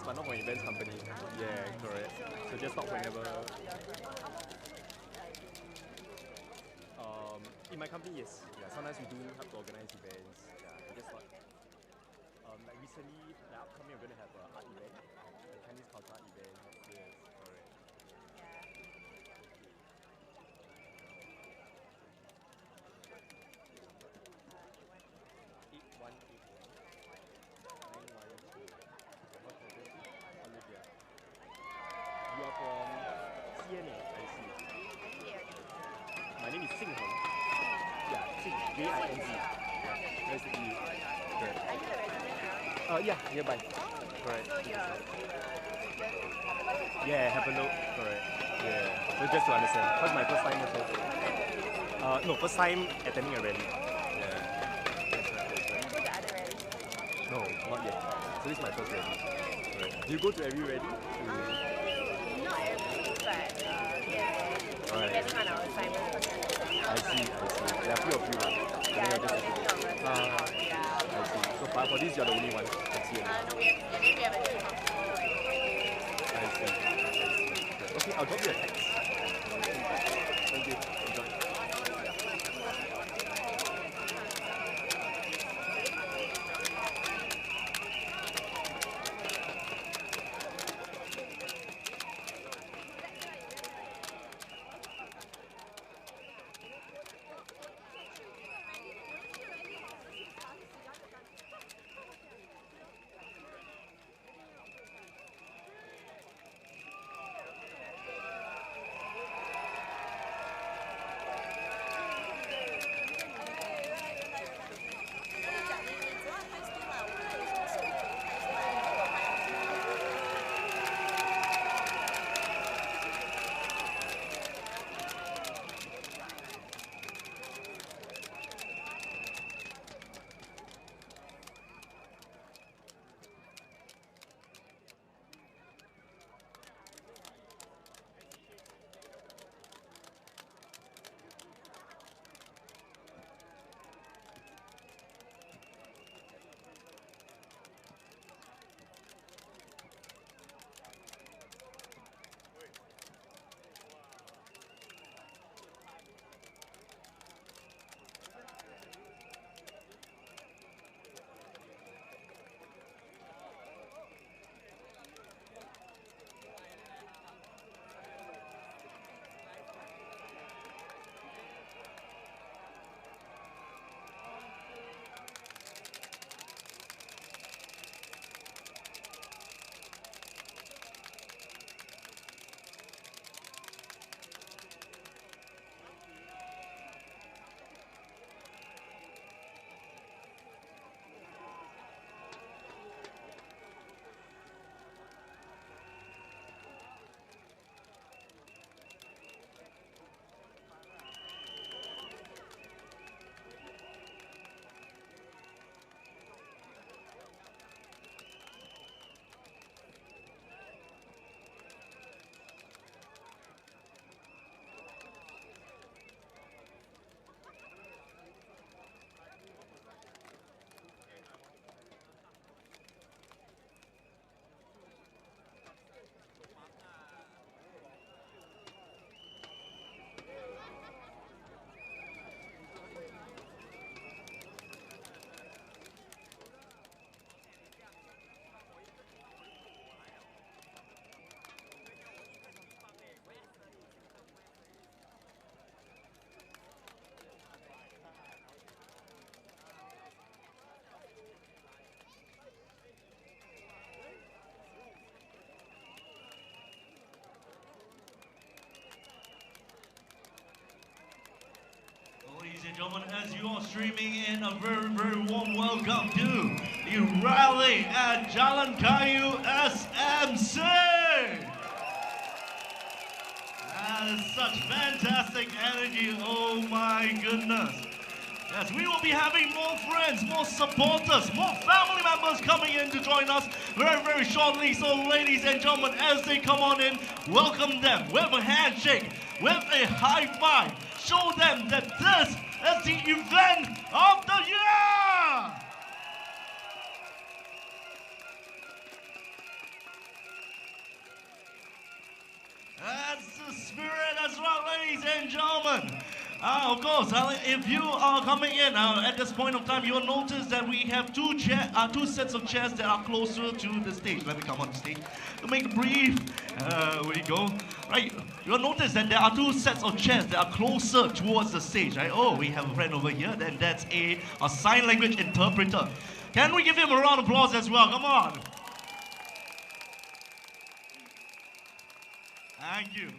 but not for an events company. Yeah, correct. So just talk whenever. In my company, yes. Yeah, sometimes we do have to organize events. Yeah, I just thought. Like recently, the upcoming we're going to have an art event, a Chinese culture art event. Yes, correct. 8181 912. You are from CNA, I see. My name is Sing Hong. Yeah, Sing, J-I-N-G. Yeah, nice to meet you. Correct. Are you a resident? Yeah, nearby. Correct. So you're Yeah, have a look. Correct. Yeah. So just to understand. What's my first time also? No, first time attending a rally. Yeah. That's right. you go to other rallies? No, not yet. So this is my first rally. Correct. Do you go to every rally? Not every, but yeah, Alright. depending on our assignments. I see. There are few of you. Yeah, there's a few of us. Yeah. I see. So far for this, you're the only one. I see. No, we have a team of people. I see. Okay, I'll drop you a text. Thank you. Enjoy. Ladies and gentlemen, as you are streaming in, a very, very warm welcome to the rally at Jalan Kayu SMC. That is such fantastic energy, oh my goodness. Yes, we will be having more friends, more supporters, more family members coming in to join us very, very shortly. So ladies and gentlemen, as they come on in, welcome them with a handshake, with a high five. Show them that this is the event of the year! the spirit as well, ladies and gentlemen. Of course, if you are coming in at this point of time, you'll notice that we have two sets of chairs that are closer to the stage. Let me come on the stage to make it brief. We go. Right, you'll notice that there are two sets of chairs that are closer towards the stage. Right? Oh, we have a friend over here. Then that's a sign language interpreter. Can we give him a round of applause as well? Come on. Thank you.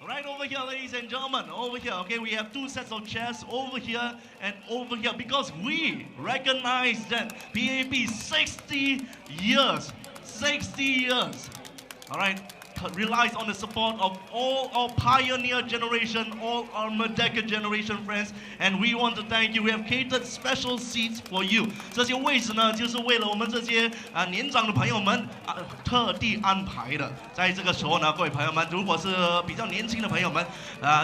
Right over here, ladies and gentlemen, over here, okay, we have two sets of chairs over here and over here because we recognize that PAP 60 years, all right, relies on the support of all our pioneer generation, all our Merdeka generation friends, and we want to thank you. We have catered special seats for you. 这些位置呢，就是为了我们这些年长的朋友们特地安排的。在这个时候呢，各位朋友们，如果是比较年轻的朋友们，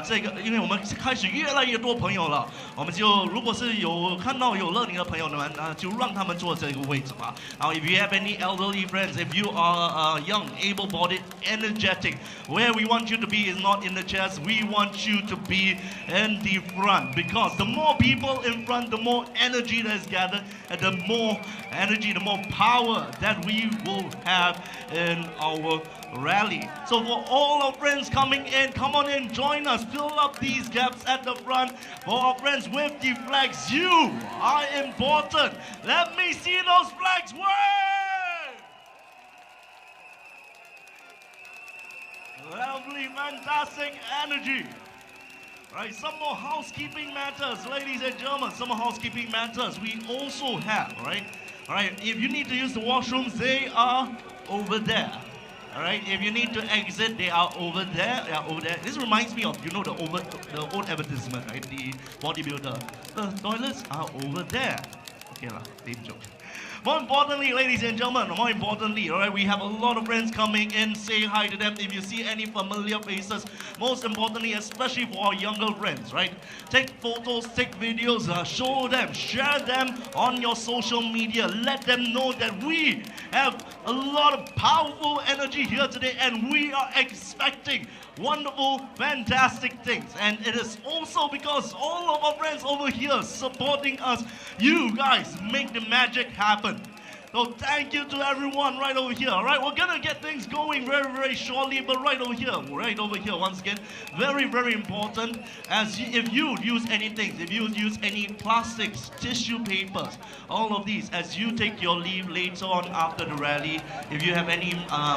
这个因为我们开始越来越多朋友了，我们就如果是有看到有乐龄的朋友们，就让他们坐这个位置吧。然后 if you have any elderly friends, if you are young, able-bodied, energetic. Where we want you to be is not in the chairs. We want you to be in the front because the more people in front, the more energy that is gathered, and the more energy, the more power that we will have in our rally. So for all our friends coming in, come on in, join us, fill up these gaps at the front. For our friends with the flags, you are important. Let me see those flags wave! Lovely, fantastic energy. Right, some more housekeeping matters, ladies and gentlemen. Some more housekeeping matters we also have, right? All right, if you need to use the washrooms, they are over there. All right, if you need to exit, they are over there. They are over there. This reminds me of, you know, the old advertisement, right? The bodybuilder. The toilets are over there. Okay, lame joke. More importantly, ladies and gentlemen, more importantly, all right, we have a lot of friends coming in. Say hi to them if you see any familiar faces. Most importantly, especially for our younger friends, right? Take photos, take videos, show them, share them on your social media. Let them know that we have a lot of powerful energy here today and we are expecting wonderful, fantastic things. And it is also because all of our friends over here supporting us, you guys make the magic happen. So thank you to everyone right over here. All right, we're gonna get things going very, very shortly, but right over here, once again, very, very important. If you use anything, if you use any plastics, tissue papers, all of these, as you take your leave later on after the rally, if you have any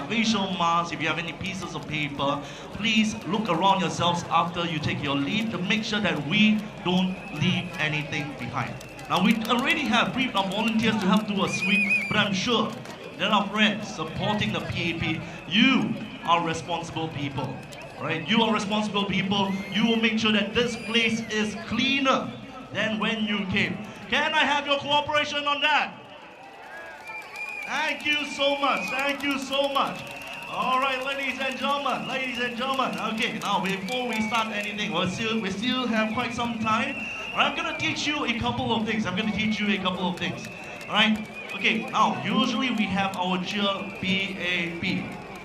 facial masks, if you have any pieces of paper, please look around yourselves after you take your leave to make sure that we don't leave anything behind. Now we already have briefed our volunteers to help do a sweep, but I'm sure that our friends supporting the PAP, you are responsible people, right? You are responsible people. You will make sure that this place is cleaner than when you came. Can I have your cooperation on that? Thank you so much. Thank you so much. All right, ladies and gentlemen. Okay, now before we start anything, we still have quite some time. I'm going to teach you a couple of things. All right? Okay, now, usually we have our cheer PAP.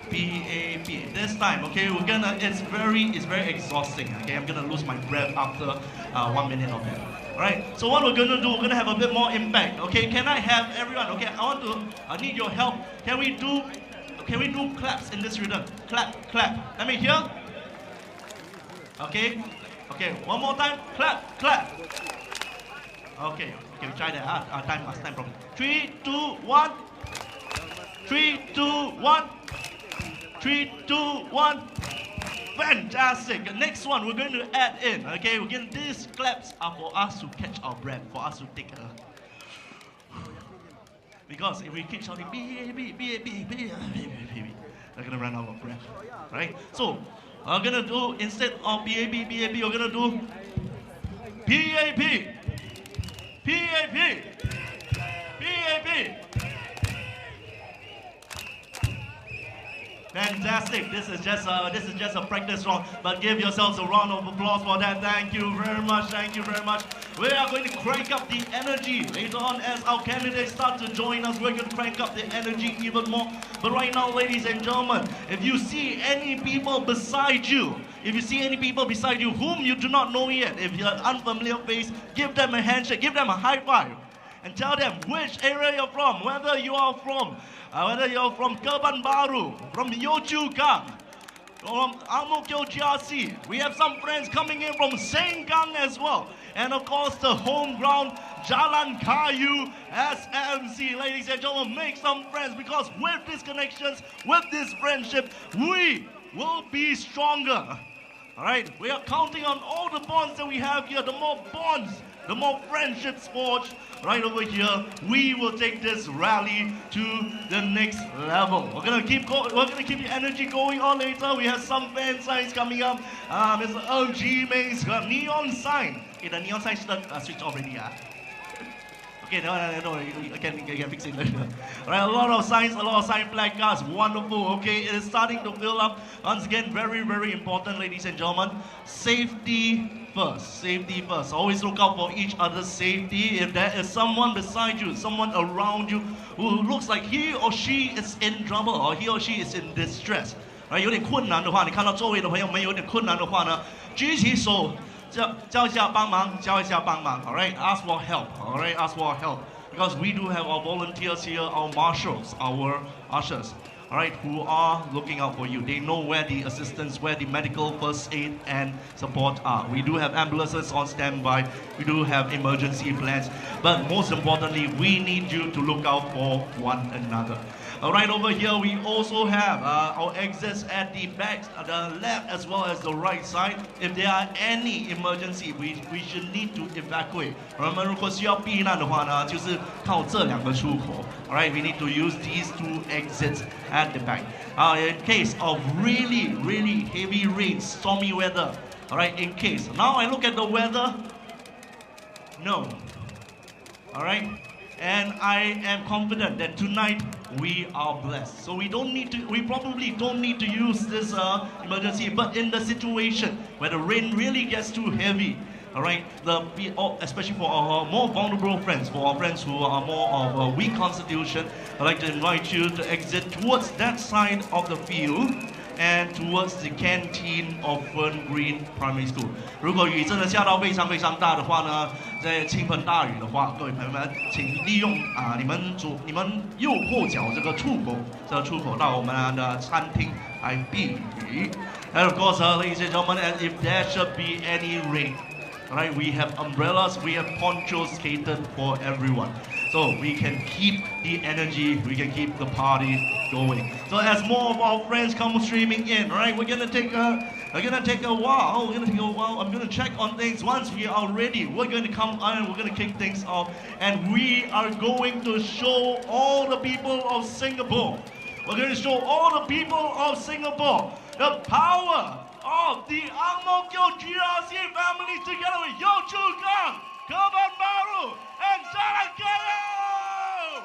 This time, okay, it's very exhausting. Okay, I'm gonna lose my breath after 1 minute of that. All right, so what we're gonna do, we're gonna have a bit more impact. Okay, can I have everyone, okay, I need your help. Can we do claps in this rhythm? Clap. Let me hear. Okay, one more time. Clap. Okay, we try that. Time problem. 3, 2, 1. 3, 2, 1. 3, 2, 1. Fantastic. Next one, we're going to add in. Okay, these claps are for us to catch our breath, for us to take a. Because if we keep shouting, we're gonna run out of breath, right? So, we're gonna do, instead of PAP, we're gonna do PAP. Fantastic. This is just a practice round, but give yourselves a round of applause for that. Thank you very much. We are going to crank up the energy later on as our candidates start to join us. We're going to crank up the energy even more. But right now, ladies and gentlemen, if you see any people beside you, whom you do not know yet, if you're an unfamiliar face, give them a handshake, give them a high five, and tell them which area you're from, whether you're from Keban Baru, from Yio Chu Kang, from Ang Mo Kio GRC. We have some friends coming in from Sengkang as well. And of course, the home ground, Jalan Kayu SMC. Ladies and gentlemen, make some friends, because with these connections, with this friendship, we will be stronger. All right, we are counting on all the bonds that we have here. The more bonds, the more friendships forged right over here, we will take this rally to the next level. We're gonna keep the energy going on later. We have some fan signs coming up. Mr. LG Ming's neon sign. Okay, the neon sign switched already. Okay, no, I can fix it later. All right, a lot of sign placards, wonderful. Okay, it is starting to fill up. Once again, very, very important, ladies and gentlemen. Safety first, safety first. Always look out for each other's safety. If there is someone beside you, someone around you who looks like he or she is in trouble or he or she is in distress, right? 有点困难的话，你看到周围的朋友们有点困难的话呢，举起手。叫一下帮忙 alright, ask for help, alright, ask for help, because we do have our volunteers here, our marshals, our ushers, alright, who are looking out for you. They know where the assistance, where the medical first aid and support are. We do have ambulances on standby, we do have emergency plans, but most importantly, we need you to look out for one another. Right over here, we also have our exits at the back, the left as well as the right side. If there are any emergency, we should need to evacuate. 我们如果需要避难的话呢，就是靠这两个出口。Alright, we need to use these two exits at the back. In case of really, really heavy rain, stormy weather. Alright, in case. Now I look at the weather. No. Alright. And I am confident that tonight we are blessed. So we probably don't need to use this emergency, but in the situation where the rain really gets too heavy, all right, especially for our more vulnerable friends, for our friends who are more of a weak constitution, I'd like to invite you to exit towards that side of the field and towards the canteen of Fern Green Primary School. 如果雨真的下到非常非常大的话呢，在倾盆大雨的话，各位朋友们，请利用你们右后脚这个出口到我们的餐厅来避雨。And of course, ladies and gentlemen, and if there should be any rain, right, we have umbrellas, we have ponchos catered for everyone. So we can keep the energy, we can keep the party going. So as more of our friends come streaming in, right, we're gonna take a while. I'm gonna check on things. Once we are ready, we're going to come on, we're gonna kick things off, and we are going to show all the people of Singapore. We're going to show all the people of Singapore the power of the Ang Mo Kio GRC families together with Yio Chu Kang, Keban Baru, and Jalan Kayu.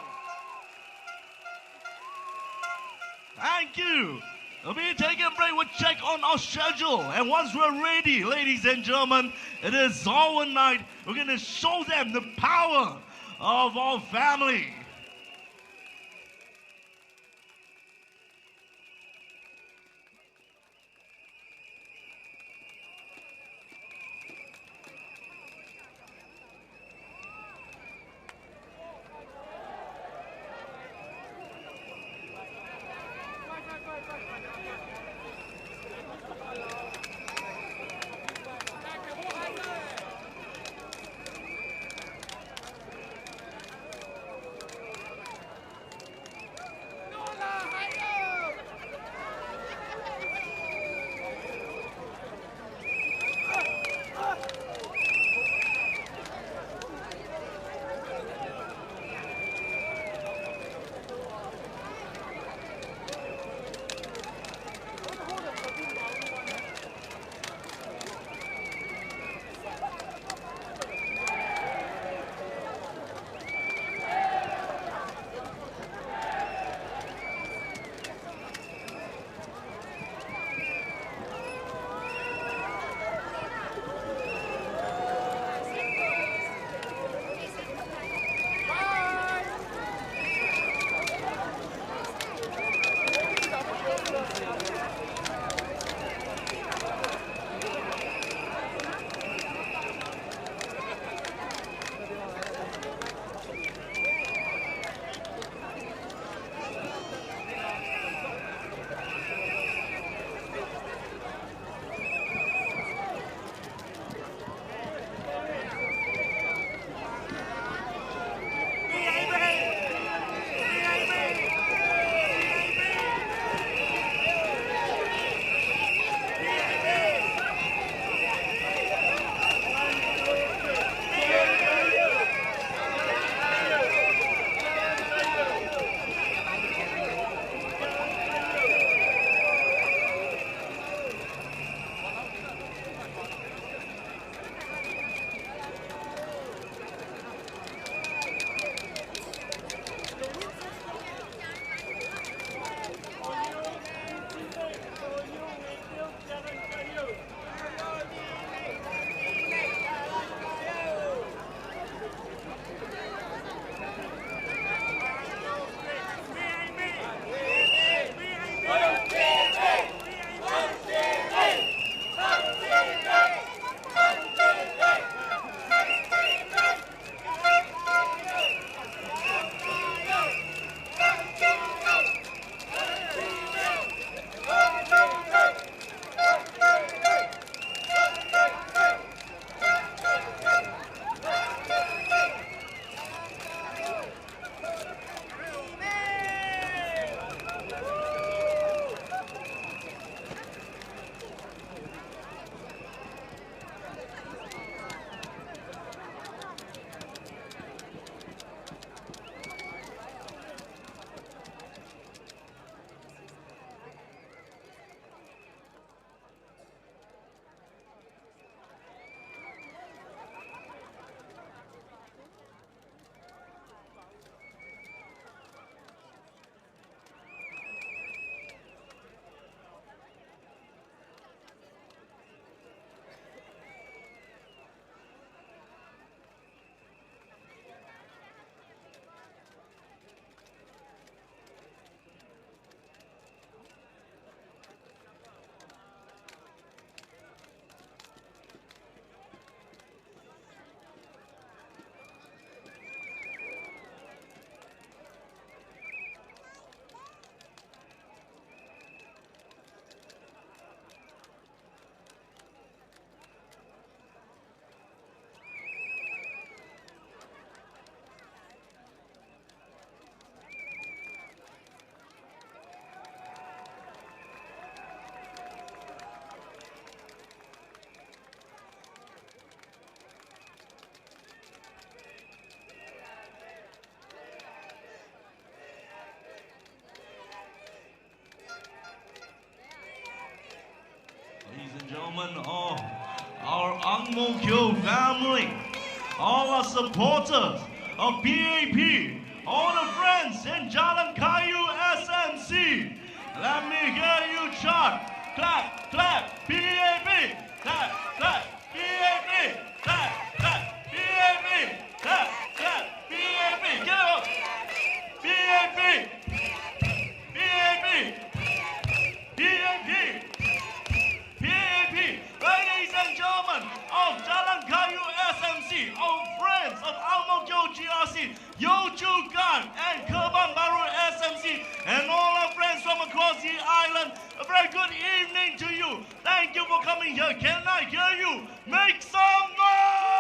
Thank you. We'll be taking a break. We'll check on our schedule. And once we're ready, ladies and gentlemen, it is our night. We're going to show them the power of our family. gentlemen of our Ang Mo Kio family, all our supporters of PAP, all the friends in Jalan Kayu SMC, let me hear you chant. Clap, clap, PAP, clap, clap, PAP, clap, clap, PAP, clap, clap, PAP, get up, PAP, PAP, PAP, PAP, ladies and gentlemen of Jalan Kayu SMC, our friends of Ang Mo Kio GRC, Yio Chu Kang and Kebun Baru SMC, and all our friends from across the island, a very good evening to you. Thank you for coming here. Can I hear you? Make some noise!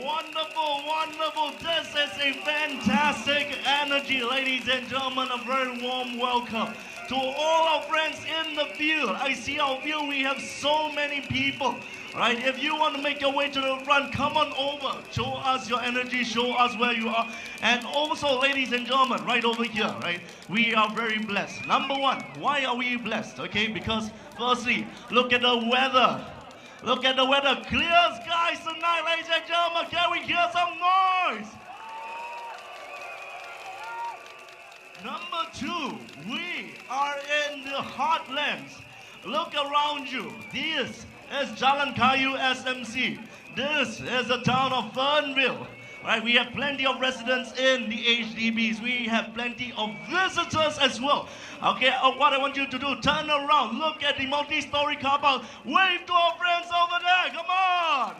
Wonderful, wonderful. This is a fantastic energy, ladies and gentlemen. A very warm welcome to all our friends in the field. I see our field, we have so many people. Right, if you want to make your way to the front, come on over. Show us your energy, show us where you are. And also, ladies and gentlemen, right over here, right, we are very blessed. Number one, why are we blessed? Okay, because firstly, look at the weather. Look at the weather. Clear skies tonight, ladies and gentlemen. Can we hear some noise? Number two, we are in the heartlands. Look around you. This is Jalan Kayu SMC. This is the town of Fernville. Right, we have plenty of residents in the HDBs. We have plenty of visitors as well. Okay, what I want you to do, turn around, look at the multi-story car park, wave to our friends over there, come on!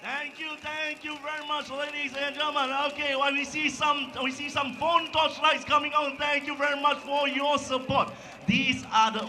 Thank you very much, ladies and gentlemen. Okay, well, we see some phone torchlights coming on. Thank you very much for your support. These are the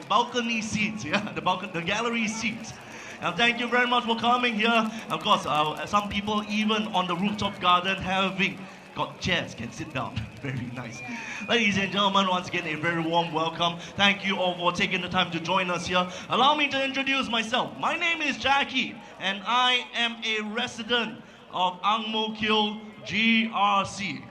balcony seats, yeah, the gallery seats. And thank you very much for coming here. Of course, some people even on the rooftop garden having got chairs, can sit down. Very nice. Ladies and gentlemen, once again, a very warm welcome. Thank you all for taking the time to join us here. Allow me to introduce myself. My name is Jackie, and I am a resident of Ang Mo Kio GRC.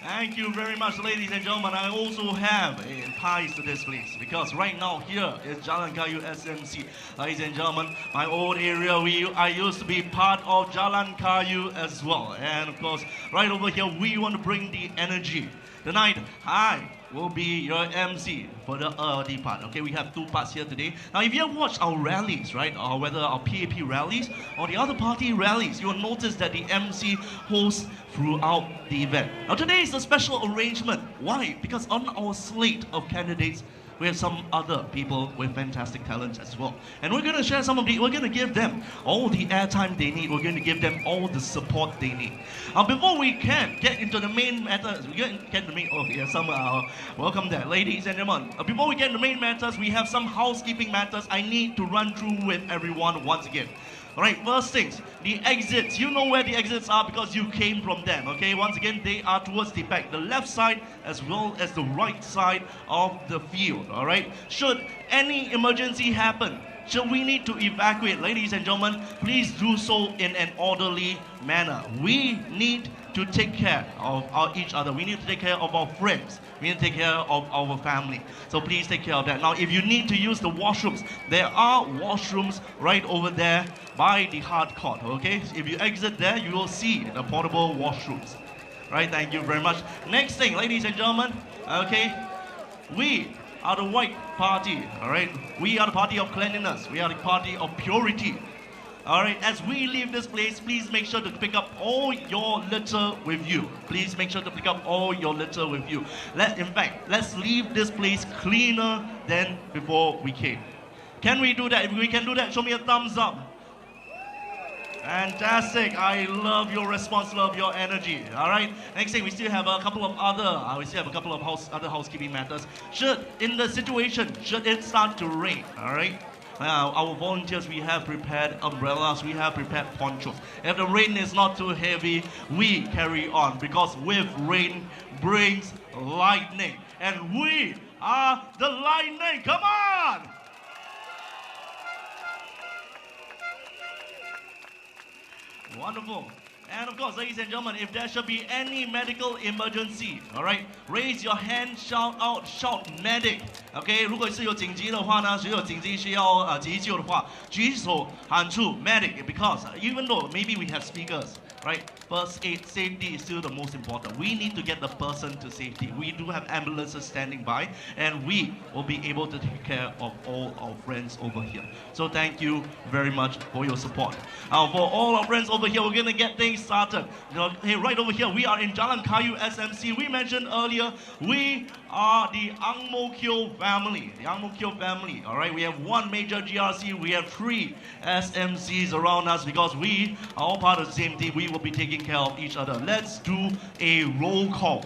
Thank you very much, ladies and gentlemen. I also have ties to this place because right now here is Jalan Kayu SMC. Ladies and gentlemen, my old area, I used to be part of Jalan Kayu as well. And of course, right over here, we want to bring the energy. Tonight, I will be your MC for the early part. Okay, we have two parts here today. Now, if you have watched our rallies, right, or whether our PAP rallies or the other party rallies, you'll notice that the MC hosts throughout the event. Now, today is a special arrangement. Why? Because on our slate of candidates, we have some other people with fantastic talents as well. And we're going to share we're going to give them all the airtime they need. We're going to give them all the support they need. Before we can get into the main matters, welcome there, ladies and gentlemen. Before we get into the main matters, we have some housekeeping matters I need to run through with everyone once again. Alright, first things, the exits. You know where the exits are because you came from them, okay? Once again, they are towards the back, the left side as well as the right side of the field, alright? Should any emergency happen, should we need to evacuate, ladies and gentlemen, please do so in an orderly manner. We need to take care of each other. We need to take care of our friends. We need to take care of our family. So please take care of that. Now, if you need to use the washrooms, there are washrooms right over there by the hard court, okay? If you exit there, you will see the portable washrooms. Right, thank you very much. Next thing, ladies and gentlemen, okay? We are the white party, all right? We are the party of cleanliness. We are the party of purity. All right, as we leave this place, please make sure to pick up all your litter with you. Please make sure to pick up all your litter with you. In fact, let's leave this place cleaner than before we came. Can we do that? If we can do that, show me a thumbs up. Fantastic. I love your response, love your energy. All right. Next thing, we still have a couple of other other housekeeping matters. Should it start to rain, all right? Our volunteers, we have prepared umbrellas, we have prepared ponchos. If the rain is not too heavy, we carry on because with rain brings lightning. And we are the lightning. Come on! Wonderful. And of course, ladies and gentlemen, if there should be any medical emergency, all right, raise your hand, shout out, shout medic. Okay, 如果是有紧急的话呢，只有紧急需要急救的话，举手喊出 medic. Because even though maybe we have speakers, right, first aid safety is still the most important. We need to get the person to safety. We do have ambulances standing by, and we will be able to take care of all our friends over here. So thank you very much for your support. For all our friends over here, we're gonna get things started. Hey, right over here, we are in Jalan Kayu SMC. We mentioned earlier, we are the Ang Mo Kio family. The Ang Mo Kio family, all right? We have one major GRC. We have 3 SMCs around us because we are all part of the same team. We will be taking care of each other. Let's do a roll call.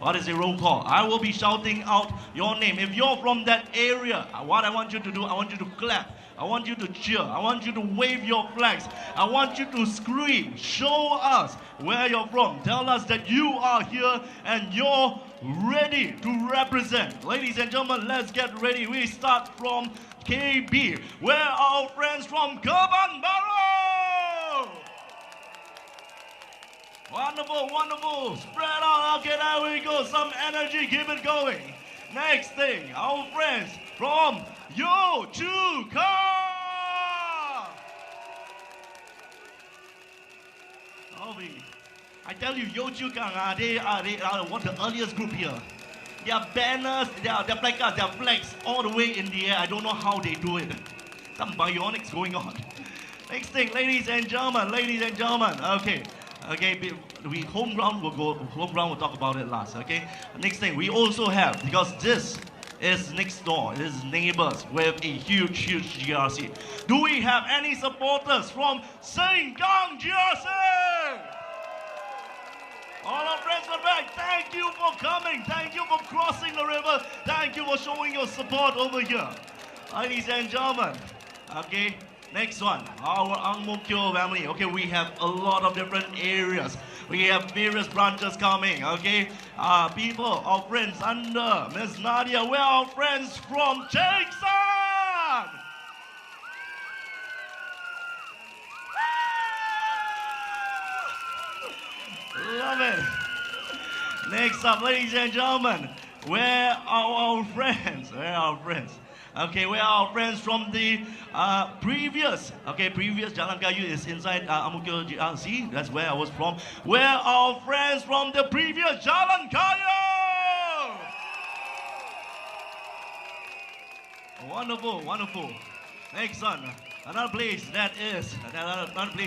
What is a roll call? I will be shouting out your name. If you're from that area, what I want you to do, I want you to clap. I want you to cheer. I want you to wave your flags. I want you to scream. Show us where you're from. Tell us that you are here and you're ready to represent. Ladies and gentlemen, let's get ready. We start from KB. Where are our friends from Kebun Baru? Wonderful, wonderful. Spread out. Okay, there we go. Some energy. Keep it going. Next thing, our friends from Yio Chu Kang. I tell you, Yio Chu Kang, they are one of the earliest group here. Their banners, their placards, their flags, all the way in the air. I don't know how they do it. Some bionics going on. Next thing, ladies and gentlemen. Okay, home ground we'll talk about it last, okay? Next thing, we also have, because this is next door, it is neighbors with a huge GRC. Do we have any supporters from Sengkang GRC? All our friends are back. Thank you for coming. Thank you for crossing the river. Thank you for showing your support over here. Ladies and gentlemen, okay, next one, our Ang Mo Kio family. Okay, we have a lot of different areas. We have various branches coming, okay? People, our friends under Miss Nadia. Where are our friends from Cheongsan? Love it. Next up, ladies and gentlemen, where are our friends? Okay, where are our friends from the previous Jalan Kayu is inside Ang Mo Kio GRC. That's where I was from. Where are our friends from the previous Jalan Kayu? Wonderful, wonderful. Next one, another place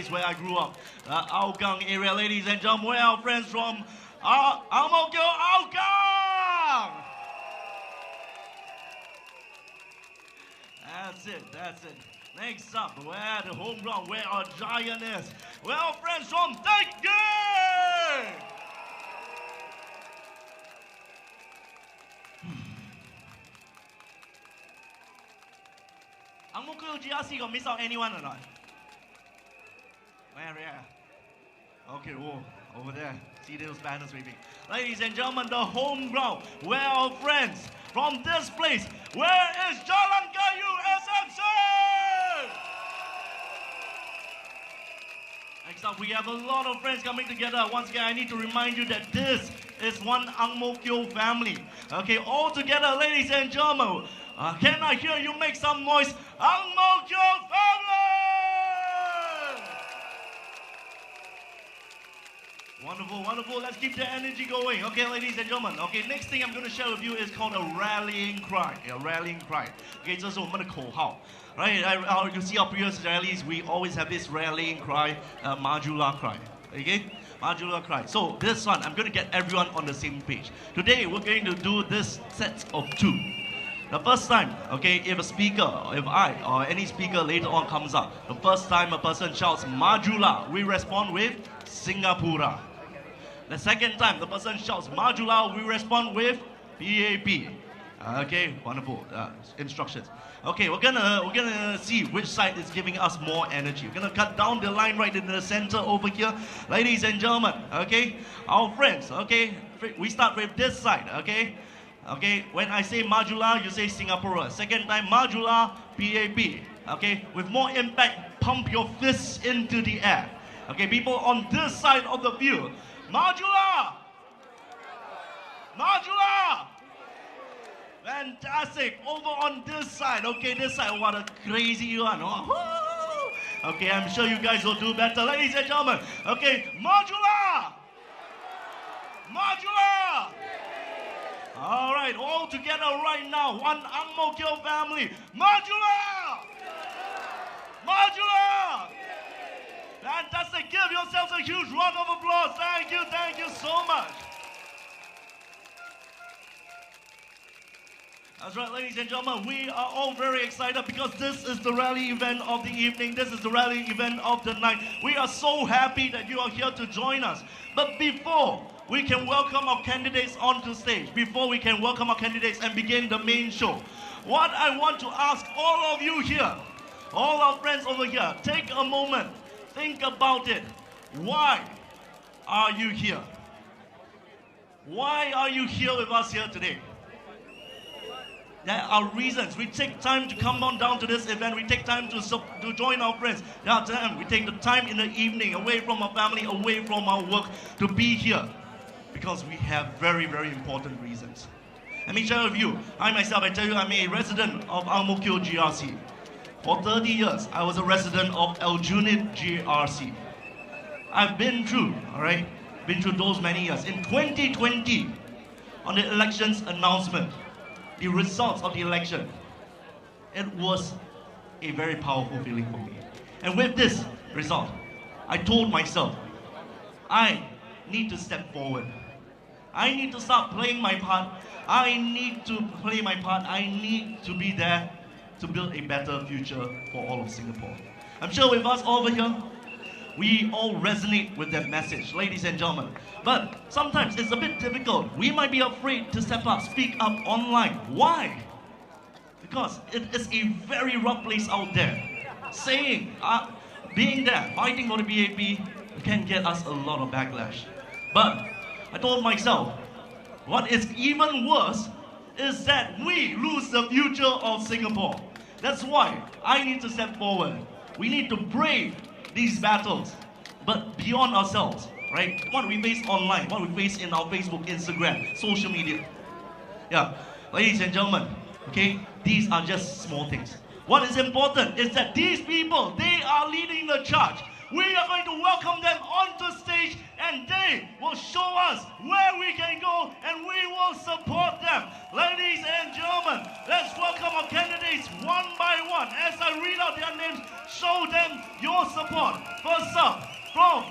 where I grew up, Hougang area, ladies and gentlemen. Where are our friends from Ang Mo Kio Hougang? That's it. Next up, where the home ground, where our giant is. Where our friends from Taipei? Ang Mo Kio GRC gonna miss out anyone or not? Where? Okay, whoa, over there. See those banners waving. Ladies and gentlemen, the home ground. Where are our friends from this place? Where is Jalan Kayu SMC? Next up, we have a lot of friends coming together. Once again, I need to remind you that this is one Ang Mo Kio family. Okay, all together, ladies and gentlemen. Can I hear you make some noise? Ang Mo Kio family! Wonderful, wonderful. Let's keep the energy going. Okay, ladies and gentlemen. Okay, next thing I'm going to share with you is called a rallying cry. A rallying cry. Okay, 这是我们的口号. Right, you see our previous rallies, we always have this rallying cry, Majula cry. Okay? Majula cry. So this one, I'm going to get everyone on the same page. Today, we're going to do this set of 2. The first time, okay, if a speaker, if I or any speaker later on comes up, the first time a person shouts Majula, we respond with Singapura. The second time the person shouts Majula, we respond with PAP. Okay, wonderful instructions. Okay, we're gonna see which side is giving us more energy. We're gonna cut down the line right in the center over here, ladies and gentlemen. Okay, our friends. Okay, we start with this side. Okay. Okay, when I say Majula, you say Singapore. Second time, Majula, PAP. Okay, with more impact, pump your fists into the air. Okay, people on this side of the field. Majula! Majula! Fantastic. Over on this side. Okay, this side. What a crazy one. Oh, okay, I'm sure you guys will do better. Ladies and gentlemen. Okay, Majula! Majula! All right, all together right now. One Ang Mo Kio family. Majula! Majula! Fantastic. Give yourselves a huge round of applause. Thank you so much. That's right, ladies and gentlemen, we are all very excited because this is the rally event of the evening. This is the rally event of the night. We are so happy that you are here to join us. But before we can welcome our candidates onto stage, before we can welcome our candidates and begin the main show, what I want to ask all of you here, all our friends over here, take a moment, think about it. Why are you here? Why are you here with us here today? There are reasons. We take time to come on down to this event. We take time to join our friends. We take the time in the evening away from our family, away from our work to be here because we have very, very important reasons. Let me share with you. I myself, I tell you, I'm a resident of Ang Mo Kio GRC. For 30 years, I was a resident of Aljunied GRC. I've been through, been through those many years. In 2020, on the elections announcement, the results of the election, it was a very powerful feeling for me. And with this result, I told myself, I need to step forward. I need to start playing my part. I need to play my part. I need to be there to build a better future for all of Singapore. I'm sure with us over here, we all resonate with that message, ladies and gentlemen. But sometimes it's a bit difficult. We might be afraid to step up, speak up online. Why? Because it is a very rough place out there. Saying, being there, fighting for the BAP can get us a lot of backlash. But I told myself, what is even worse is that we lose the future of Singapore. That's why I need to step forward. We need to brave these battles, but beyond ourselves, right? What we face online, what we face in our Facebook, Instagram, social media. Yeah, ladies and gentlemen, okay, these are just small things. What is important is that these people, they are leading the charge. We are going to welcome them onto stage and they will show us where we can go and we will support them. Ladies and gentlemen, let's welcome our candidates one by one. As I read out their names, show them your support. First up, from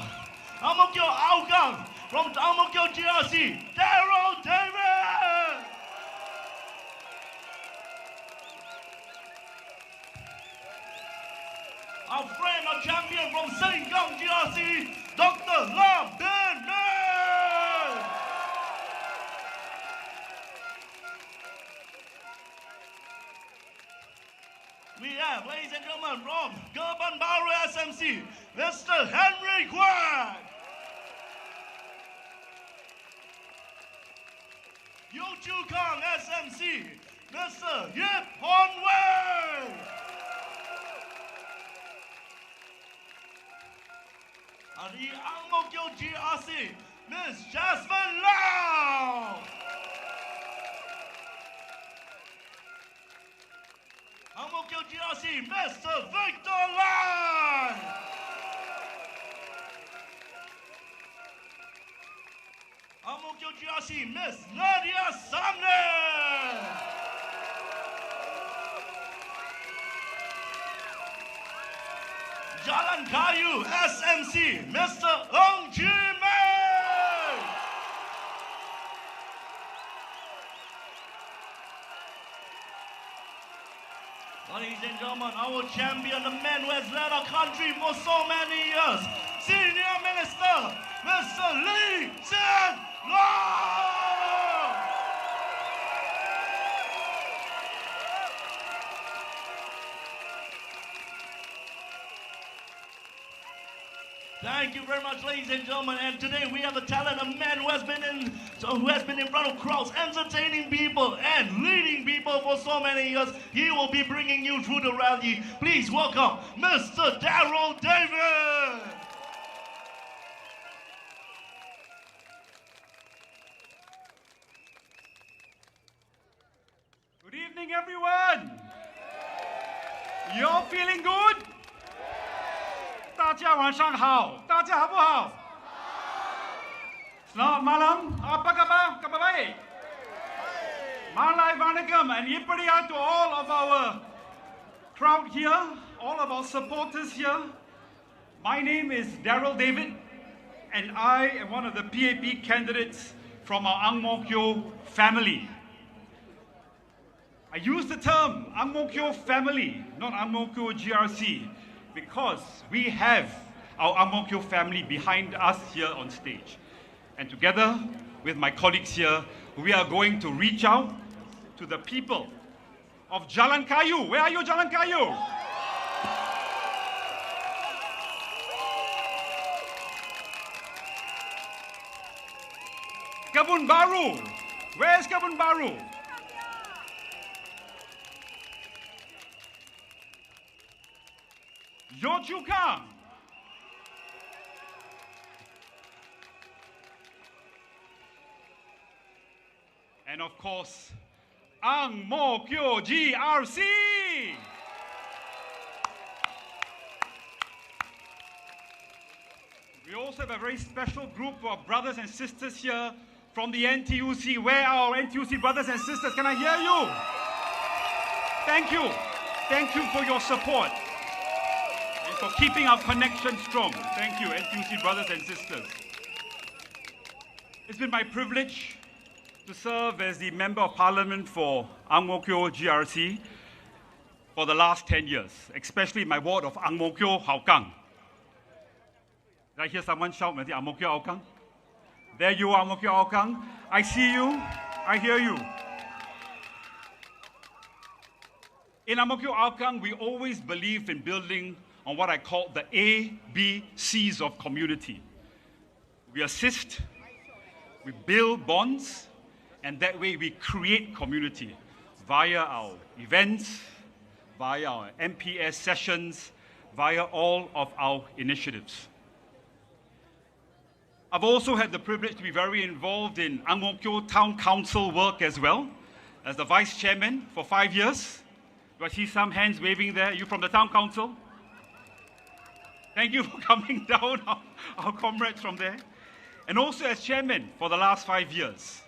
Ang Mo Kio Hougang, from Ang Mo Kio GRC, Daryl David. Our friend, our champion from Sengkang GRC, Dr. Lam Ben Man. We have, ladies and gentlemen, from Gerban Baru SMC, Mr. Henry Quack. Yo Chu Kang SMC, Mr. Yip Hon Wei. The Ang Mo Kio GRC, Miss Jasmine Lau. Ang Mo Kio GRC, Mr. Victor Lai. Ang Mo Kio GRC, Miss Nadia Samner. Jalan Kayu SMC, Mr. Ong Ji Mei. Ladies and gentlemen, our champion, the man who has led our country for so many years, Senior Minister, Mr. Lee Hsien Loong. Thank you very much, ladies and gentlemen. And today we have a talent, a man who has been in front of crowds, entertaining people and leading people for so many years. He will be bringing you through the rally. Please welcome Mr. Daryl David. evening, everyone. You all feeling good? 大家晚上好，大家好不好？ Selamat malam, apa khabar? Kabar baik? Malai Vanagam and Yipadiya to all of our crowd here, all of our supporters here. My name is Daryl David, and I am one of the PAP candidates from our Ang Mo Kio family. I use the term Ang Mo Kio family, not Ang Mo Kio GRC, because we have our Ang Mo Kio family behind us here on stage. And together with my colleagues here, we are going to reach out to the people of Jalan Kayu. Where are you, Jalan Kayu? Kebun Baru. Where is Kebun Baru? Yio Chu Kang. And of course, Ang Mo Kio GRC. We also have a very special group of brothers and sisters here from the NTUC. Where are our NTUC brothers and sisters? Can I hear you? Thank you. Thank you for your support and for keeping our connection strong. Thank you, NTUC brothers and sisters. It's been my privilege to serve as the Member of Parliament for Ang Mo Kio GRC for the last 10 years, especially my ward of Ang Mo Kio Hougang. Did I hear someone shout, Ang Mo Kio Hougang? There you are, Ang Mo Kio Hougang. I see you, I hear you. In Ang Mo Kio Hougang, we always believe in building on what I call the ABCs of community. We assist, we build bonds, and that way we create community via our events, via our MPS sessions, via all of our initiatives. I've also had the privilege to be very involved in Ang Mo Kio Town Council work as well, as the Vice Chairman for 5 years. Do I see some hands waving there? Are you from the Town Council? Thank you for coming down, our comrades from there. And also as Chairman for the last 5 years.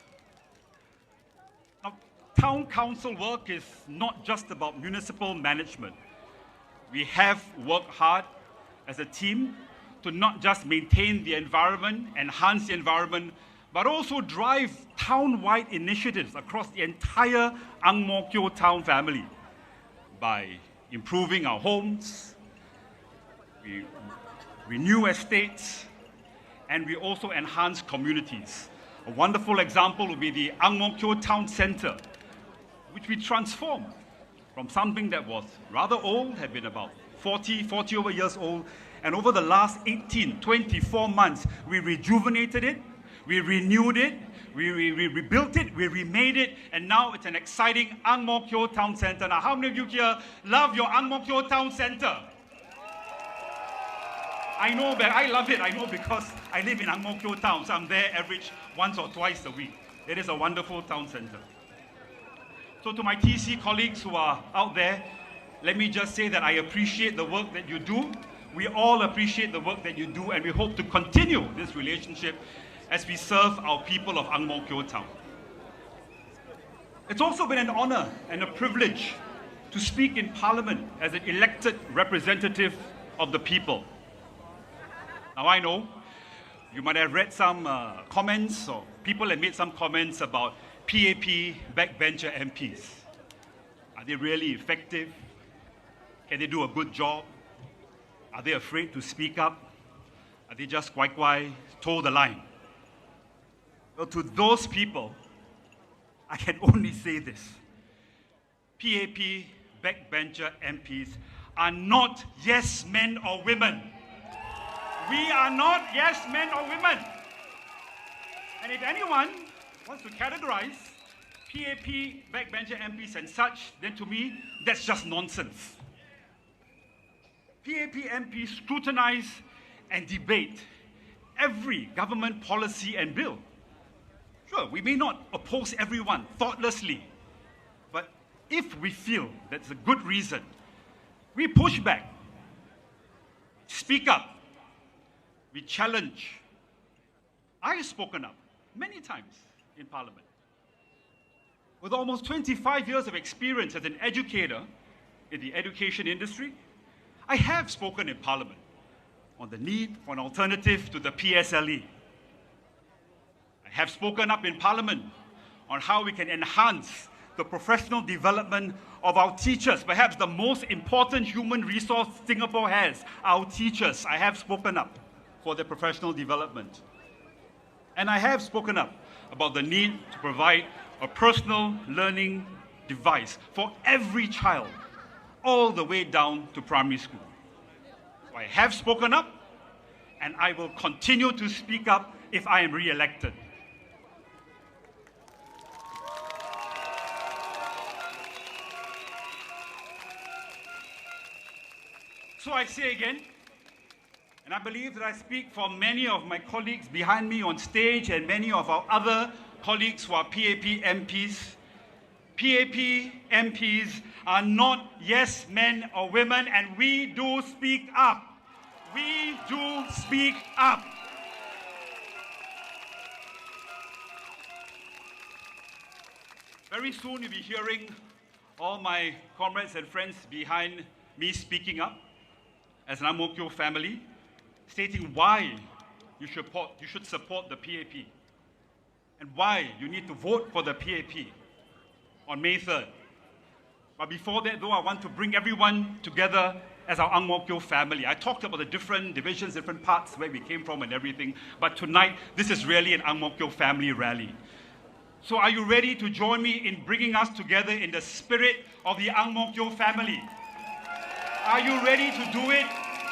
Town council work is not just about municipal management. We have worked hard as a team to not just maintain the environment, enhance the environment, but also drive town-wide initiatives across the entire Ang Mo Kio town family by improving our homes, we renew estates, and we also enhance communities. A wonderful example would be the Ang Mo Kio Town Centre, which we transformed from something that was rather old, had been about 40 over years old, and over the last 24 months, we rejuvenated it, we renewed it, we rebuilt it, we remade it, and now it's an exciting Ang Mo Kio Town Centre. Now, how many of you here love your Ang Mo Kio Town Centre? I know, but I love it. I know because I live in Ang Mo Kio Town, so I'm there average once or twice a week. It is a wonderful town centre. So to my TC colleagues who are out there, let me just say that I appreciate the work that you do. We all appreciate the work that you do, and we hope to continue this relationship as we serve our people of Ang Mo Kio Town. It's also been an honor and a privilege to speak in Parliament as an elected representative of the people. Now I know you might have read some comments, or people have made some comments about PAP backbencher MPs. Are they really effective? Can they do a good job? Are they afraid to speak up? Are they just kwai, toe the line? Well, to those people, I can only say this. PAP backbencher MPs are not yes men or women. We are not yes men or women. And if anyone wants to categorize PAP backbencher MPs and such, then to me, that's just nonsense. PAP MPs scrutinize and debate every government policy and bill. Sure, we may not oppose everyone thoughtlessly, but if we feel that's a good reason, we push back, speak up, we challenge. I have spoken up many times in Parliament. With almost 25 years of experience as an educator in the education industry, I have spoken in Parliament on the need for an alternative to the PSLE. I have spoken up in Parliament on how we can enhance the professional development of our teachers, perhaps the most important human resource Singapore has, our teachers. I have spoken up for their professional development. And I have spoken up about the need to provide a personal learning device for every child, all the way down to primary school. So I have spoken up, and I will continue to speak up if I am re-elected. So I say again, and I believe that I speak for many of my colleagues behind me on stage and many of our other colleagues who are PAP MPs. PAP MPs are not yes men or women, and we do speak up. We do speak up. Very soon you'll be hearing all my comrades and friends behind me speaking up as an Ang Mo Kio family, stating why you should support the PAP and why you need to vote for the PAP on May 3rd. But before that, though, I want to bring everyone together as our Ang Mo Kio family. I talked about the different divisions, different parts, where we came from and everything, but tonight, this is really an Ang Mo Kio family rally. So are you ready to join me in bringing us together in the spirit of the Ang Mo Kio family? Are you ready to do it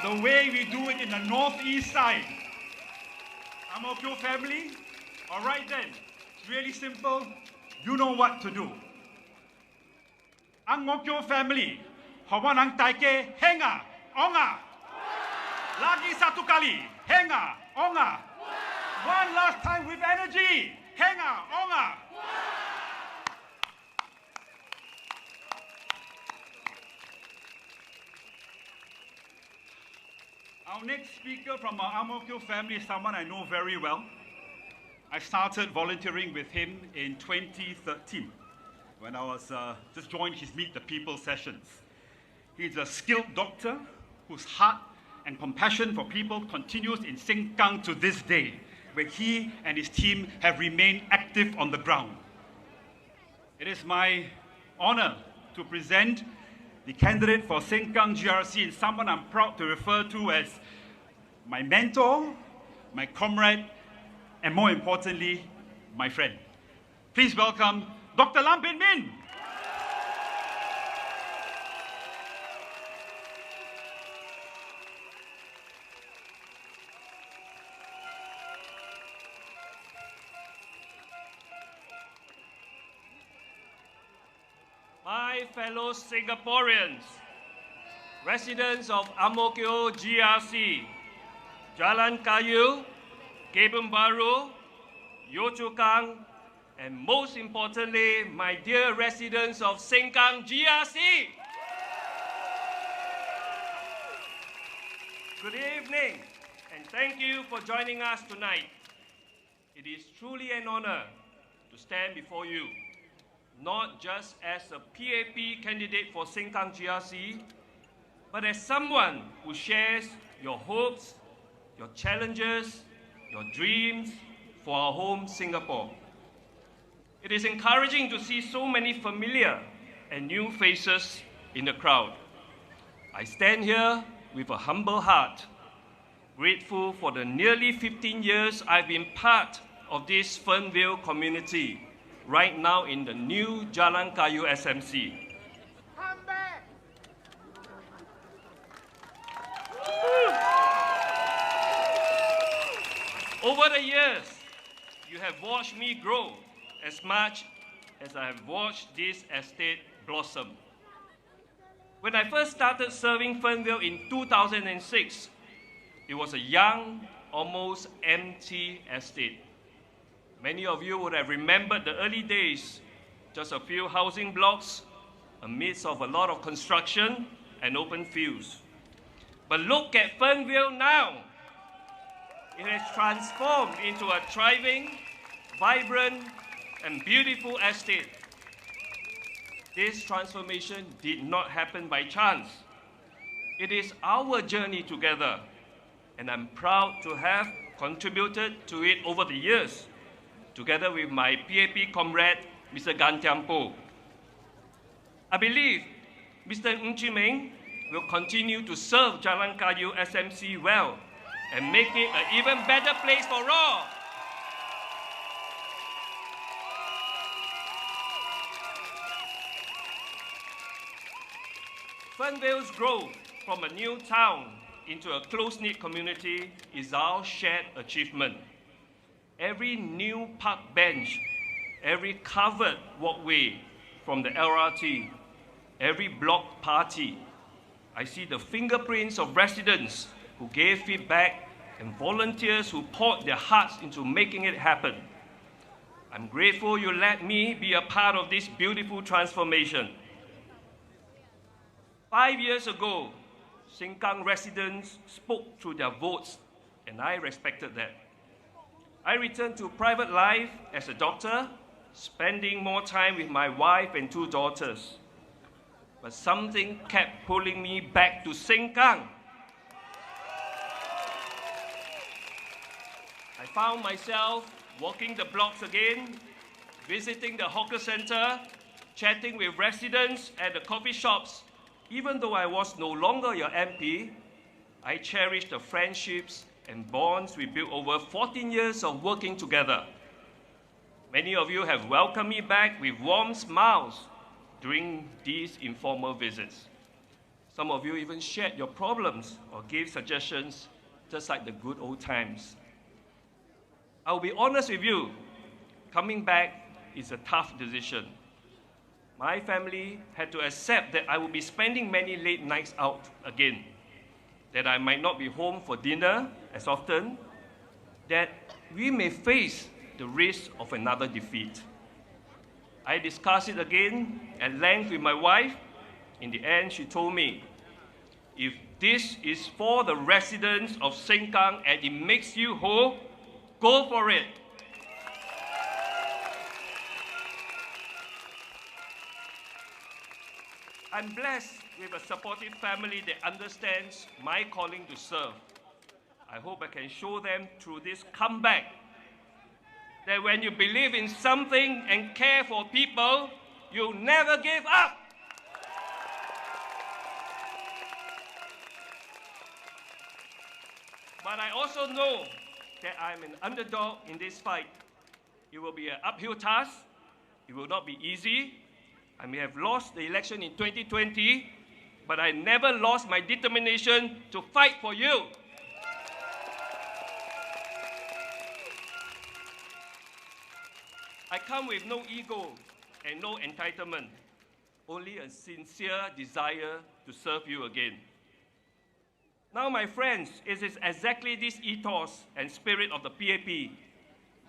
the way we do it in the northeast side? Ang Mo Kio family? All right then, it's really simple. You know what to do. Ang Mo Kio family, hawan ang taike, henga, onga. Lagi satu kali, henga, onga. One last time with energy, henga, onga. Our next speaker from our Ang Mo Kio family is someone I know very well. I started volunteering with him in 2013 when I was just joined his Meet the People sessions. He's a skilled doctor whose heart and compassion for people continues in Sengkang to this day, where he and his team have remained active on the ground. It is my honor to present the candidate for Sengkang GRC and someone I'm proud to refer to as my mentor, my comrade, and more importantly, my friend. Please welcome Dr. Lam Bin Min. My fellow Singaporeans, residents of Ang Mo Kio GRC, Jalan Kayu, Kebun Baru, Yio Chu Kang, and most importantly, my dear residents of Sengkang GRC. Good evening, and thank you for joining us tonight. It is truly an honor to stand before you, not just as a PAP candidate for Sengkang GRC, but as someone who shares your hopes, your challenges, your dreams for our home, Singapore. It is encouraging to see so many familiar and new faces in the crowd. I stand here with a humble heart, grateful for the nearly 15 years I've been part of this Fernville community, right now in the new Jalan Kayu SMC. Over the years, you have watched me grow as much as I have watched this estate blossom. When I first started serving Fernville in 2006, it was a young, almost empty estate. Many of you would have remembered the early days, just a few housing blocks, amidst of a lot of construction and open fields. But look at Fernville now. It has transformed into a thriving, vibrant, and beautiful estate. This transformation did not happen by chance. It is our journey together, and I'm proud to have contributed to it over the years, together with my PAP comrade, Mr. Gan Tiampo. I believe Mr. Ng Chee Meng will continue to serve Jalan Kayu SMC well and make it an even better place for all. Fernville's growth from a new town into a close-knit community is our shared achievement. Every new park bench, every covered walkway from the LRT, every block party, I see the fingerprints of residents who gave feedback and volunteers who poured their hearts into making it happen. I'm grateful you let me be a part of this beautiful transformation. 5 years ago, Sengkang residents spoke through their votes, and I respected that. I returned to private life as a doctor, spending more time with my wife and 2 daughters. But something kept pulling me back to Sengkang. I found myself walking the blocks again, visiting the hawker center, chatting with residents at the coffee shops. Even though I was no longer your MP, I cherished the friendships and bonds we built over 14 years of working together. Many of you have welcomed me back with warm smiles during these informal visits. Some of you even shared your problems or gave suggestions, just like the good old times. I'll be honest with you, coming back is a tough decision. My family had to accept that I would be spending many late nights out again, that I might not be home for dinner as often, that we may face the risk of another defeat. I discussed it again at length with my wife. In the end, she told me, if this is for the residents of Sengkang and it makes you whole, go for it. I'm blessed with a supportive family that understands my calling to serve. I hope I can show them through this comeback that when you believe in something and care for people, you never give up. But I also know that I'm an underdog in this fight. It will be an uphill task. It will not be easy. I may have lost the election in 2020, but I never lost my determination to fight for you. I come with no ego and no entitlement, only a sincere desire to serve you again. Now, my friends, it is exactly this ethos and spirit of the PAP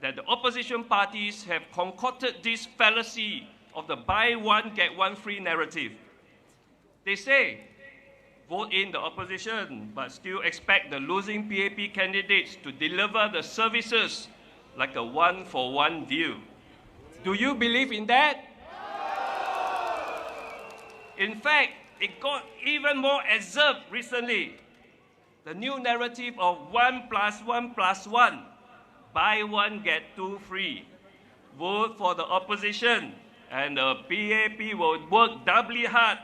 that the opposition parties have concocted this fallacy of the buy one, get one free narrative. They say, vote in the opposition, but still expect the losing PAP candidates to deliver the services like a one-for-one deal. Do you believe in that? In fact, it got even more absurd recently. The new narrative of 1 + 1 + 1, buy one, get two free. Vote for the opposition, and the PAP will work doubly hard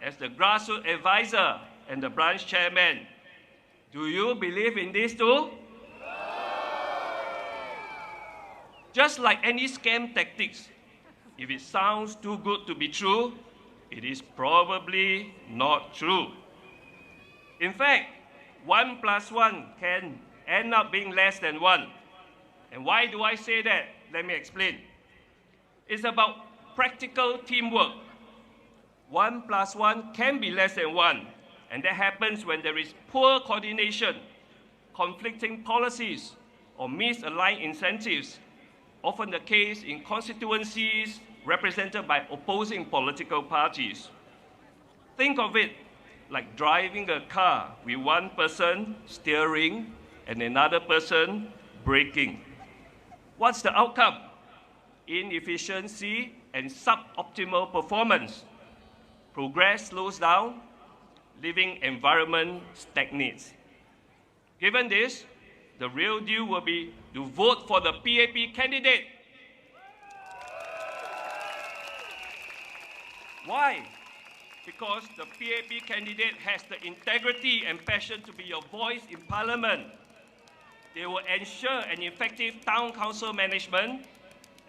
as the grassroots advisor and the branch chairman. Do you believe in this too? Just like any scam tactics, if it sounds too good to be true, it is probably not true. In fact, 1 + 1 can end up being less than 1. And why do I say that? Let me explain. It's about practical teamwork. 1 + 1 can be less than 1, and that happens when there is poor coordination, conflicting policies, or misaligned incentives, often the case in constituencies represented by opposing political parties. Think of it like driving a car with one person steering and another person braking. What's the outcome? Inefficiency and suboptimal performance. Progress slows down, living environment stagnates. Given this, the real deal will be to vote for the PAP candidate. Why? Because the PAP candidate has the integrity and passion to be your voice in Parliament. They will ensure an effective town council management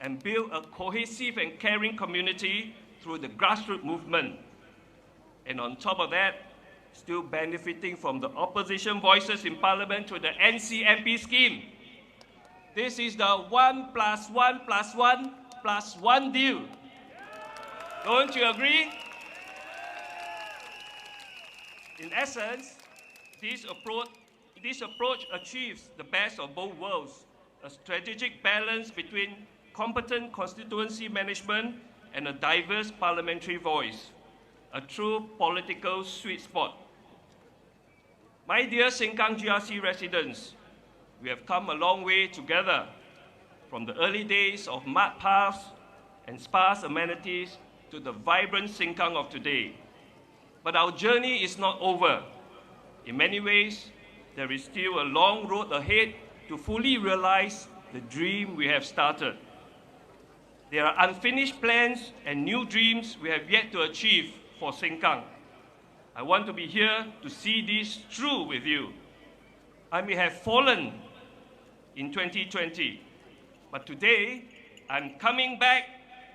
and build a cohesive and caring community through the grassroots movement. And on top of that, still benefiting from the opposition voices in Parliament through the NCMP scheme. This is the 1 + 1 + 1 + 1 deal. Don't you agree? In essence, this approach achieves the best of both worlds, a strategic balance between competent constituency management and a diverse parliamentary voice, a true political sweet spot. My dear Sengkang GRC residents, we have come a long way together, from the early days of mud paths and sparse amenities to the vibrant Sengkang of today. But our journey is not over. In many ways, there is still a long road ahead to fully realize the dream we have started. There are unfinished plans and new dreams we have yet to achieve for Sengkang. I want to be here to see this through with you. I may have fallen in 2020, but today I'm coming back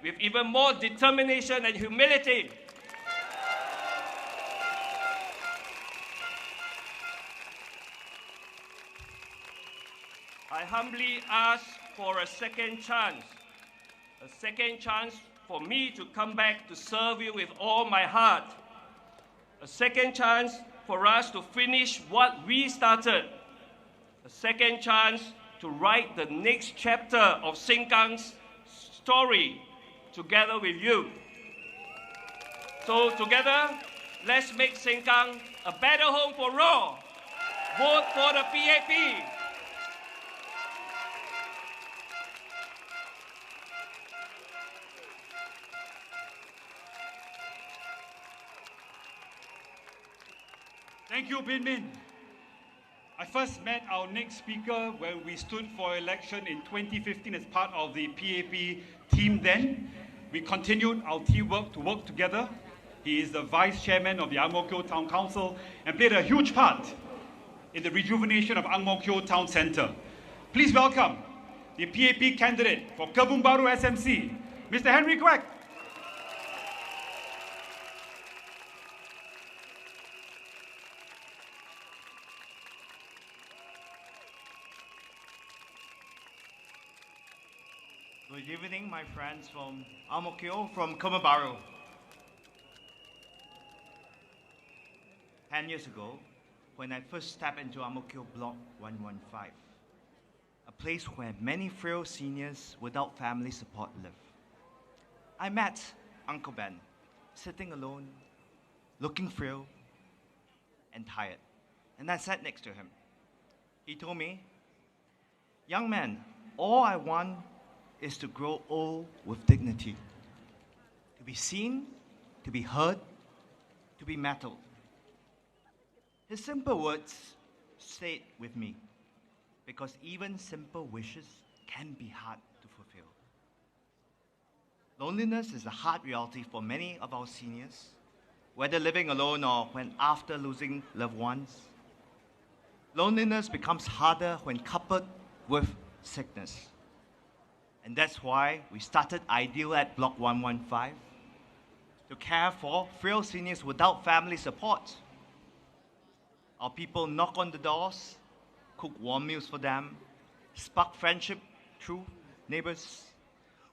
with even more determination and humility. I humbly ask for a second chance for me to come back to serve you with all my heart, a second chance for us to finish what we started, a second chance to write the next chapter of Sengkang's story together with you. So together, let's make Sengkang a better home for all. Vote for the PAP. Thank you, Bin Min. I first met our next speaker when we stood for election in 2015 as part of the PAP team then. We continued our teamwork to work together. He is the vice chairman of the Ang Mo Kio Town Council and played a huge part in the rejuvenation of Ang Mo Kio Town Centre. Please welcome the PAP candidate for Kebun Baru SMC, Mr. Henry Quek. Good evening, my friends from Ang Mo Kio, from Kebun Baru. 10 years ago, when I first stepped into Ang Mo Kio Block 115, a place where many frail seniors without family support live, I met Uncle Ben, sitting alone, looking frail and tired, and I sat next to him. He told me, "Young man, all I want is to grow old with dignity, to be seen, to be heard, to be mettled." His simple words stayed with me, because even simple wishes can be hard to fulfill. Loneliness is a hard reality for many of our seniors, whether living alone or when after losing loved ones. Loneliness becomes harder when coupled with sickness. And that's why we started Ideal at Block 115, to care for frail seniors without family support. Our people knock on the doors, cook warm meals for them, spark friendship through neighbors.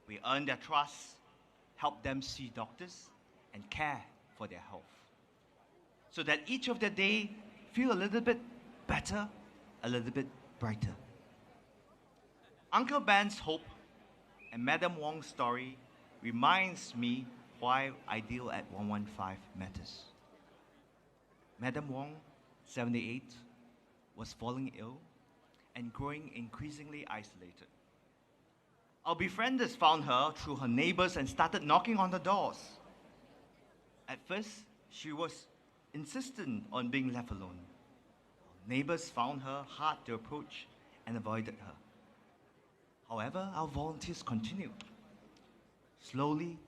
We earn their trust, help them see doctors, and care for their health, so that each of their day feel a little bit better, a little bit brighter. Uncle Ben's hope and Madam Wong's story reminds me why ideal at 115 matters. Madam Wong, 78, was falling ill and growing increasingly isolated. Our befrienders found her through her neighbors and started knocking on the doors. At first, she was insistent on being left alone. Neighbors found her hard to approach and avoided her. However, our volunteers continued. Slowly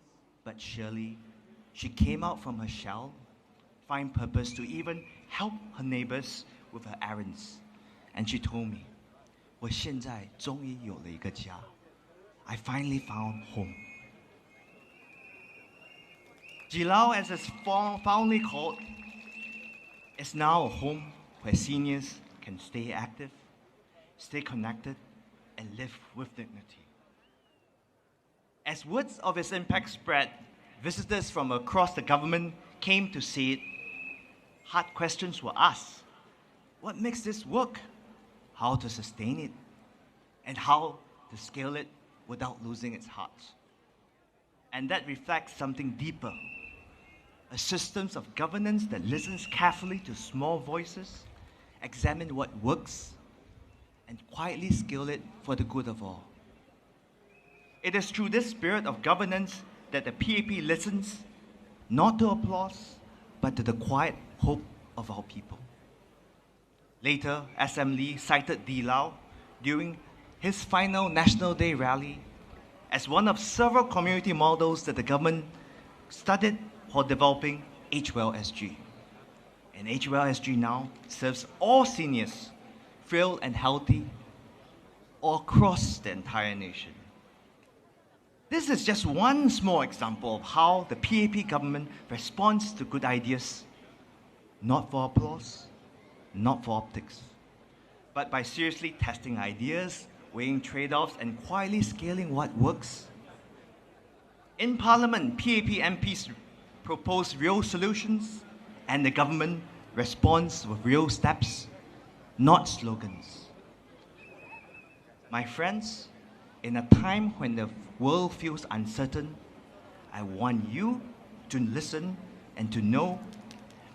but surely, she came out from her shell, find purpose to even help her neighbors with her errands. And she told me, 我现在终于有了一个家. I finally found home. Jilao, as it's fondly called, is now a home where seniors can stay active, stay connected, and live with dignity. As words of its impact spread, visitors from across the government came to see it. Hard questions were asked. What makes this work? How to sustain it? And how to scale it without losing its heart? And that reflects something deeper. A system of governance that listens carefully to small voices, examine what works, and quietly scale it for the good of all. It is through this spirit of governance that the PAP listens, not to applause, but to the quiet hope of our people. Later, SM Lee cited Di Lao during his final National Day rally as one of several community models that the government studied for developing HWellSG. And HWellSG now serves all seniors, frail and healthy, all across the entire nation. This is just one small example of how the PAP government responds to good ideas, not for applause, not for optics, but by seriously testing ideas, weighing trade-offs, and quietly scaling what works. In Parliament, PAP MPs propose real solutions, and the government responds with real steps, not slogans. My friends, in a time when the world feels uncertain, I want you to listen and to know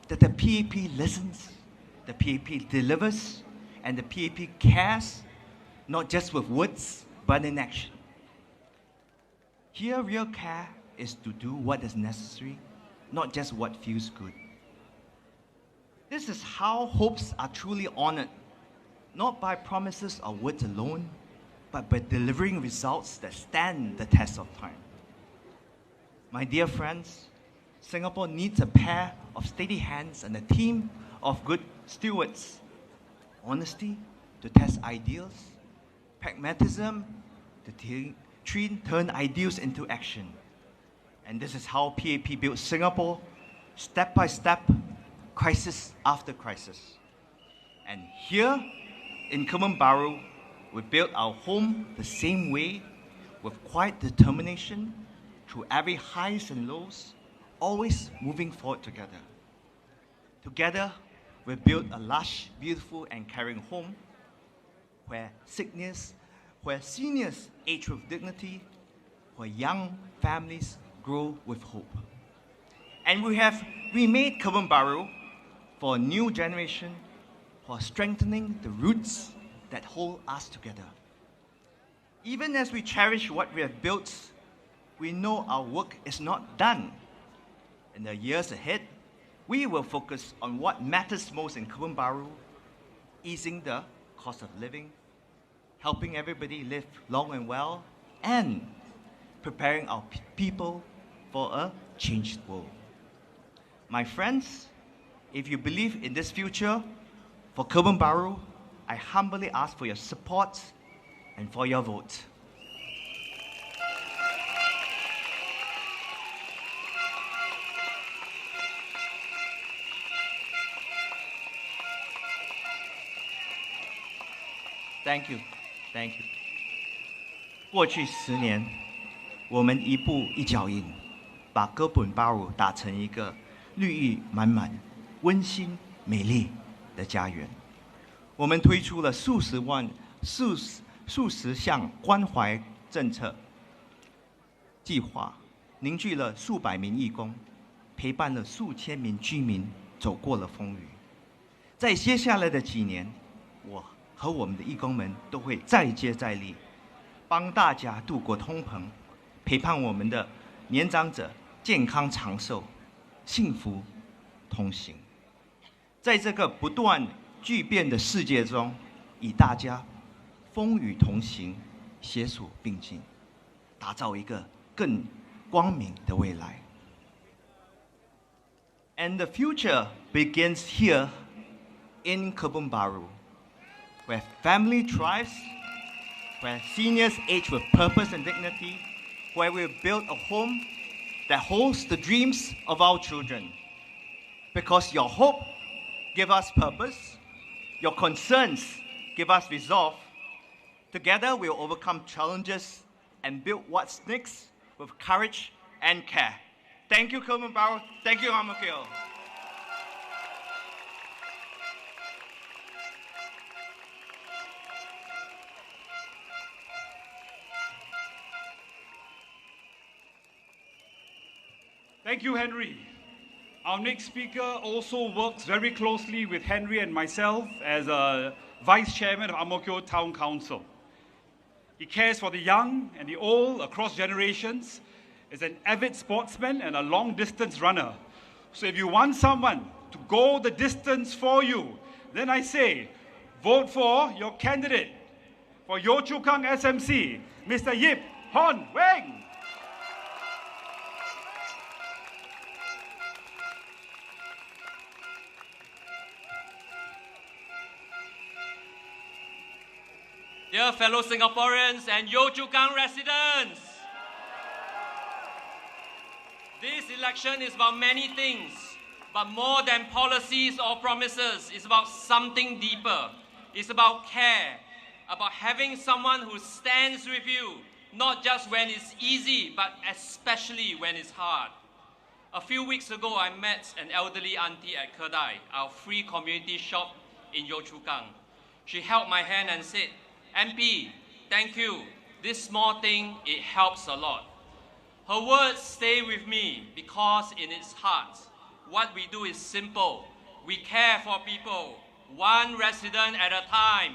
that the PAP listens, the PAP delivers, and the PAP cares, not just with words, but in action. Here, real care is to do what is necessary, not just what feels good. This is how hopes are truly honored, not by promises or words alone, but by delivering results that stand the test of time. My dear friends, Singapore needs a pair of steady hands and a team of good stewards. Honesty to test ideals, pragmatism to turn ideals into action. And this is how PAP built Singapore, step by step, crisis after crisis. And here in Kebun Baru, we built our home the same way, with quiet determination, through every highs and lows, always moving forward together. Together, we built a lush, beautiful, and caring home where seniors age with dignity, where young families grow with hope. And we have remade Kebun Baru for a new generation, for strengthening the roots that hold us together. Even as we cherish what we have built, we know our work is not done. In the years ahead, we will focus on what matters most in Kebun Baru, easing the cost of living, helping everybody live long and well, and preparing our people for a changed world. My friends, if you believe in this future for Kebun Baru, I humbly ask for your support and for your vote. Thank you. Thank you. 过去10年，我们一步一脚印，把哥本巴鲁打成一个绿意满满、温馨美丽的家园。我们推出了数十项关怀政策计划，凝聚了数百名义工，陪伴了数千名居民走过了风雨。在接下来的几年，我和我们的义工们都会再接再厉，帮大家度过通膨，陪伴我们的年长者健康长寿、幸福同行。在这个不断巨变的世界中，与大家风雨同行，携手并进，打造一个更光明的未来。And the future begins here in Kebun Baru, where family thrives, where seniors age with purpose and dignity, where we build a home that holds the dreams of our children. Because your hope gives us purpose, your concerns give us resolve. Together we will overcome challenges and build what's next with courage and care. Thank you, Kebun Baru. Thank you, Hamakil. Thank you, Henry. Our next speaker also works very closely with Henry and myself as a Vice Chairman of Ang Mo Kio Town Council. He cares for the young and the old across generations, is an avid sportsman and a long-distance runner. So if you want someone to go the distance for you, then I say, vote for your candidate for Yio Chu Kang SMC, Mr. Yip Hon Weng. Dear fellow Singaporeans and Yio Chu Kang residents, this election is about many things, but more than policies or promises, it's about something deeper. It's about care, about having someone who stands with you, not just when it's easy, but especially when it's hard. A few weeks ago, I met an elderly auntie at Kedai, our free community shop in Yio Chu Kang. She held my hand and said, MP, thank you. This small thing, it helps a lot. Her words stay with me because in its heart, what we do is simple. We care for people, one resident at a time.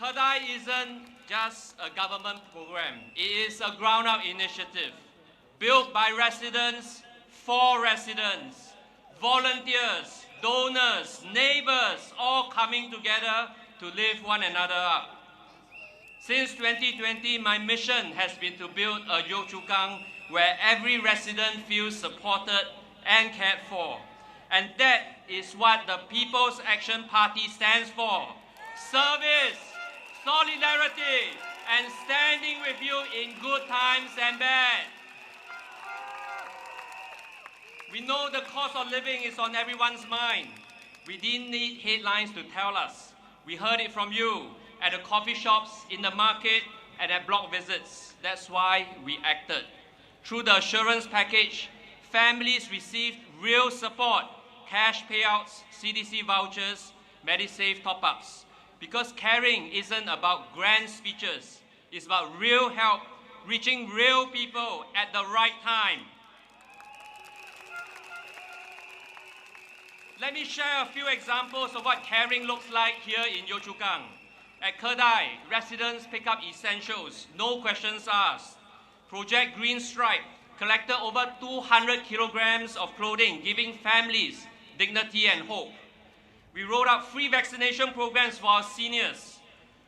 Kedai isn't just a government program. It is a ground-up initiative built by residents, for residents, volunteers, donors, neighbors, all coming together to lift one another up. Since 2020, my mission has been to build a Yio Chu Kang where every resident feels supported and cared for. And that is what the People's Action Party stands for. Service, solidarity, and standing with you in good times and bad. We know the cost of living is on everyone's mind. We didn't need headlines to tell us. We heard it from you at the coffee shops, in the market, and at block visits. That's why we acted. Through the assurance package, families received real support, cash payouts, CDC vouchers, MediSave top-ups. Because caring isn't about grand speeches. It's about real help, reaching real people at the right time. Let me share a few examples of what caring looks like here in Yio Chu Kang. At Kedai, residents pick up essentials, no questions asked. Project Green Stripe collected over 200 kilograms of clothing, giving families dignity and hope. We rolled out free vaccination programs for our seniors.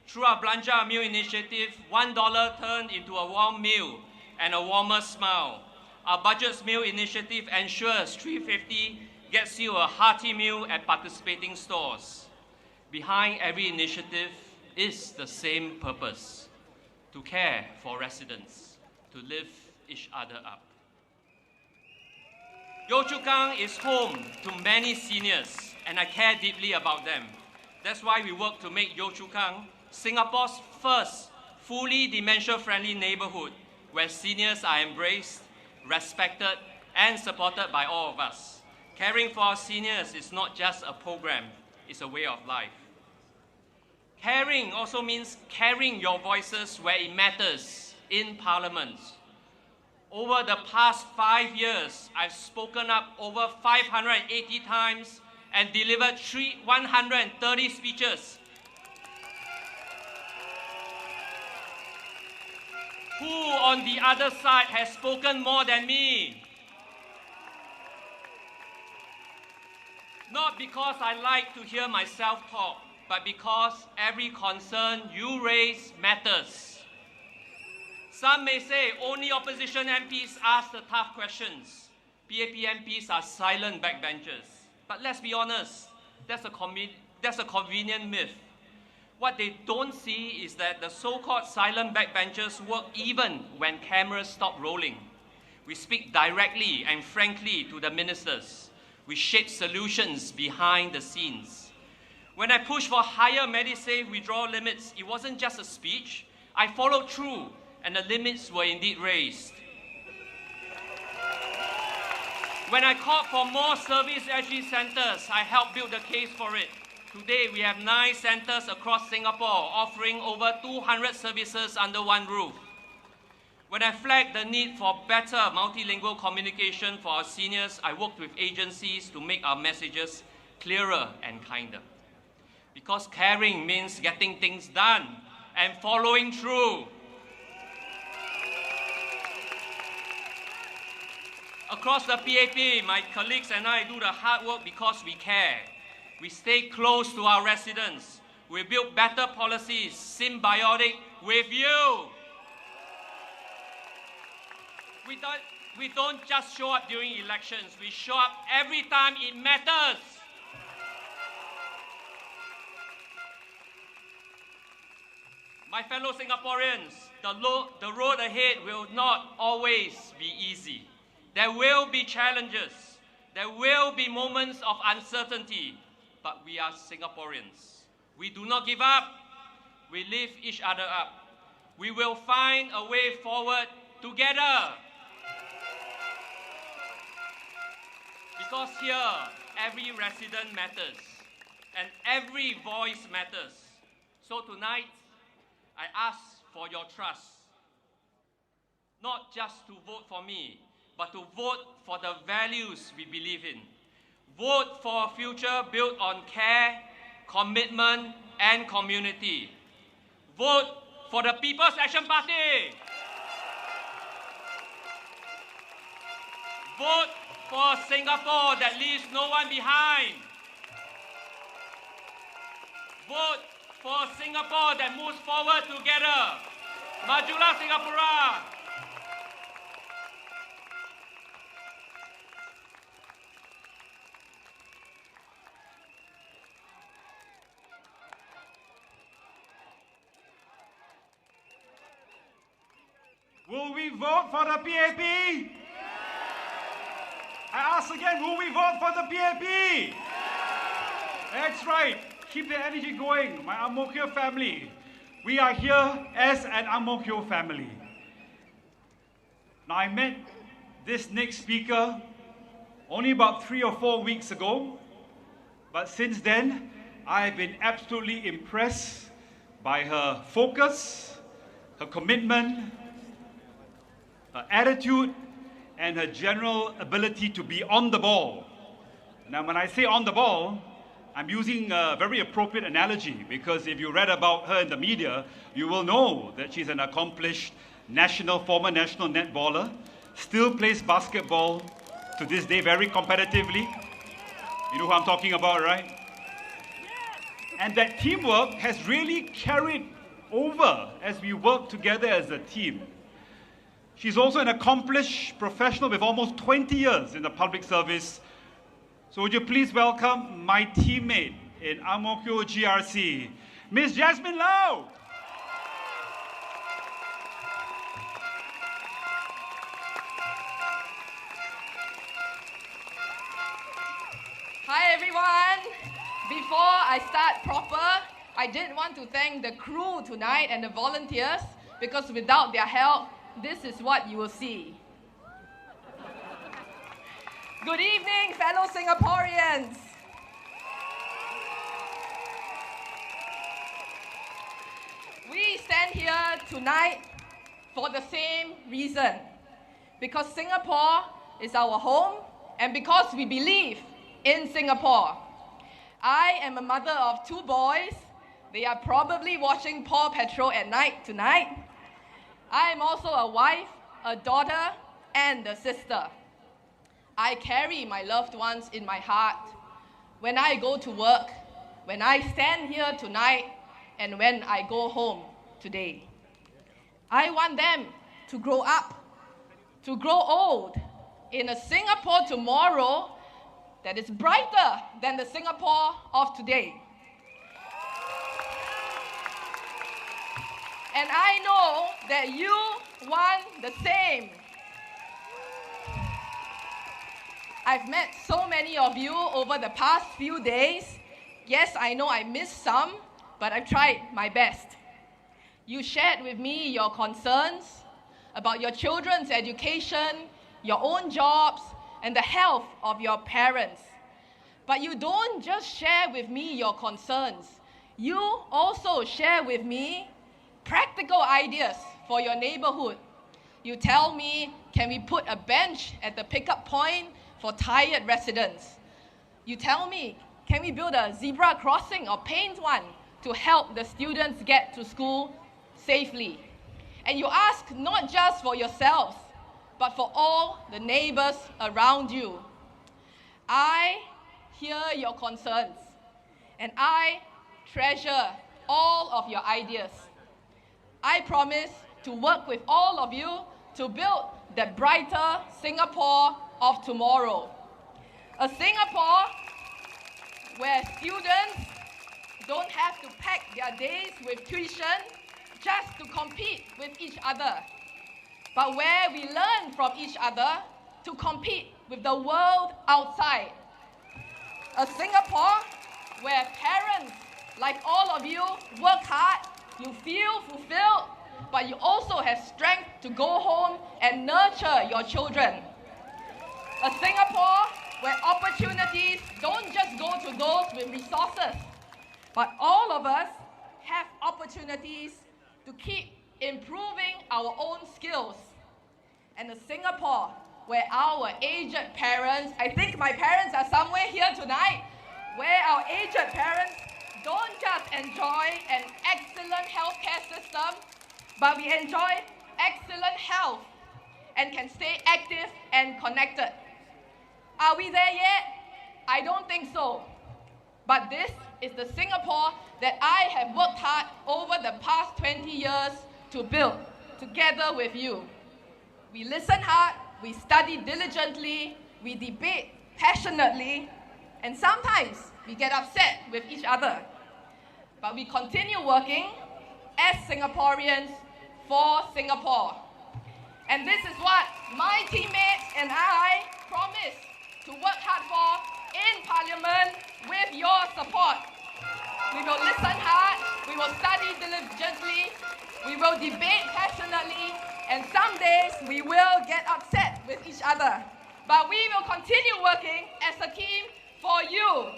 Through our Belanja Meal initiative, $1 turned into a warm meal and a warmer smile. Our Budget Meal initiative ensures $3.50 gets you a hearty meal at participating stores. Behind every initiative is the same purpose: to care for residents, to lift each other up. Yio Chu Kang is home to many seniors, and I care deeply about them. That's why we work to make Yio Chu Kang Singapore's first fully dementia-friendly neighborhood where seniors are embraced, respected, and supported by all of us. Caring for our seniors is not just a program, it's a way of life. Caring also means carrying your voices where it matters. in Parliament. Over the past 5 years, I've spoken up over 580 times and delivered 130 speeches. Who on the other side has spoken more than me? Not because I like to hear myself talk, but because every concern you raise matters. Some may say only opposition MPs ask the tough questions. PAP MPs are silent backbenchers. But let's be honest, that's a convenient myth. What they don't see is that the so-called silent backbenchers work even when cameras stop rolling. We speak directly and frankly to the ministers. We shape solutions behind the scenes. When I pushed for higher Medisave withdrawal limits, it wasn't just a speech. I followed through, and the limits were indeed raised. When I called for more service SG centres, I helped build the case for it. Today, we have 9 centres across Singapore offering over 200 services under one roof. When I flagged the need for better multilingual communication for our seniors, I worked with agencies to make our messages clearer and kinder. Because caring means getting things done and following through. Across the PAP, my colleagues and I do the hard work because we care. We stay close to our residents. We build better policies, symbiotic with you. We don't just show up during elections. We show up every time it matters. My fellow Singaporeans, the road ahead will not always be easy. There will be challenges. There will be moments of uncertainty. But we are Singaporeans. We do not give up. We lift each other up. We will find a way forward together. Because here, every resident matters and every voice matters. So tonight, I ask for your trust. Not just to vote for me, but to vote for the values we believe in. Vote for a future built on care, commitment, and community. Vote for the People's Action Party. Vote for Singapore that leaves no one behind. Vote for Singapore that moves forward together. Majulah Singapura. Will we vote for the PAP? I ask again, will we vote for the PAP? That's right. Keep the energy going, my Ang Mo Kio family. We are here as an Ang Mo Kio family. Now, I met this next speaker only about 3 or 4 weeks ago, but since then, I've been absolutely impressed by her focus, her commitment, her attitude, and her general ability to be on the ball. Now, when I say on the ball, I'm using a very appropriate analogy because if you read about her in the media, you will know that she's an accomplished former national netballer, still plays basketball to this day very competitively. You know who I'm talking about, right? And that teamwork has really carried over as we work together as a team. She's also an accomplished professional with almost 20 years in the public service. So would you please welcome my teammate in Ang Mo Kio GRC, Ms. Jasmine Lau. Hi everyone! Before I start proper, I did want to thank the crew tonight and the volunteers because without their help, this is what you will see. Good evening, fellow Singaporeans. We stand here tonight for the same reason. Because Singapore is our home and because we believe in Singapore. I am a mother of 2 boys. They are probably watching Paw Patrol at night tonight. I am also a wife, a daughter, and a sister. I carry my loved ones in my heart when I go to work, when I stand here tonight, and when I go home today. I want them to grow up, to grow old in a Singapore tomorrow that is brighter than the Singapore of today. And I know that you want the same. I've met so many of you over the past few days. Yes, I know I missed some, but I've tried my best. You shared with me your concerns about your children's education, your own jobs, and the health of your parents. But you don't just share with me your concerns. You also share with me practical ideas for your neighborhood. You tell me, can we put a bench at the pickup point for tired residents? You tell me, can we build a zebra crossing or paint one to help the students get to school safely? And you ask not just for yourselves, but for all the neighbors around you. I hear your concerns, and I treasure all of your ideas. I promise to work with all of you to build the brighter Singapore of tomorrow. A Singapore where students don't have to pack their days with tuition just to compete with each other, but where we learn from each other to compete with the world outside. A Singapore where parents, like all of you, work hard, you feel fulfilled, but you also have strength to go home and nurture your children. A Singapore where opportunities don't just go to those with resources, but all of us have opportunities to keep improving our own skills. And a Singapore where our aged parents, I think my parents are somewhere here tonight, where our aged parents don't just enjoy an excellent healthcare system, but we enjoy excellent health and can stay active and connected. Are we there yet? I don't think so. But this is the Singapore that I have worked hard over the past 20 years to build together with you. We listen hard, we study diligently, we debate passionately, and sometimes we get upset with each other. But we continue working as Singaporeans for Singapore. And this is what my teammates and I promise to work hard for in Parliament with your support. We will listen hard, we will study diligently, we will debate passionately, and some days we will get upset with each other. But we will continue working as a team for you.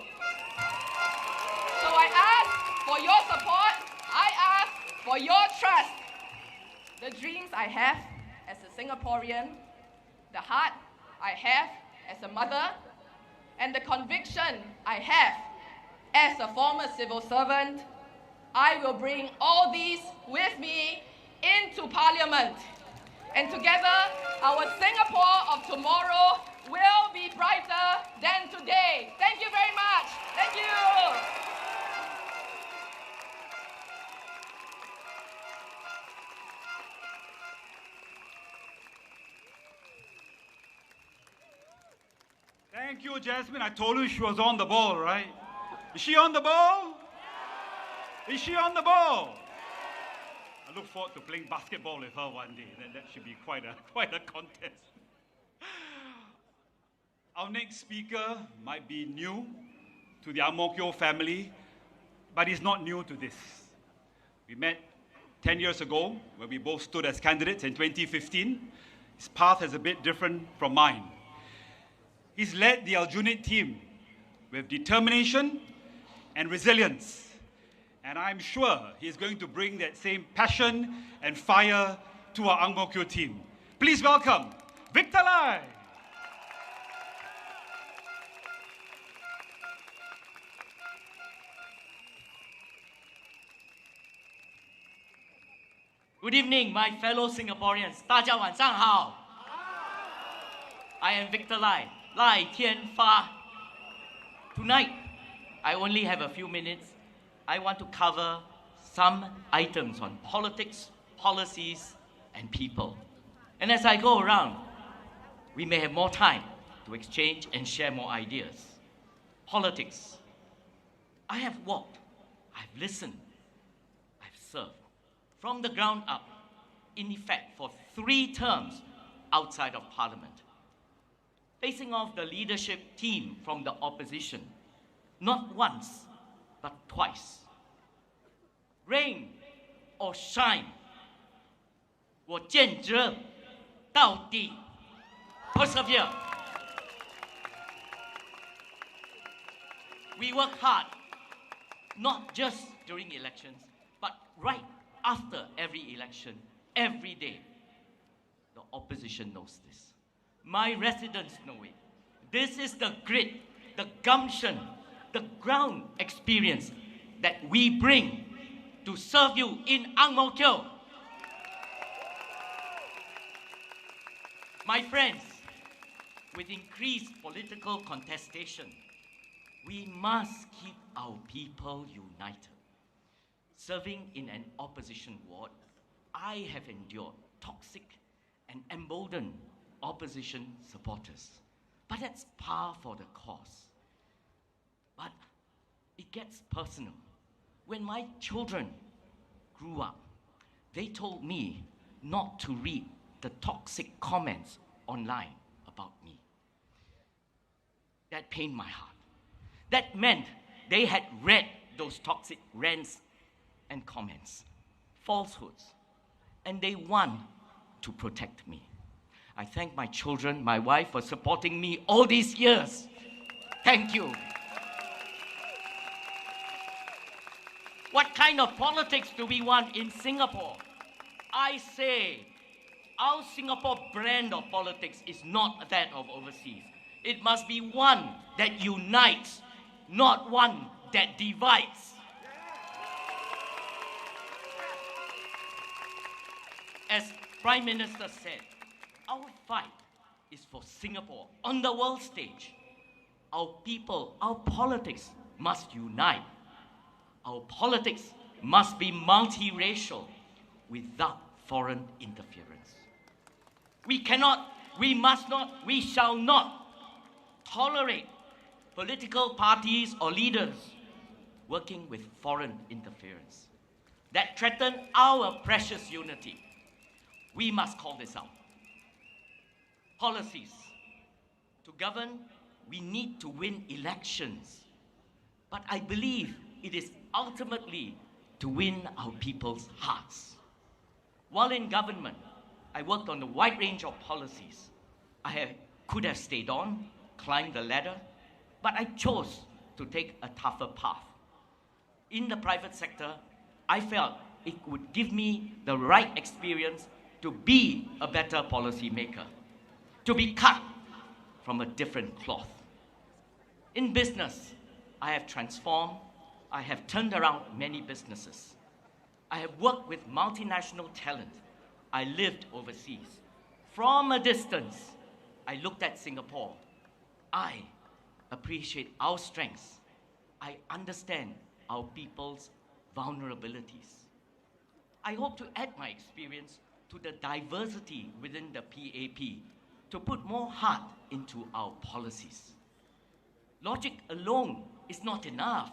So I ask for your support, I ask for your trust. The dreams I have as a Singaporean, the heart I have as a mother, and the conviction I have as a former civil servant, I will bring all these with me into Parliament. And together, our Singapore of tomorrow will be brighter than today. Thank you very much. Thank you. Thank you, Jasmine. I told you she was on the ball, right? Is she on the ball? Is she on the ball? I look forward to playing basketball with her one day. That should be quite a contest. Our next speaker might be new to the Ang Mo Kio family, but he's not new to this. We met 10 years ago when we both stood as candidates in 2015. His path is a bit different from mine. He's led the Aljunied team with determination and resilience. And I'm sure he's going to bring that same passion and fire to our Ang Mo Kio team. Please welcome Victor Lai. Good evening, my fellow Singaporeans. 大家晚上好. I am Victor Lai, Lai Tianfa. Tonight, I only have a few minutes. I want to cover some items on politics, policies, and people. And as I go around, we may have more time to exchange and share more ideas. Politics. I have walked, I've listened, I've served. From the ground up, in effect, for 3 terms outside of Parliament. Facing off the leadership team from the opposition, not once, but twice. Rain or shine, 我坚持到底. Persevere. We work hard, not just during elections, but right after every election, every day. The opposition knows this. My residents know it. This is the grit, the gumption, the ground experience that we bring to serve you in Ang Mo Kio. My friends, with increased political contestation, we must keep our people united. Serving in an opposition ward, I have endured toxic and emboldened opposition supporters. But that's par for the cause. But it gets personal. When my children grew up, they told me not to read the toxic comments online about me. That pained my heart. That meant they had read those toxic rants and comments, falsehoods, and they want to protect me. I thank my children, my wife, for supporting me all these years. Thank you. What kind of politics do we want in Singapore? I say, our Singapore brand of politics is not that of overseas. It must be one that unites, not one that divides. As Prime Minister said, our fight is for Singapore on the world stage. Our people, our politics must unite. Our politics must be multiracial without foreign interference. We cannot, we must not, we shall not tolerate political parties or leaders working with foreign interference that threaten our precious unity. We must call this out. Policies. To govern, we need to win elections. But I believe it is ultimately to win our people's hearts. While in government, I worked on a wide range of policies. Could have stayed on, climbed the ladder, but I chose to take a tougher path. In the private sector, I felt it would give me the right experience to be a better policy maker, to be cut from a different cloth. In business, I have transformed, I have turned around many businesses. I have worked with multinational talent. I lived overseas. From a distance, I looked at Singapore. I appreciate our strengths. I understand our people's vulnerabilities. I hope to add my experience to the diversity within the PAP to put more heart into our policies. Logic alone is not enough.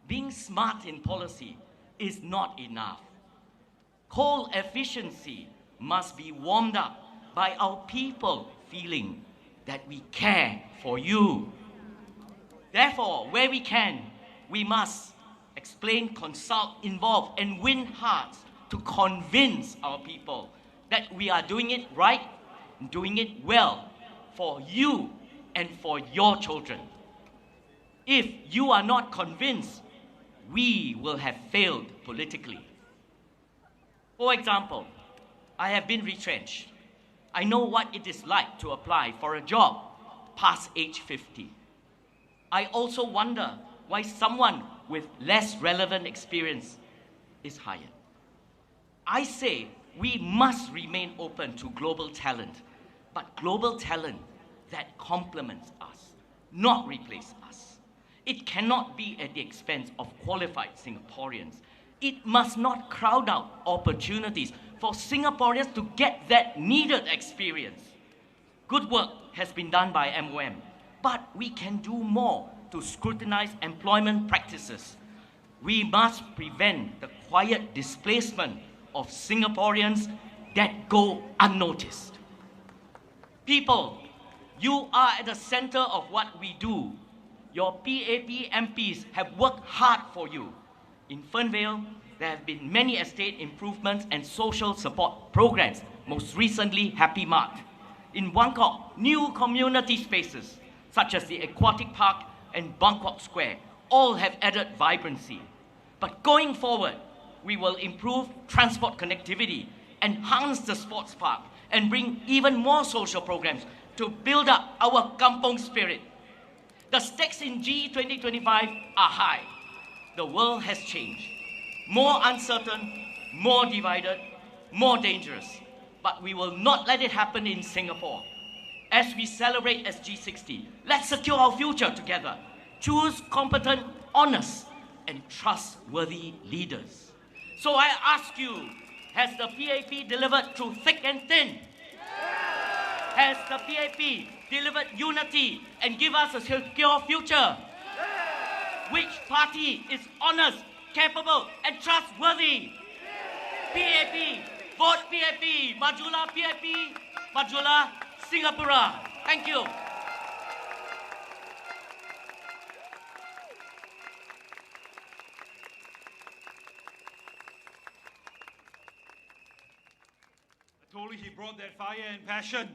Being smart in policy is not enough. Coal efficiency must be warmed up by our people feeling that we care for you. Therefore, where we can, we must explain, consult, involve, and win hearts to convince our people that we are doing it right, doing it well for you and for your children. If you are not convinced, we will have failed politically. For example, I have been retrenched. I know what it is like to apply for a job past age 50. I also wonder why someone with less relevant experience is hired. I say we must remain open to global talent, but global talent that complements us, not replace us. It cannot be at the expense of qualified Singaporeans. It must not crowd out opportunities for Singaporeans to get that needed experience. Good work has been done by MOM, but we can do more to scrutinize employment practices. We must prevent the quiet displacement of Singaporeans that go unnoticed. People, you are at the center of what we do. Your PAP MPs have worked hard for you. In Fernvale, there have been many estate improvements and social support programs, most recently Happy Mart. In Buangkok, new community spaces, such as the Aquatic Park and Buangkok Square, all have added vibrancy. But going forward, we will improve transport connectivity, enhance the sports park, and bring even more social programs to build up our kampong spirit. The stakes in GE2025 are high. The world has changed. More uncertain, more divided, more dangerous. But we will not let it happen in Singapore. As we celebrate SG60, let's secure our future together. Choose competent, honest, and trustworthy leaders. So I ask you, has the PAP delivered through thick and thin? Has the PAP delivered unity and give us a secure future? Which party is honest, capable, and trustworthy? PAP, vote PAP, Majulah PAP, Majulah Singapura. Thank you. I told you he brought that fire and passion.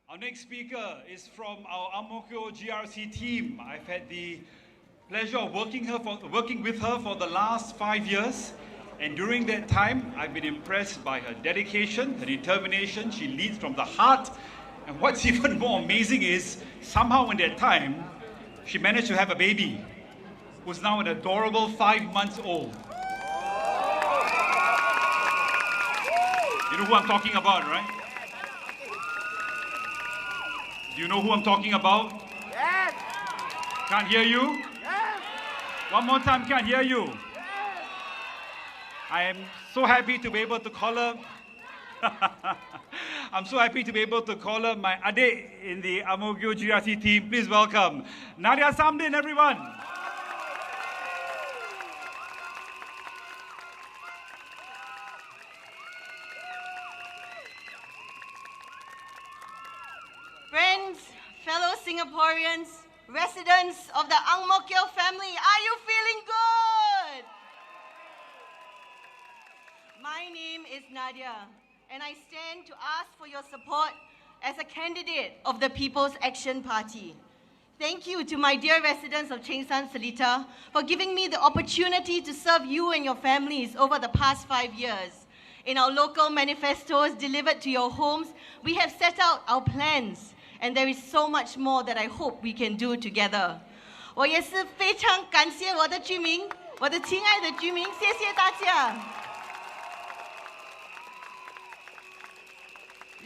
Our next speaker is from our Ang Mo Kio GRC team. I've had the pleasure of working with her for the last 5 years. And during that time, I've been impressed by her dedication, her determination. She leads from the heart. And what's even more amazing is, somehow in that time, she managed to have a baby, who's now an adorable 5 months old. You know who I'm talking about, right? Do you know who I'm talking about? Yes. Can't hear you? Yes. One more time, can't hear you. Yes. I am so happy to be able to call her. I'm so happy to be able to call her my adik in the Ang Mo Kio GRC team. Please welcome Nadia Samdin, everyone. Friends, fellow Singaporeans, residents of the Ang Mo Kio family, are you feeling good? My name is Nadia, and I stand to ask for your support as a candidate of the People's Action Party. Thank you to my dear residents of Cheng San Seletar for giving me the opportunity to serve you and your families over the past 5 years. In our local manifestos delivered to your homes, we have set out our plans, and there is so much more that I hope we can do together. 我也是非常感谢我的居民，我的亲爱的居民，谢谢大家。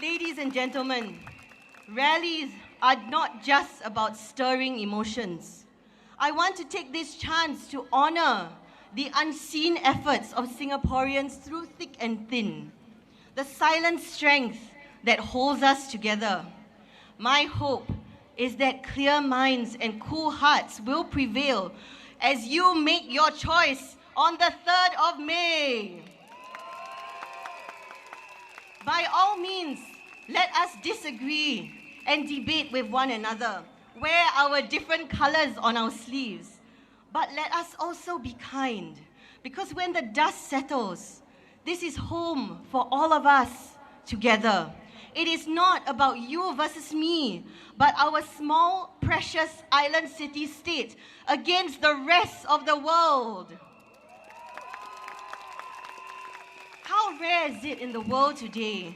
Ladies and gentlemen, rallies are not just about stirring emotions. I want to take this chance to honor the unseen efforts of Singaporeans through thick and thin, the silent strength that holds us together. My hope is that clear minds and cool hearts will prevail as you make your choice on the 3rd of May. By all means, let us disagree and debate with one another. Wear our different colors on our sleeves. But let us also be kind, because when the dust settles, this is home for all of us together. It is not about you versus me, but our small, precious island city-state against the rest of the world. How rare is it in the world today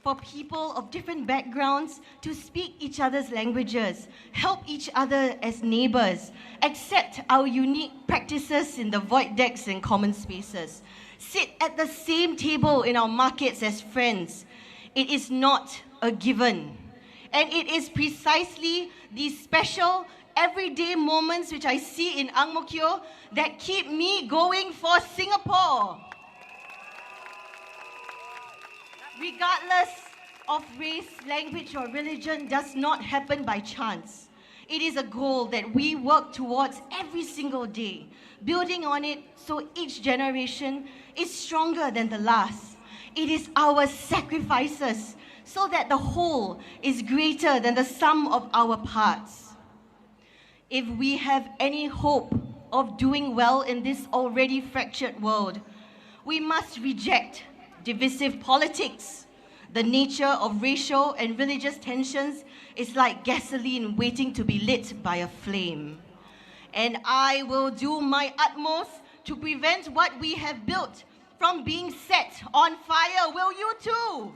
for people of different backgrounds to speak each other's languages, help each other as neighbors, accept our unique practices in the void decks and common spaces, sit at the same table in our markets as friends. It is not a given. And it is precisely these special everyday moments which I see in Ang Mo Kio that keep me going for Singapore. Regardless of race, language, or religion, does not happen by chance. It is a goal that we work towards every single day, building on it so each generation is stronger than the last. It is our sacrifices so that the whole is greater than the sum of our parts. If we have any hope of doing well in this already fractured world, we must reject divisive politics. The nature of racial and religious tensions is like gasoline waiting to be lit by a flame. And I will do my utmost to prevent what we have built from being set on fire. Will you too?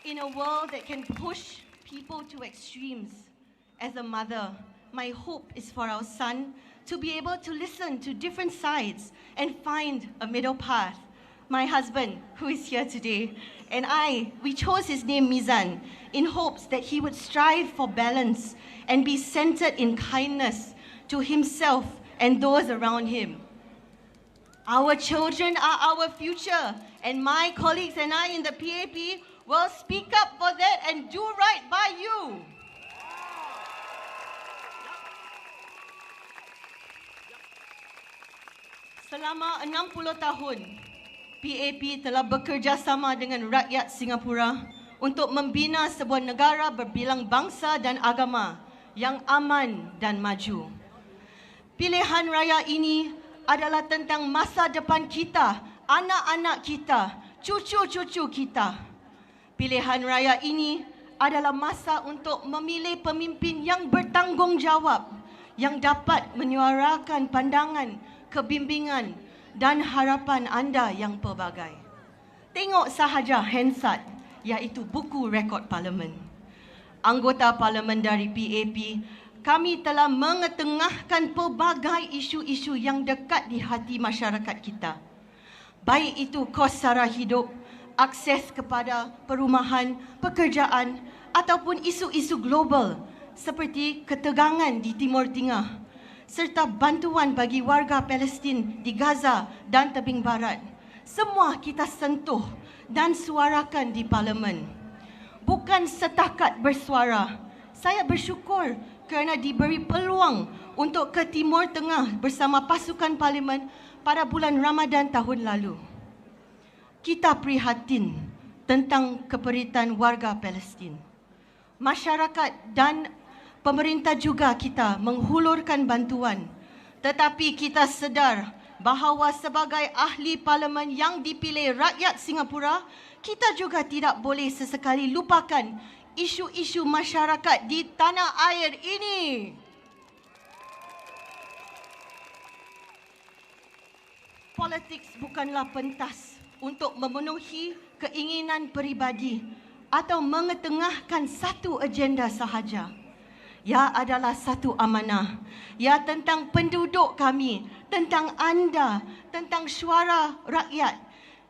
In a world that can push people to extremes, as a mother, my hope is for our son to be able to listen to different sides and find a middle path. My husband, who is here today, and we chose his name Mizan in hopes that he would strive for balance and be centered in kindness to himself and those around him. Our children are our future, and my colleagues and I in the PAP will speak up for that and do right by you. Selama 60 tahun, PAP telah bekerjasama dengan rakyat Singapura untuk membina sebuah negara berbilang bangsa dan agama yang aman dan maju. Pilihan raya ini adalah tentang masa depan kita, anak-anak kita, cucu-cucu kita. Pilihan raya ini adalah masa untuk memilih pemimpin yang bertanggungjawab, yang dapat menyuarakan pandangan, kebimbingan dan harapan anda yang pelbagai. Tengok sahaja Hansard, iaitu buku rekod parlimen. Anggota parlimen dari PAP, kami telah mengetengahkan pelbagai isu-isu yang dekat di hati masyarakat kita. Baik itu kos sara hidup, akses kepada perumahan, pekerjaan ataupun isu-isu global seperti ketegangan di Timur Tengah serta bantuan bagi warga Palestin di Gaza dan tebing barat. Semua kita sentuh dan suarakan di parlimen. Bukan setakat bersuara, saya bersyukur kerana diberi peluang untuk ke Timur Tengah bersama pasukan parlimen pada bulan Ramadan tahun lalu. Kita prihatin tentang keperitan warga Palestin. Masyarakat dan pemerintah juga kita menghulurkan bantuan. Tetapi kita sedar bahawa sebagai ahli parlimen yang dipilih rakyat Singapura, kita juga tidak boleh sesekali lupakan isu-isu masyarakat di tanah air ini. Politik bukanlah pentas untuk memenuhi keinginan peribadi atau mengetengahkan satu agenda sahaja. Ia adalah satu amanah. Ia tentang penduduk kami, tentang anda, tentang suara rakyat.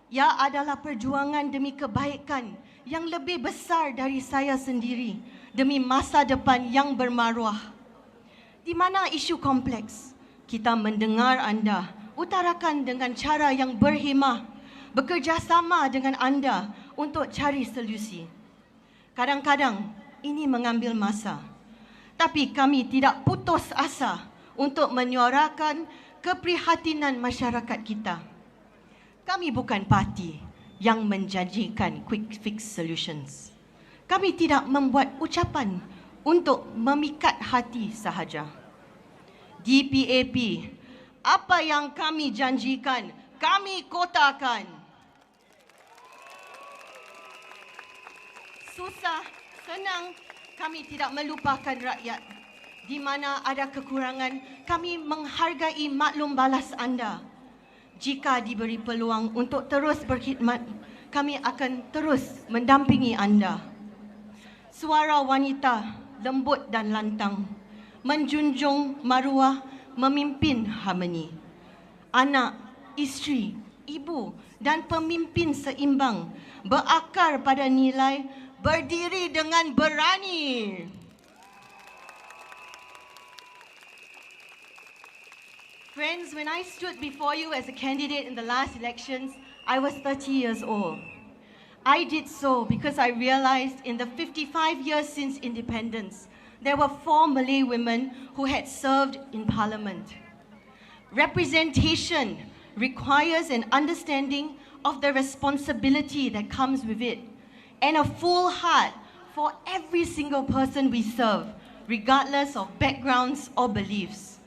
Ia adalah perjuangan demi kebaikan yang lebih besar dari saya sendiri, demi masa depan yang bermaruah. Di mana isu kompleks, kita mendengar anda, utarakan dengan cara yang berhemah, bekerjasama dengan anda untuk cari solusi. Kadang-kadang ini mengambil masa, tapi kami tidak putus asa untuk menyuarakan keprihatinan masyarakat kita. Kami bukan parti yang menjanjikan quick fix solutions. Kami tidak membuat ucapan untuk memikat hati sahaja. Di PAP, apa yang kami janjikan, kami kotakan. Susah, senang, kami tidak melupakan rakyat. Di mana ada kekurangan, kami menghargai maklum balas anda. Jika diberi peluang untuk terus berkhidmat, kami akan terus mendampingi anda. Suara wanita lembut dan lantang, menjunjung maruah, memimpin harmoni. Anak, isteri, ibu dan pemimpin seimbang, berakar pada nilai, berdiri dengan berani. Friends, when I stood before you as a candidate in the last elections, I was 30 years old. I did so because I realized in the 55 years since independence, there were 4 Malay women who had served in parliament. Representation requires an understanding of the responsibility that comes with it and a full heart for every single person we serve, regardless of backgrounds or beliefs.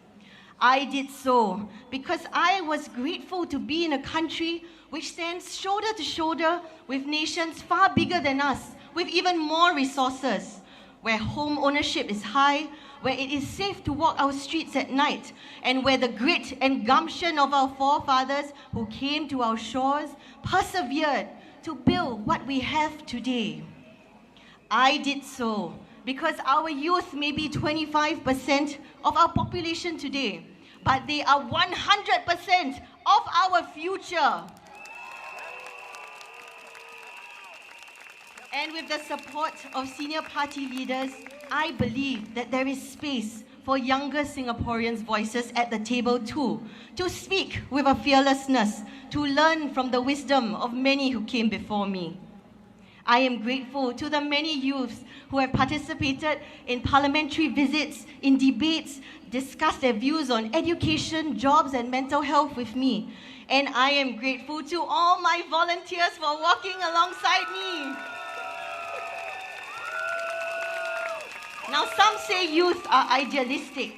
I did so because I was grateful to be in a country which stands shoulder to shoulder with nations far bigger than us, with even more resources, where home ownership is high, where it is safe to walk our streets at night, and where the grit and gumption of our forefathers who came to our shores persevered to build what we have today. I did so because our youth may be 25% of our population today, but they are 100% of our future. And with the support of senior party leaders, I believe that there is space for younger Singaporeans' voices at the table too, to speak with a fearlessness, to learn from the wisdom of many who came before me. I am grateful to the many youths who have participated in parliamentary visits, in debates, discussed their views on education, jobs and mental health with me. And I am grateful to all my volunteers for walking alongside me. Now, some say youth are idealistic,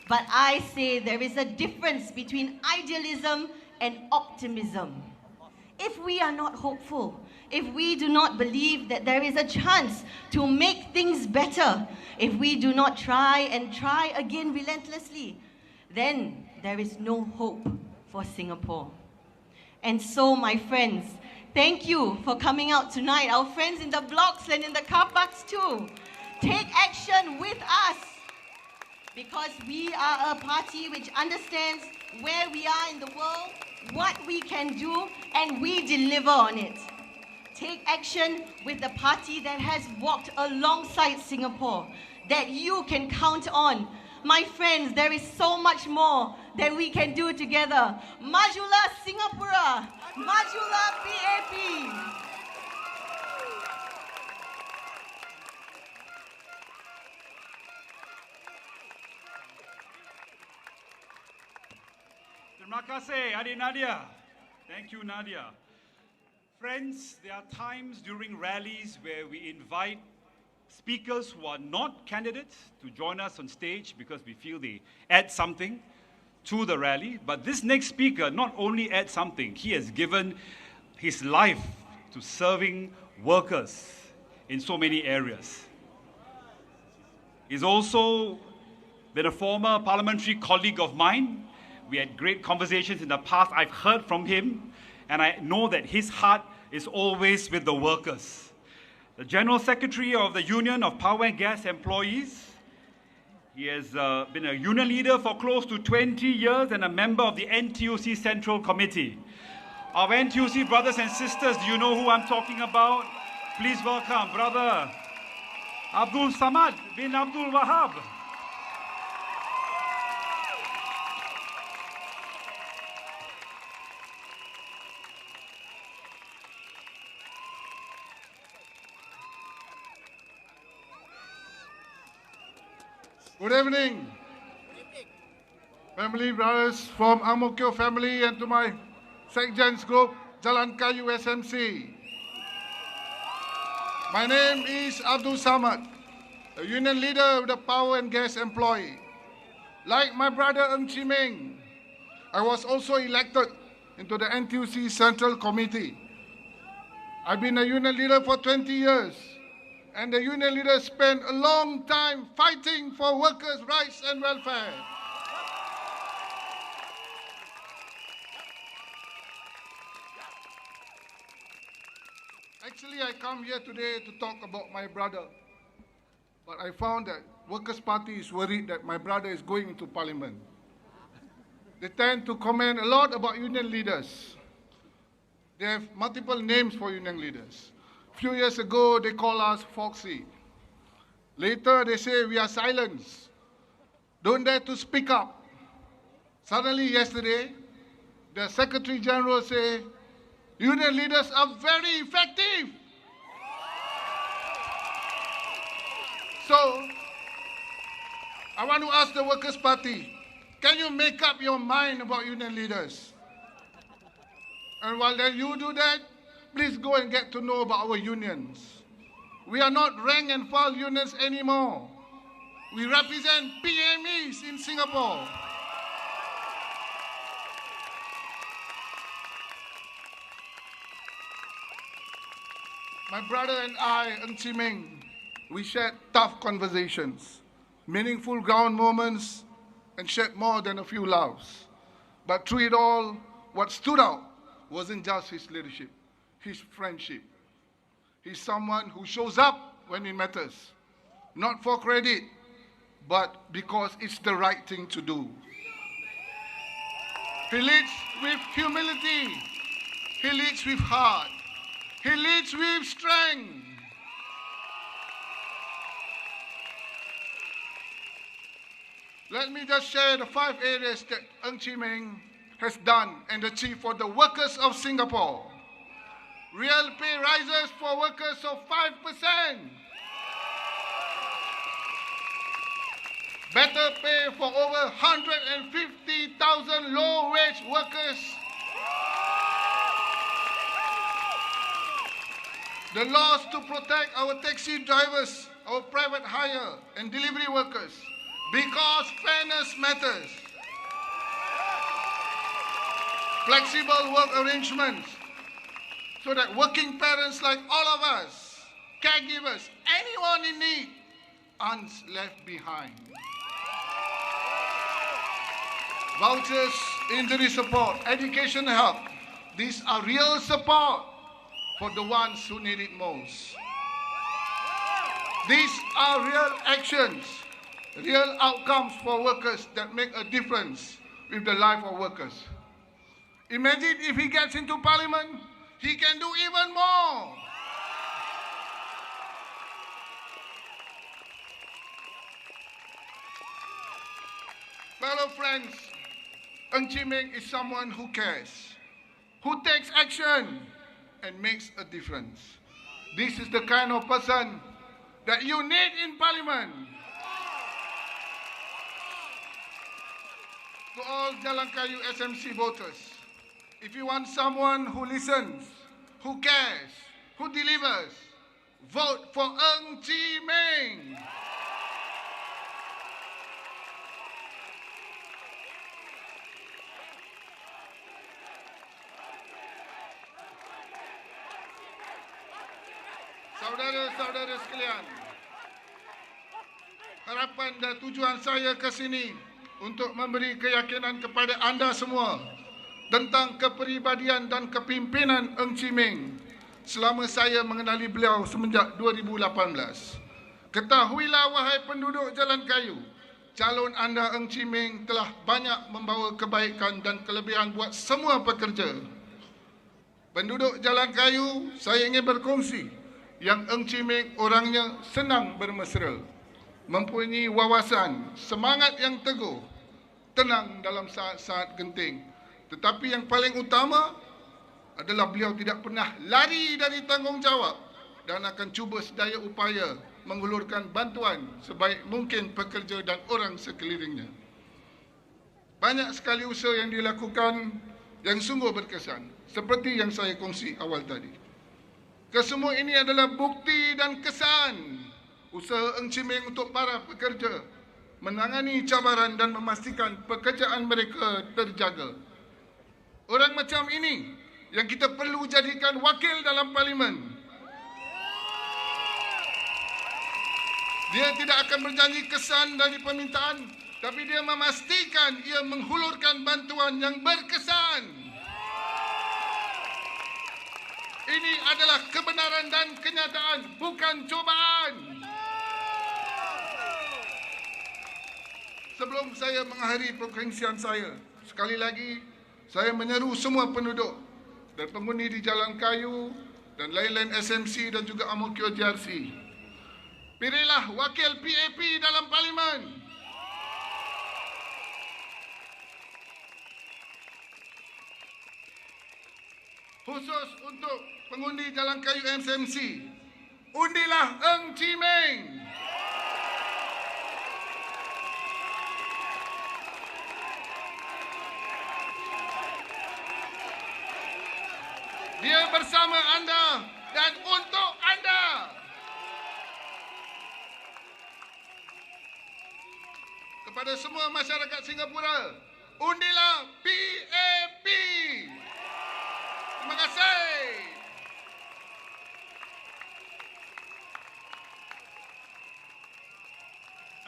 but I say there is a difference between idealism and optimism. If we are not hopeful, if we do not believe that there is a chance to make things better, if we do not try and try again relentlessly, then there is no hope for Singapore. And so, my friends, thank you for coming out tonight. Our friends in the blocks and in the car parks too. Take action with us, because we are a party which understands where we are in the world, what we can do, and we deliver on it. Take action with the party that has walked alongside Singapore, that you can count on. My friends, there is so much more that we can do together. Majulah Singapura, Majulah PAP. Terima kasih, Adik Nadia. Thank you, Nadia. Friends, there are times during rallies where we invite speakers who are not candidates to join us on stage because we feel they add something to the rally. But this next speaker not only adds something, he has given his life to serving workers in so many areas. He's also been a former parliamentary colleague of mine. We had great conversations in the past. I've heard from him, and I know that his heart is always with the workers. The General Secretary of the Union of Power and Gas Employees. He has been a union leader for close to 20 years and a member of the NTUC Central Committee. Our NTUC brothers and sisters, do you know who I'm talking about? Please welcome Brother Abdul Samad bin Abdul Wahab. Good evening, family brothers from Ang Mo Kio family and to my Sekjens group, Jalan Kayu SMC. My name is Abdul Samad, a union leader with the Power and Gas Employee. Like my brother Ng Chi Meng, I was also elected into the NTUC Central Committee. I've been a union leader for 20 years and the union leaders spent a long time fighting for workers' rights and welfare. Actually, I come here today to talk about my brother, but I found that Workers' Party is worried that my brother is going into parliament. They tend to comment a lot about union leaders. They have multiple names for union leaders. A few years ago, they call us Foxy. Later, they say we are silenced. Don't dare to speak up. Suddenly, yesterday, the Secretary General said, union leaders are very effective. So, I want to ask the Workers' Party, can you make up your mind about union leaders? And while you do that, please go and get to know about our unions. We are not rank and file unions anymore. We represent PMEs in Singapore. My brother and I, Ng Chee Meng, we shared tough conversations, meaningful ground moments, and shared more than a few laughs. But through it all, what stood out wasn't just his leadership, his friendship. He's someone who shows up when it matters, not for credit, but because it's the right thing to do. He leads with humility. He leads with heart. He leads with strength. Let me just share the 5 areas that Ng Chee Meng has done and achieved for the workers of Singapore. Real pay rises for workers of 5%. Better pay for over 150,000 low-wage workers. The laws to protect our taxi drivers, our private hire and delivery workers, because fairness matters. Flexible work arrangements so that working parents like all of us, caregivers, anyone in need, aren't left behind. Vouchers, injury support, education help. These are real support for the ones who need it most. These are real actions, real outcomes for workers that make a difference with the life of workers. Imagine if he gets into parliament, he can do even more. Fellow friends, Ng Chee Meng is someone who cares, who takes action and makes a difference. This is the kind of person that you need in parliament. To all Jalan Kayu SMC voters, if you want someone who listens, who cares, who delivers, vote for Ng Chee Meng. Saudara-saudara sekalian, harapan dan tujuan saya ke sini untuk memberi keyakinan kepada anda semua tentang kepribadian dan kepimpinan Ng Chee Meng selama saya mengenali beliau semenjak 2018. Ketahuilah wahai penduduk Jalan Kayu, calon anda Ng Chee Meng telah banyak membawa kebaikan dan kelebihan buat semua pekerja. Penduduk Jalan Kayu, saya ingin berkongsi yang Ng Chee Meng orangnya senang bermesra, mempunyai wawasan, semangat yang teguh, tenang dalam saat-saat genting. Tetapi yang paling utama adalah beliau tidak pernah lari dari tanggungjawab dan akan cuba sedaya upaya mengulurkan bantuan sebaik mungkin pekerja dan orang sekelilingnya. Banyak sekali usaha yang dilakukan yang sungguh berkesan, seperti yang saya kongsi awal tadi. Kesemua ini adalah bukti dan kesan usaha Ng Chee Meng untuk para pekerja menangani cabaran dan memastikan pekerjaan mereka terjaga. Orang macam ini yang kita perlu jadikan wakil dalam parlimen. Dia tidak akan berjanji kesan dari permintaan, tapi dia memastikan ia menghulurkan bantuan yang berkesan. Ini adalah kebenaran dan kenyataan, bukan cobaan. Sebelum saya mengakhiri perkongsian saya, sekali lagi saya menyeru semua penduduk dan penghuni di Jalan Kayu dan lain-lain SMC dan juga Ang Mo Kio JRC. Pilihlah wakil PAP dalam parlimen. Khusus untuk pengundi Jalan Kayu SMC, undilah Ng Chee Meng. Dia bersama anda dan untuk anda. Kepada semua masyarakat Singapura, undilah PAP. Terima kasih.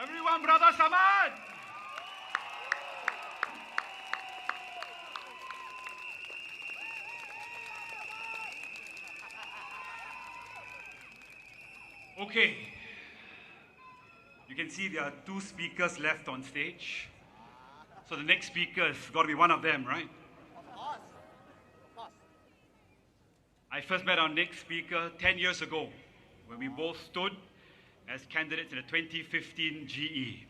Everyone, brother Samad. Okay. You can see there are 2 speakers left on stage. So the next speaker has got to be one of them, right? Of course. I first met our next speaker 10 years ago when we both stood as candidates in the 2015 GE.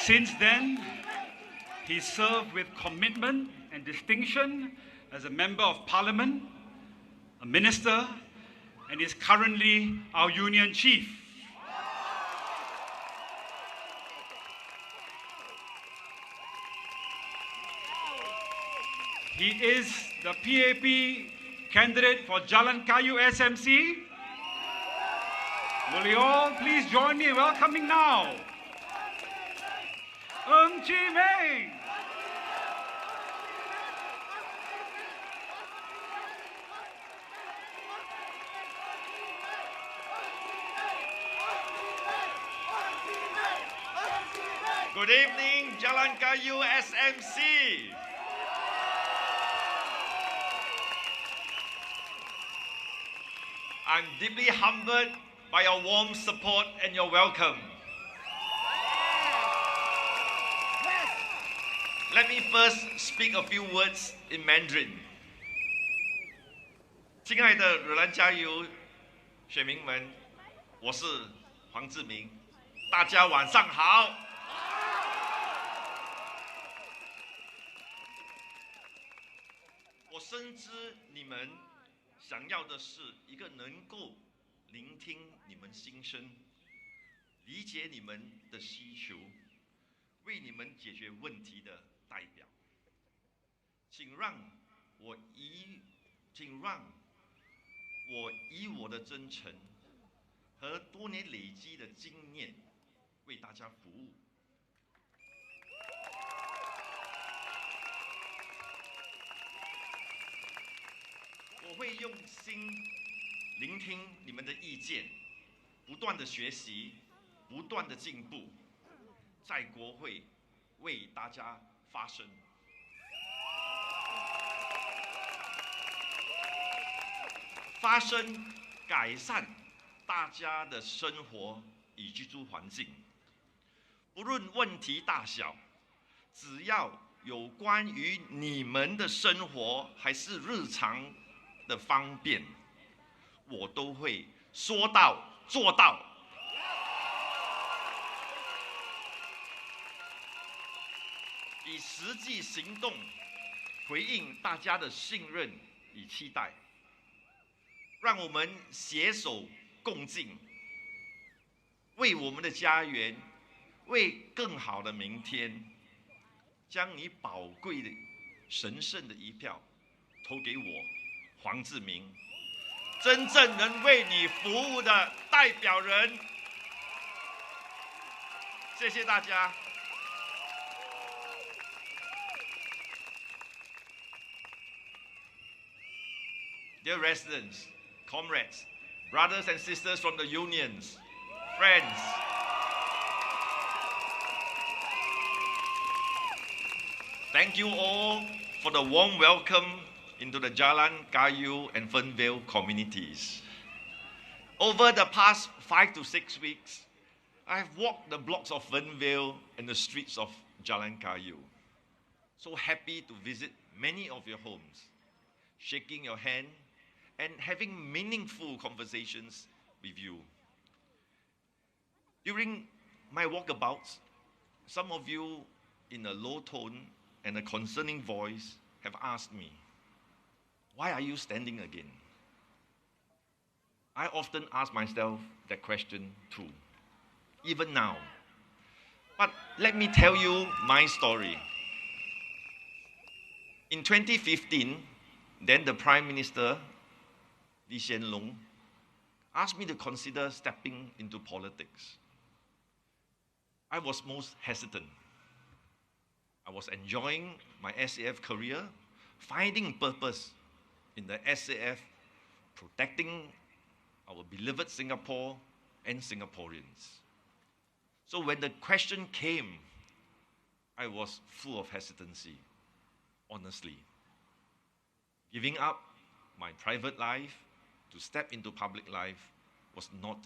Since then, he served with commitment and distinction as a member of parliament, a minister, and is currently our union chief. He is the PAP candidate for Jalan Kayu SMC. Will you all please join me in welcoming now Ng Chee Meng. Good evening, Jalan Kayu SMC. I'm deeply humbled by your warm support and your welcome. Let me first speak a few words in Mandarin. 亲爱的惹兰加油选民们，我是黄志明，大家晚上好。我深知你们想要的是一个能够聆听你们心声、理解你们的需求、为你们解决问题的代表。请让我以我的真诚和多年累积的经验为大家服务。我会用心聆听你们的意见，不断的学习，不断的进步，在国会为大家发声。发声改善大家的生活与居住环境，不论问题大小，只要有关于你们的生活还是日常的方便，我都会说到做到。以实际行动回应大家的信任与期待，让我们携手共进，为我们的家园，为更好的明天，将你宝贵的、神圣的一票投给我，黄志明，真正能为你服务的代表人。谢谢大家。dear residents, comrades, brothers and sisters from the unions, friends, thank you all for the warm welcome into the Jalan Kayu and Fernvale communities. Over the past 5 to 6 weeks, I have walked the blocks of Fernvale and the streets of Jalan Kayu. So happy to visit many of your homes, shaking your hand and having meaningful conversations with you. During my walkabouts, some of you in a low tone and a concerning voice have asked me, why are you standing again? I often ask myself that question too, even now. But let me tell you my story. In 2015, then the Prime Minister, Lee Hsien Loong, asked me to consider stepping into politics. I was most hesitant. I was enjoying my SAF career, finding purpose in the SAF, protecting our beloved Singapore and Singaporeans. So when the question came, I was full of hesitancy, honestly. Giving up my private life to step into public life was not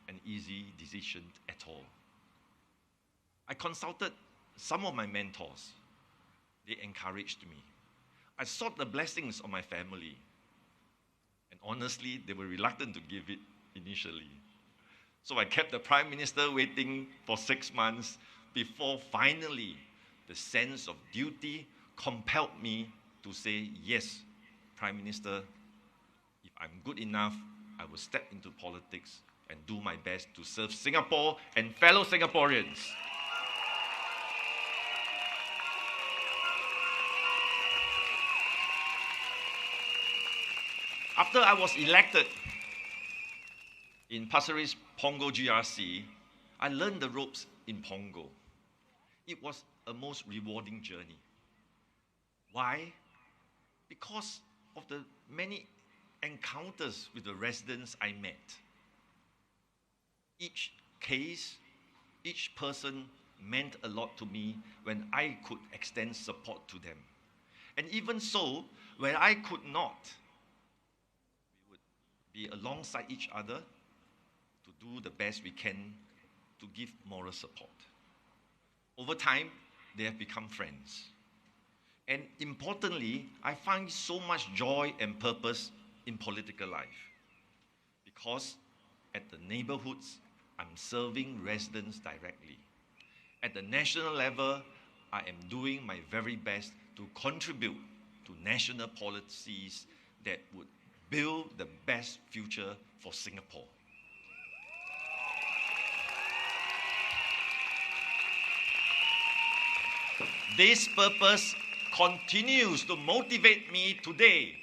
an easy decision at all. I consulted some of my mentors. They encouraged me. I sought the blessings of my family. And honestly, they were reluctant to give it initially. So I kept the Prime Minister waiting for 6 months before finally the sense of duty compelled me to say, yes, Prime Minister, if I'm good enough, I will step into politics and do my best to serve Singapore and fellow Singaporeans. After I was elected in Pasir Ris Punggol GRC, I learned the ropes in Punggol. It was a most rewarding journey. Why? Because of the many encounters with the residents I met. Each case, each person meant a lot to me when I could extend support to them. And even so, when I could not, be alongside each other to do the best we can to give moral support. Over time, they have become friends. And importantly, I find so much joy and purpose in political life because at the neighborhoods, I'm serving residents directly. At the national level, I am doing my very best to contribute to national policies that would build the best future for Singapore. This purpose continues to motivate me today.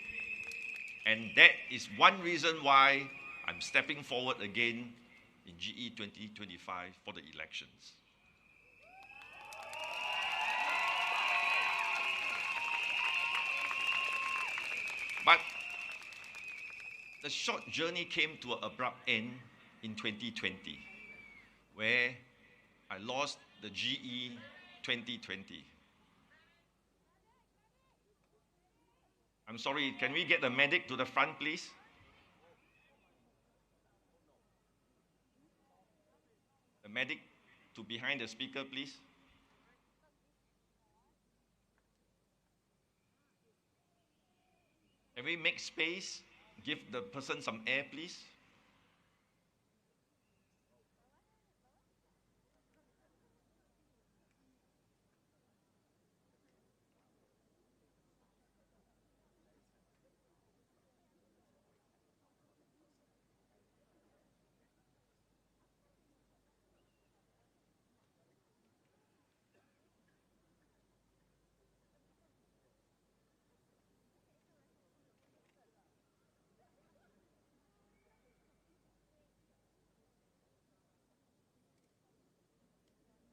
And that is one reason why I'm stepping forward again in GE2025 for the elections. But the short journey came to an abrupt end in 2020, where I lost the GE2020. I'm sorry, can we get the medic to the front, please? The medic to behind the speaker, please. Can we make space? Give the person some air, please.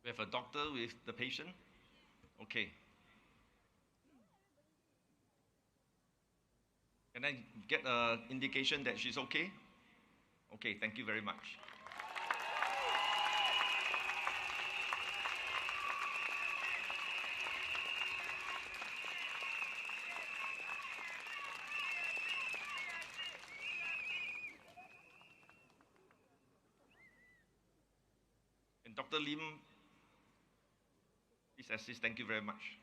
We have a doctor with the patient. Okay. Can I get an indication that she's okay? Okay, thank you very much. And Dr. Lim, please assist. Thank you very much.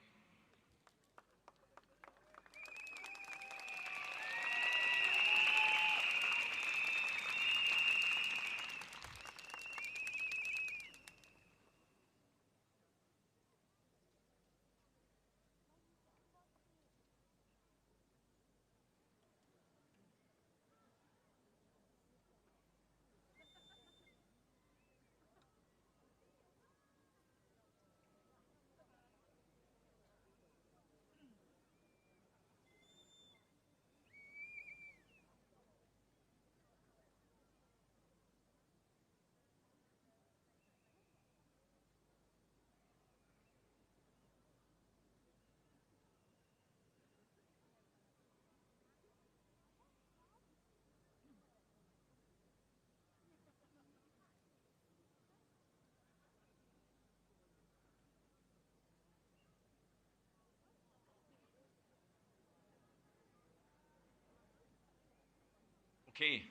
Okay,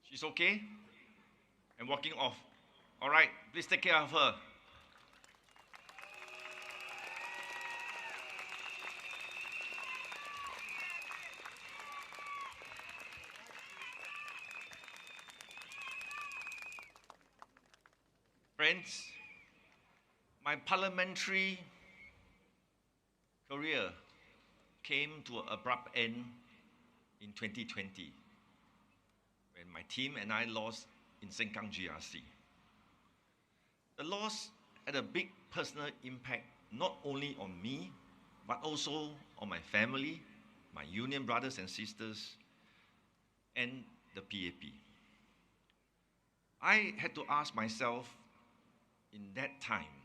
she's okay and walking off. All right, please take care of her. Friends, my parliamentary career came to an abrupt end in 2020 when my team and I lost in Sengkang GRC. The loss had a big personal impact not only on me, but also on my family, my union brothers and sisters, and the PAP. I had to ask myself in that time,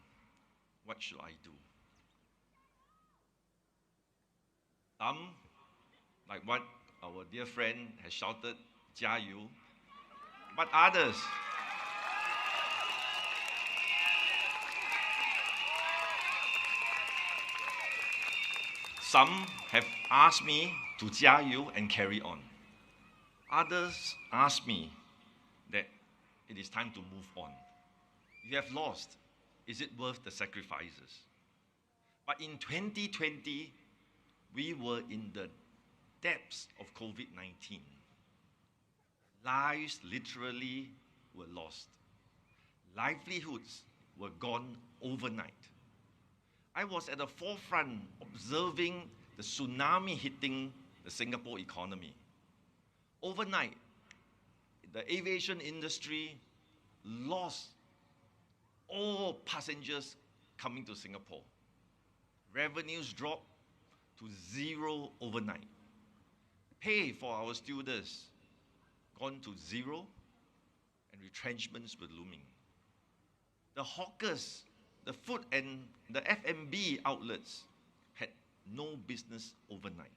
what should I do? Some, like what our dear friend has shouted, 加油. But others, some have asked me to 加油 and carry on. Others asked me that it is time to move on. You have lost. Is it worth the sacrifices? But in 2020, we were in the depths of COVID-19. Lives literally were lost. Livelihoods were gone overnight. I was at the forefront observing the tsunami hitting the Singapore economy. Overnight, the aviation industry lost all passengers coming to Singapore. Revenues dropped to zero overnight. Pay for our stewardess gone to zero, and retrenchments were looming. The hawkers, the food and the F&B outlets had no business overnight.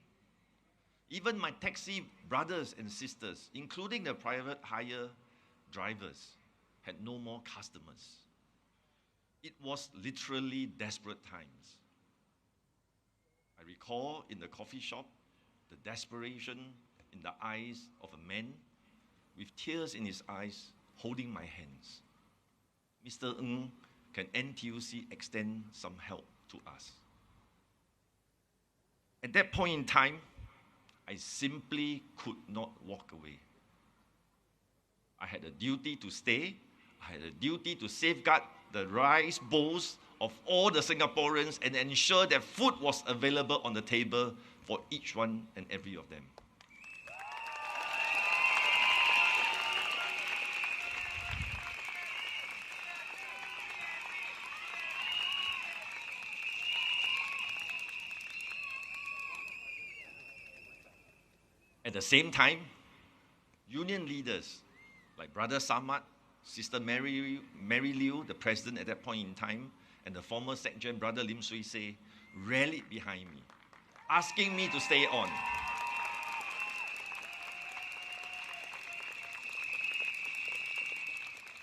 Even my taxi brothers and sisters, including the private hire drivers, had no more customers. It was literally desperate times. I recall in the coffee shop, the desperation in the eyes of a man with tears in his eyes holding my hands. Mr. Ng, can NTUC extend some help to us? At that point in time, I simply could not walk away. I had a duty to stay. I had a duty to safeguard the rice bowls of all the Singaporeans and ensure that food was available on the table for each one and every of them. At the same time, union leaders like Brother Samad, Sister Mary Liu, the president at that point in time, and the former SecGen, Brother Lim Swee Se, rallied behind me, asking me to stay on.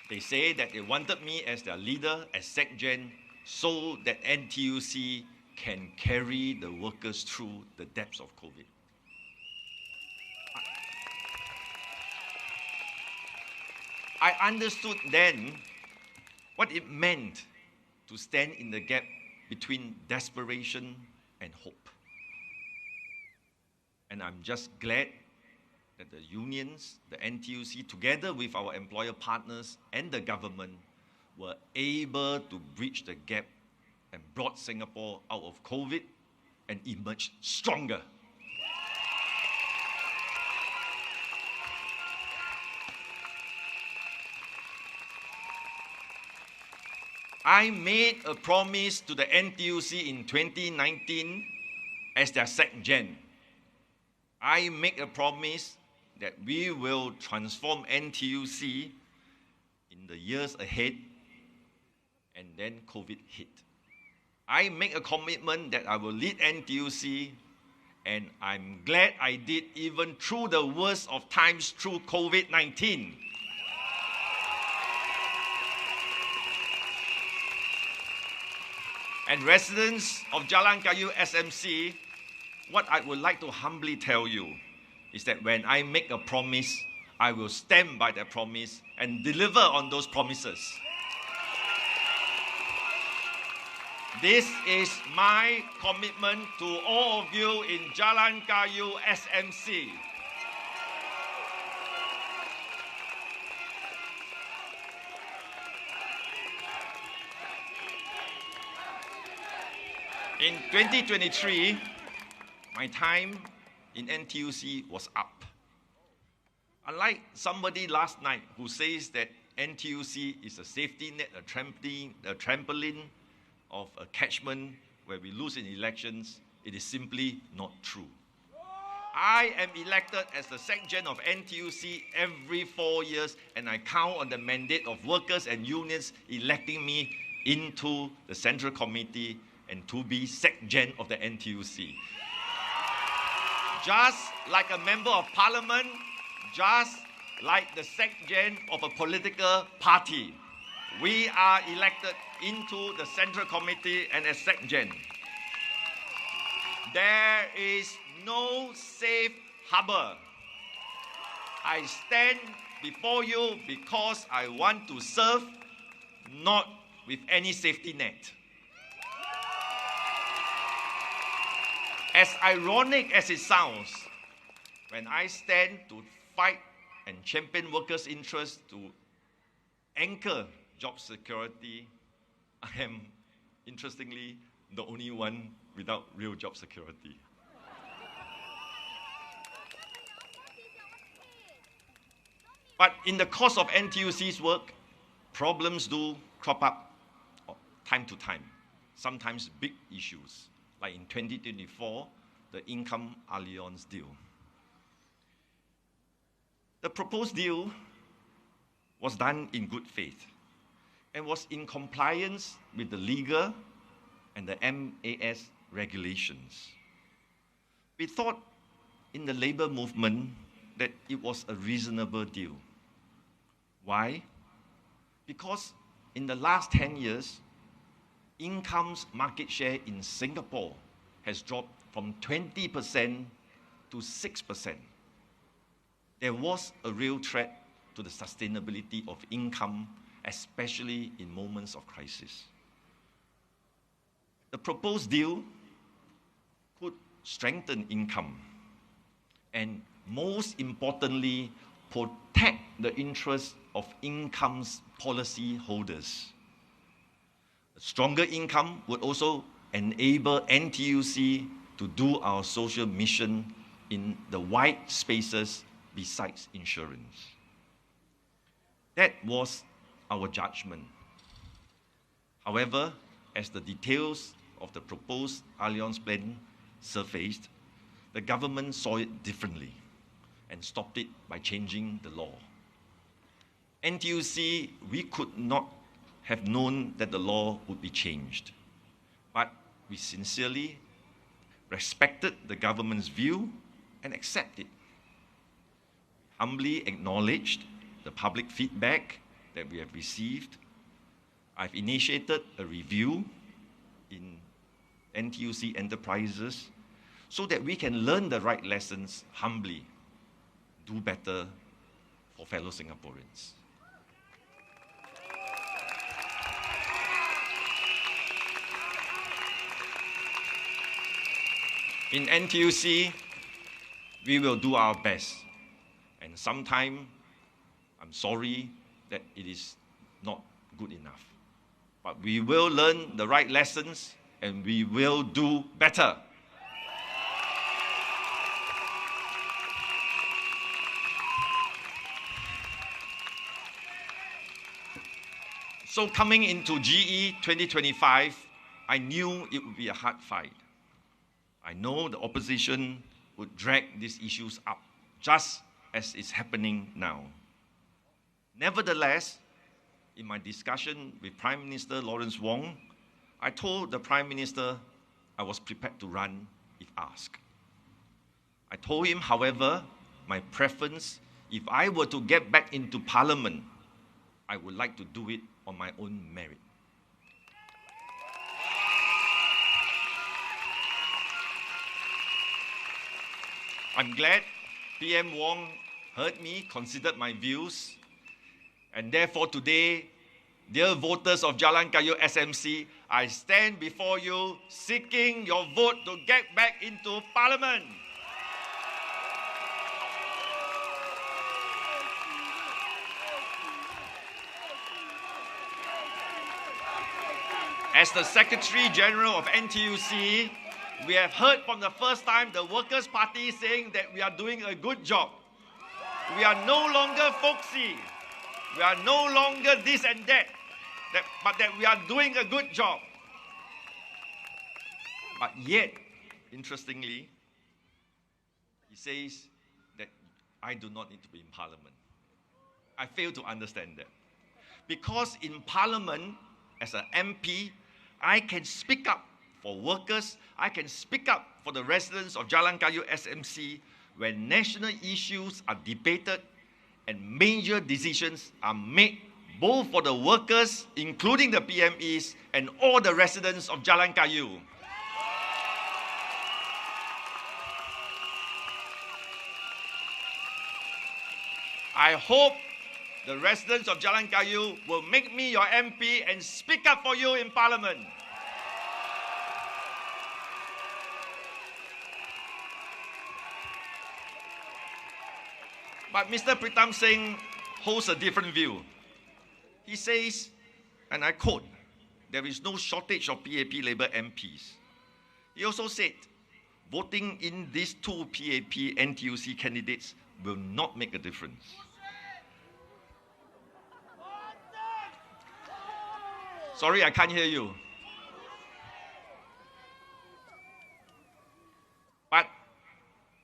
They say that they wanted me as their leader, as SecGen, so that NTUC can carry the workers through the depths of COVID. I understood then what it meant to stand in the gap between desperation and hope. And I'm just glad that the unions, the NTUC, together with our employer partners and the government, were able to bridge the gap and brought Singapore out of COVID and emerged stronger. I made a promise to the NTUC in 2019 as their SecGen. I make a promise that we will transform NTUC in the years ahead, and then COVID hit. I make a commitment that I will lead NTUC, and I'm glad I did even through the worst of times through COVID-19. And residents of Jalan Kayu SMC, what I would like to humbly tell you is that when I make a promise, I will stand by that promise and deliver on those promises. This is my commitment to all of you in Jalan Kayu SMC. In 2023, my time in NTUC was up. Unlike somebody last night who says that NTUC is a safety net, a trampoline of a catchment where we lose in elections, it is simply not true. I am elected as the SecGen of NTUC every 4 years, and I count on the mandate of workers and unions electing me into the Central Committee and to be SecGen of the NTUC. Just like a member of parliament, just like the SecGen of a political party, we are elected into the Central Committee and as SecGen. There is no safe harbor. I stand before you because I want to serve, not with any safety net. As ironic as it sounds, when I stand to fight and champion workers' interests to anchor job security, I am, interestingly, the only one without real job security. But in the course of NTUC's work, problems do crop up time to time, sometimes big issues, like in 2024, the Income Alliance deal. The proposed deal was done in good faith and was in compliance with the legal and the MAS regulations. We thought in the labor movement that it was a reasonable deal. Why? Because in the last 10 years, income's market share in Singapore has dropped from 20% to 6%. There was a real threat to the sustainability of income, especially in moments of crisis. The proposed deal could strengthen income and, most importantly, protect the interests of income's policy holders. A stronger income would also enable NTUC to do our social mission in the wide spaces besides insurance. That was our judgment. However, as the details of the proposed Alliance plan surfaced, the government saw it differently and stopped it by changing the law. NTUC, we could not have known that the law would be changed, but we sincerely respected the government's view and accepted it. Humbly acknowledged the public feedback that we have received, I've initiated a review in NTUC enterprises so that we can learn the right lessons humbly, do better for fellow Singaporeans. In NTUC, we will do our best. And sometimes, I'm sorry that it is not good enough. But we will learn the right lessons and we will do better. So coming into GE 2025, I knew it would be a hard fight. I know the opposition would drag these issues up, just as is happening now. Nevertheless, in my discussion with Prime Minister Lawrence Wong, I told the Prime Minister I was prepared to run if asked. I told him, however, my preference, if I were to get back into Parliament, I would like to do it on my own merit. I'm glad PM Wong heard me, considered my views, and therefore today, dear voters of Jalan Kayu SMC, I stand before you seeking your vote to get back into Parliament. As the Secretary General of NTUC, we have heard from the first time the Workers' Party saying that we are doing a good job. We are no longer folksy. We are no longer this and that, but that we are doing a good job. But yet, interestingly, he says that I do not need to be in Parliament. I fail to understand that. Because in Parliament, as an MP, I can speak up for workers, I can speak up for the residents of Jalan Kayu SMC when national issues are debated and major decisions are made both for the workers, including the PMEs, and all the residents of Jalan Kayu. I hope the residents of Jalan Kayu will make me your MP and speak up for you in Parliament. But Mr. Pritam Singh holds a different view. He says, and I quote, there is no shortage of PAP Labour MPs. He also said, voting in these two PAP NTUC candidates will not make a difference. Sorry, I can't hear you. But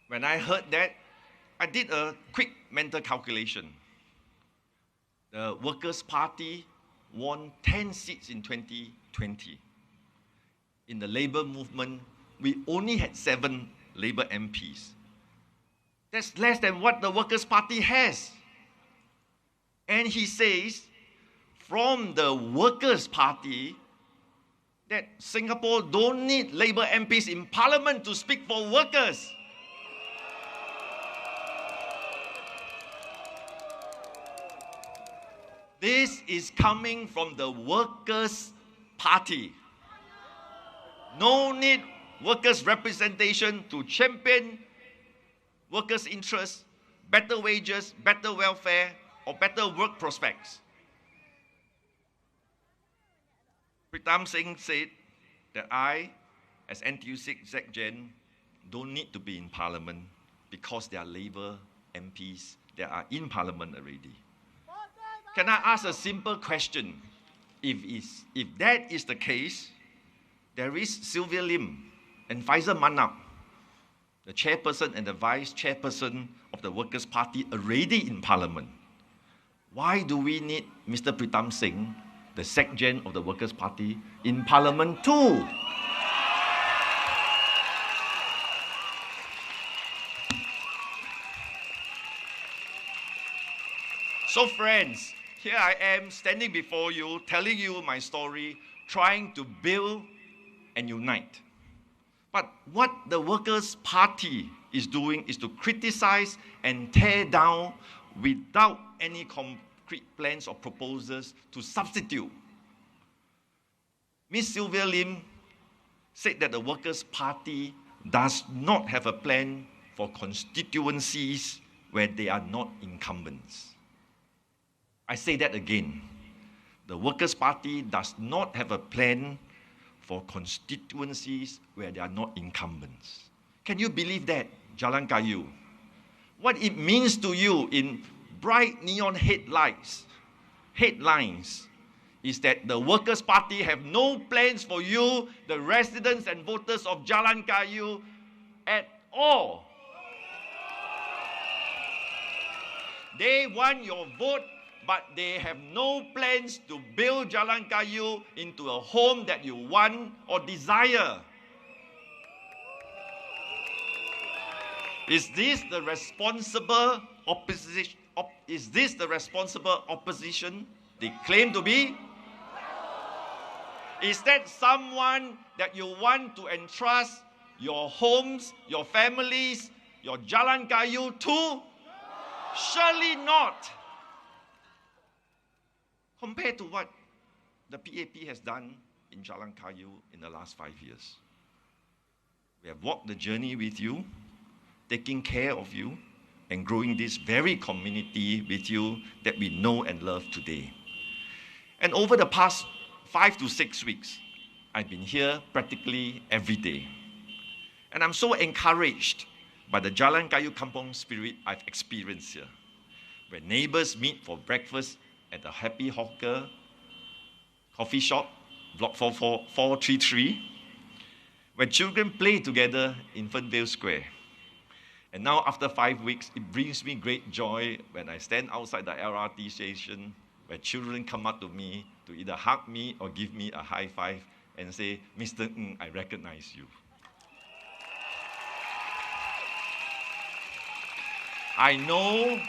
when I heard that, I did a quick mental calculation. The Workers' Party won 10 seats in 2020. In the Labour movement, we only had 7 Labour MPs. That's less than what the Workers' Party has. And he says, from the Workers' Party, that Singapore don't need Labour MPs in Parliament to speak for workers. This is coming from the Workers' Party. No need workers' representation to champion workers' interests, better wages, better welfare, or better work prospects. Pritam Singh said that I, as NTUC Exec-Gen, don't need to be in Parliament because there are Labour MPs that are in Parliament already. Can I ask a simple question? If that is the case, there is Sylvia Lim and Faisal Manap, the chairperson and the vice chairperson of the Workers' Party, already in Parliament. Why do we need Mr. Pritam Singh, the Sec-Gen of the Workers' Party, in Parliament too? So friends, here I am standing before you, telling you my story, trying to build and unite. But what the Workers' Party is doing is to criticize and tear down without any concrete plans or proposals to substitute. Ms. Sylvia Lim said that the Workers' Party does not have a plan for constituencies where they are not incumbents. I say that again. The Workers' Party does not have a plan for constituencies where they are not incumbents. Can you believe that, Jalan Kayu? What it means to you in bright neon headlines is that the Workers' Party have no plans for you, the residents and voters of Jalan Kayu, at all. They want your vote, but they have no plans to build Jalan Kayu into a home that you want or desire. Is this the responsible opposition? Is this the responsible opposition they claim to be? Is that someone that you want to entrust your homes, your families, your Jalan Kayu to? Surely not. Compared to what the PAP has done in Jalan Kayu in the last 5 years. We have walked the journey with you, taking care of you, and growing this very community with you that we know and love today. And over the past 5 to 6 weeks, I've been here practically every day. And I'm so encouraged by the Jalan Kayu Kampung spirit I've experienced here, where neighbors meet for breakfast at the Happy Hawker coffee shop, block 433, where children play together in Fernvale Square. And now, after 5 weeks, it brings me great joy when I stand outside the LRT station, where children come up to me to either hug me or give me a high five and say, "Mr. Ng, I recognize you." I know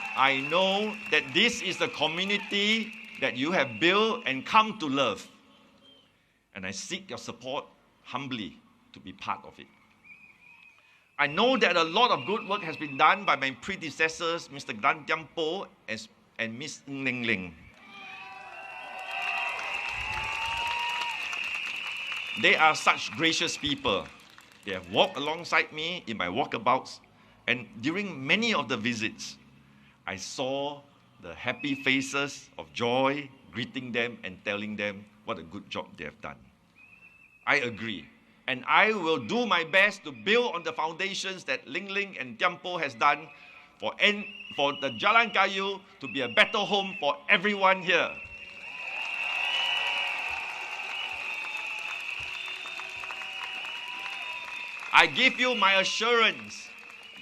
that this is the community that you have built and come to love. And I seek your support humbly to be part of it. I know that a lot of good work has been done by my predecessors, Mr. Gan Tiam Po and Ms. Ng Ling Ling. They are such gracious people. They have walked alongside me in my walkabouts, and during many of the visits, I saw the happy faces of joy, greeting them and telling them what a good job they have done. I agree. And I will do my best to build on the foundations that Ling Ling and Tiampo has done for the Jalan Kayu to be a better home for everyone here. I give you my assurance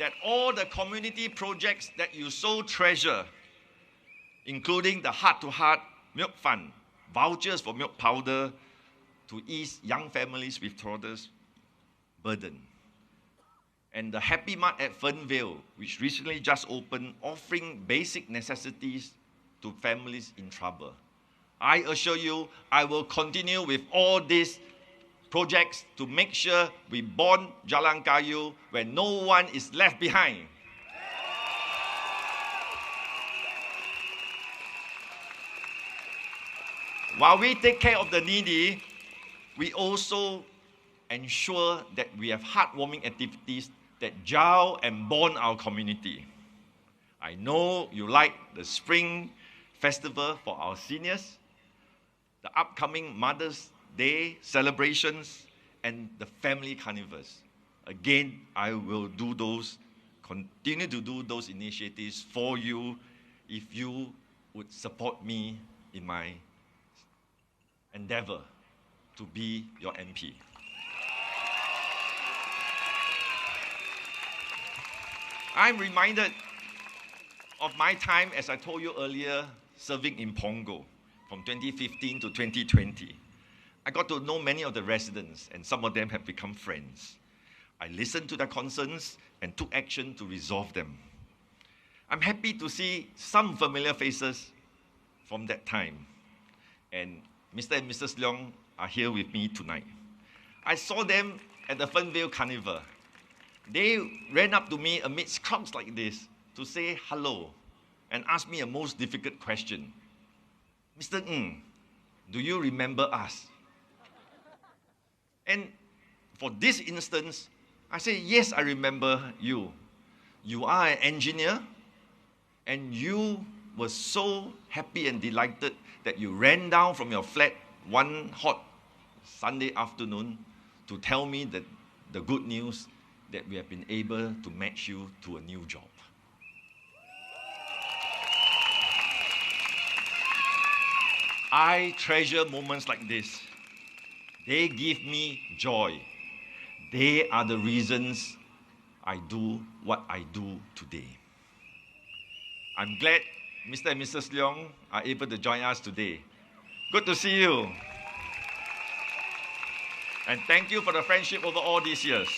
that all the community projects that you so treasure, including the heart-to-heart milk fund, vouchers for milk powder to ease young families with toddlers' burden, and the Happy Mart at Fernvale, which recently just opened, offering basic necessities to families in trouble. I assure you, I will continue with all these projects to make sure we bond Jalan Kayu where no one is left behind. While we take care of the needy, we also ensure that we have heartwarming activities that jar and bond our community. I know you like the Spring Festival for our seniors, the upcoming Mother's Day celebrations, and the family carnivals. Again, I will continue to do those initiatives for you if you would support me in my endeavor to be your MP. I'm reminded of my time, as I told you earlier, serving in Pongo from 2015 to 2020. I got to know many of the residents, and some of them have become friends. I listened to their concerns and took action to resolve them. I'm happy to see some familiar faces from that time. And Mr. and Mrs. Leong are here with me tonight. I saw them at the Fernvale Carnival. They ran up to me amidst crowds like this to say hello and ask me a most difficult question. Mr. Ng, do you remember us? And for this instance, I say, yes, I remember you. You are an engineer, and you were so happy and delighted that you ran down from your flat one hot Sunday afternoon to tell me that the good news that we have been able to match you to a new job. I treasure moments like this. They give me joy. They are the reasons I do what I do today. I'm glad Mr. and Mrs. Leong are able to join us today. Good to see you. And thank you for the friendship over all these years.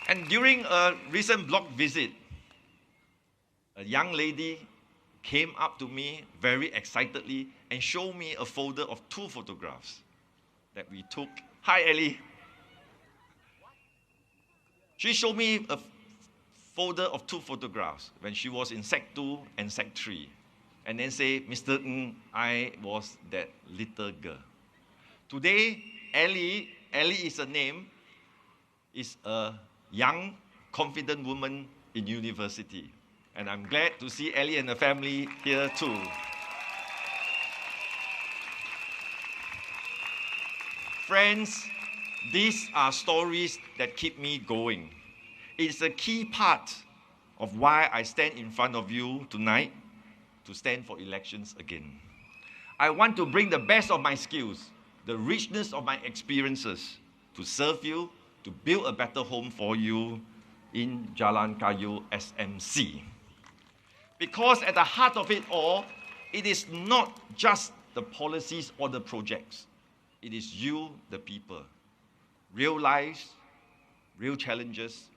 And during a recent block visit, a young lady came up to me very excitedly and showed me a folder of 2 photographs that we took. Hi, Ellie. She showed me a folder of 2 photographs when she was in Sec 2 and Sec 3. And then say, Mr. Ng, I was that little girl. Today, Ellie is her name, is a young, confident woman in university. And I'm glad to see Ellie and her family here too. Friends, these are stories that keep me going. It's a key part of why I stand in front of you tonight to stand for elections again. I want to bring the best of my skills, the richness of my experiences to serve you, to build a better home for you in Jalan Kayu SMC. Because at the heart of it all, it is not just the policies or the projects. It is you, the people. Real lives, real challenges,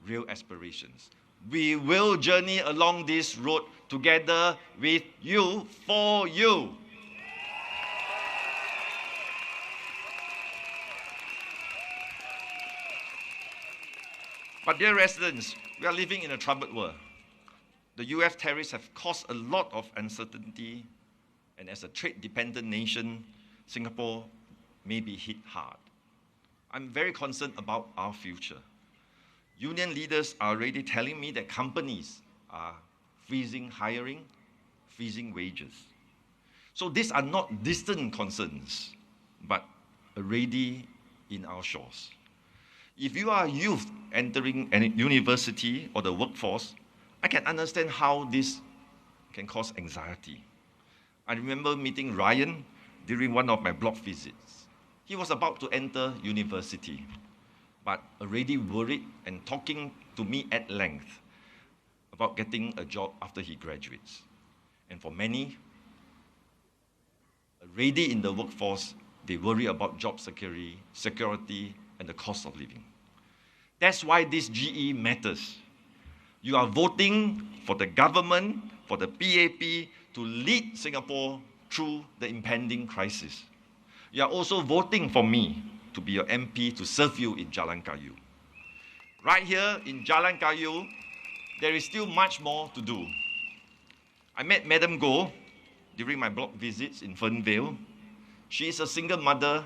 real aspirations. We will journey along this road together with you, for you. But dear residents, we are living in a troubled world. The US tariffs have caused a lot of uncertainty, and as a trade-dependent nation, Singapore may be hit hard. I'm very concerned about our future. Union leaders are already telling me that companies are freezing hiring, freezing wages. So these are not distant concerns, but already in our shores. If you are a youth entering a university or the workforce, I can understand how this can cause anxiety. I remember meeting Ryan during one of my block visits. He was about to enter university, but already worried and talking to me at length about getting a job after he graduates. And for many, already in the workforce, they worry about job security, and the cost of living. That's why this GE matters. You are voting for the government, for the PAP, to lead Singapore through the impending crisis. You are also voting for me to be your MP to serve you in Jalan Kayu. Right here in Jalan Kayu, there is still much more to do. I met Madam Goh during my block visits in Fernvale. She is a single mother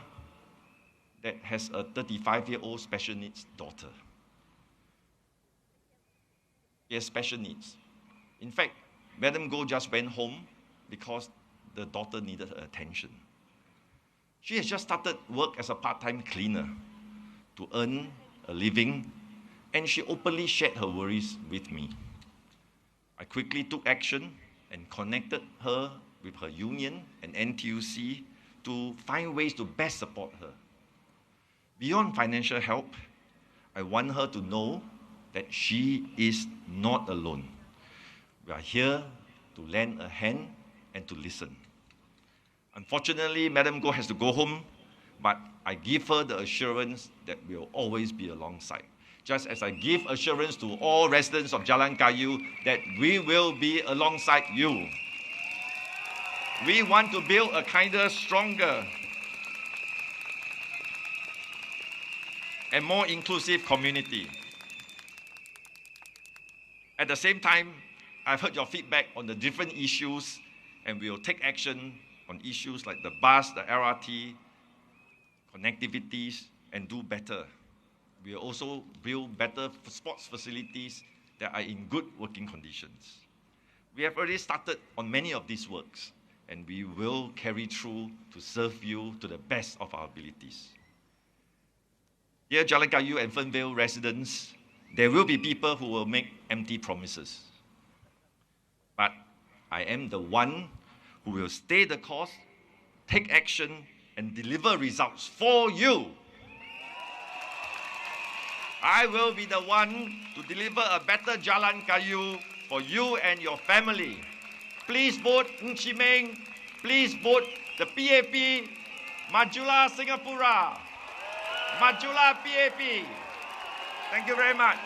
that has a 35-year-old special needs daughter. He has special needs. In fact, Madam Goh just went home because the daughter needed her attention. She has just started work as a part-time cleaner to earn a living, and she openly shared her worries with me. I quickly took action and connected her with her union and NTUC to find ways to best support her. Beyond financial help, I want her to know that she is not alone. We are here to lend a hand and to listen. Unfortunately, Madam Goh has to go home, but I give her the assurance that we will always be alongside. Just as I give assurance to all residents of Jalan Kayu that we will be alongside you. We want to build a kinder, stronger, and more inclusive community. At the same time, I've heard your feedback on the different issues, and we will take action on issues like the bus, the LRT, connectivities, and do better. We will also build better sports facilities that are in good working conditions. We have already started on many of these works, and we will carry through to serve you to the best of our abilities. Dear Jalan Kayu and Fernvale residents, there will be people who will make empty promises. But I am the one who will stay the course, take action, and deliver results for you. I will be the one to deliver a better Jalan Kayu for you and your family. Please vote Ng Chee Meng. Please vote the PAP. Majulah Singapura. Majulah PAP. Thank you very much.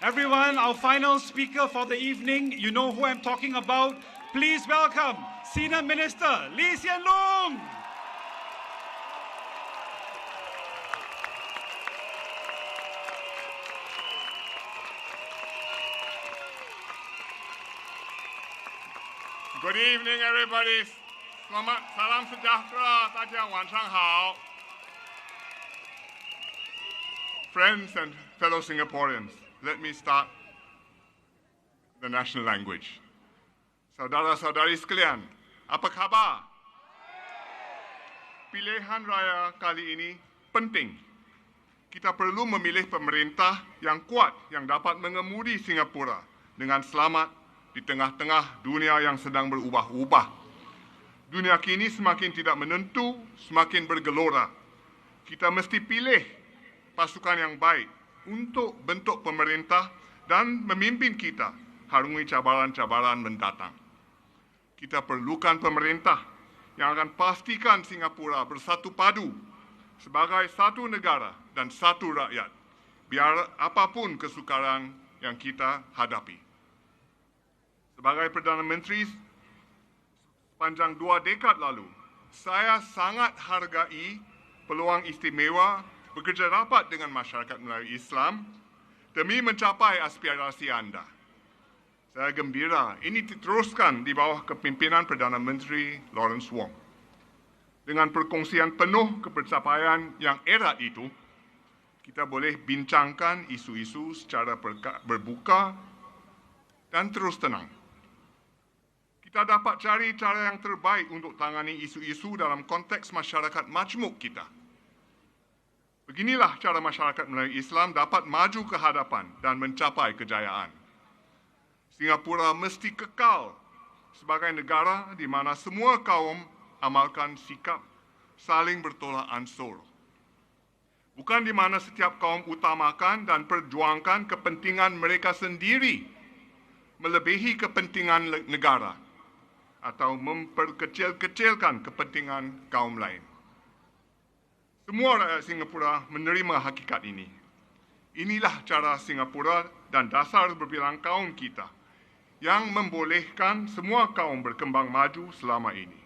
Everyone, our final speaker for the evening, you know who I'm talking about. Please welcome Senior Minister Lee Hsien Loong. Good evening, everybody. Selamat, salam sejahtera, 大家晚上好. Friends and fellow Singaporeans, let me start the national language. Saudara-saudari sekalian, apa khabar? Pilihan raya kali ini penting. Kita perlu memilih pemerintah yang kuat yang dapat mengemudi Singapura dengan selamat di tengah-tengah dunia yang sedang berubah-ubah. Dunia kini semakin tidak menentu, semakin bergelora. Kita mesti pilih pasukan yang baik untuk bentuk pemerintah dan memimpin kita harungi cabaran-cabaran mendatang. Kita perlukan pemerintah yang akan pastikan Singapura bersatu padu sebagai satu negara dan satu rakyat, biar apapun kesukaran yang kita hadapi. Sebagai Perdana Menteri sepanjang 2 dekad lalu, saya sangat hargai peluang istimewa bekerja rapat dengan masyarakat Melayu Islam demi mencapai aspirasi anda. Saya gembira ini diteruskan di bawah kepimpinan Perdana Menteri Lawrence Wong. Dengan perkongsian penuh kepencapaian yang erat itu, kita boleh bincangkan isu-isu secara berbuka dan terus tenang. Kita dapat cari cara yang terbaik untuk tangani isu-isu dalam konteks masyarakat majmuk kita. Beginilah cara masyarakat Melayu Islam dapat maju ke hadapan dan mencapai kejayaan. Singapura mesti kekal sebagai negara di mana semua kaum amalkan sikap saling bertolak ansur. Bukan di mana setiap kaum utamakan dan perjuangkan kepentingan mereka sendiri melebihi kepentingan negara atau memperkecil-kecilkan kepentingan kaum lain. Semua rakyat Singapura menerima hakikat ini. Inilah cara Singapura dan dasar berbilang kaum kita yang membolehkan semua kaum berkembang maju selama ini.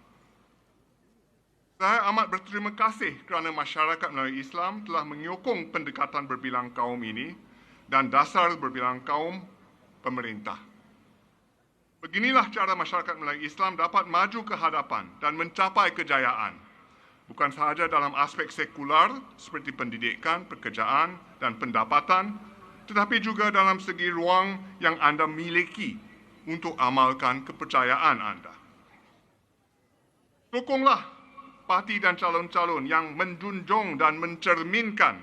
Saya amat berterima kasih kerana masyarakat Melayu Islam telah menyokong pendekatan berbilang kaum ini dan dasar berbilang kaum pemerintah. Beginilah cara masyarakat Melayu Islam dapat maju ke hadapan dan mencapai kejayaan. Bukan sahaja dalam aspek sekular seperti pendidikan, pekerjaan dan pendapatan, tetapi juga dalam segi ruang yang anda miliki untuk amalkan kepercayaan anda. Sokonglah parti dan calon-calon yang menjunjung dan mencerminkan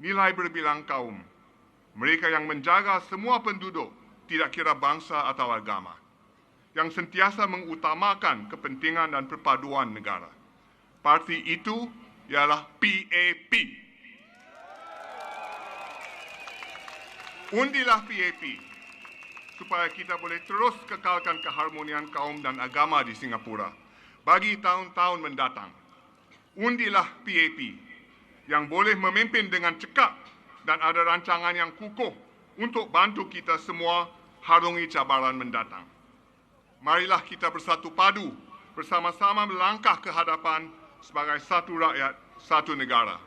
nilai berbilang kaum. Mereka yang menjaga semua penduduk, tidak kira bangsa atau agama, yang sentiasa mengutamakan kepentingan dan perpaduan negara. Parti itu ialah PAP. Undilah PAP supaya kita boleh terus kekalkan keharmonian kaum dan agama di Singapura bagi tahun-tahun mendatang. Undilah PAP yang boleh memimpin dengan cekap dan ada rancangan yang kukuh untuk bantu kita semua harungi cabaran mendatang. Marilah kita bersatu padu, bersama-sama melangkah ke hadapan sebagai satu rakyat, satu negara.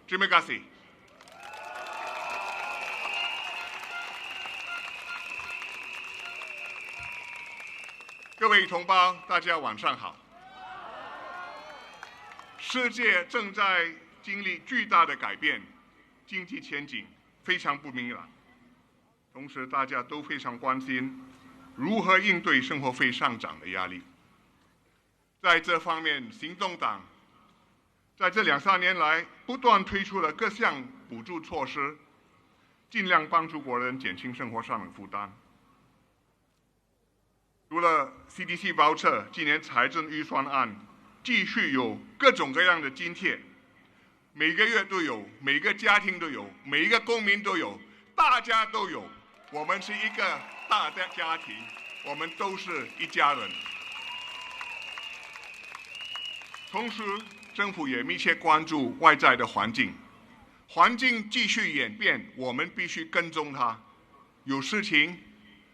Terima kasih. 各位同胞，大家晚上好。世界正在经历巨大的改变，经济前景非常不明朗。同时，大家都非常关心如何应对生活费上涨的压力。在这方面，行动党在这2-3年来不断推出了各项补助措施，尽量帮助国人减轻生活上的负担。除了 CDC voucher， 今年财政预算案继续有各种各样的津贴，每个月都有，每个家庭都有，每一个公民都有，大家都有。我们是一个大的家庭，我们都是一家人。同时，政府也密切关注外在的环境，环境继续演变，我们必须跟踪它。有事情、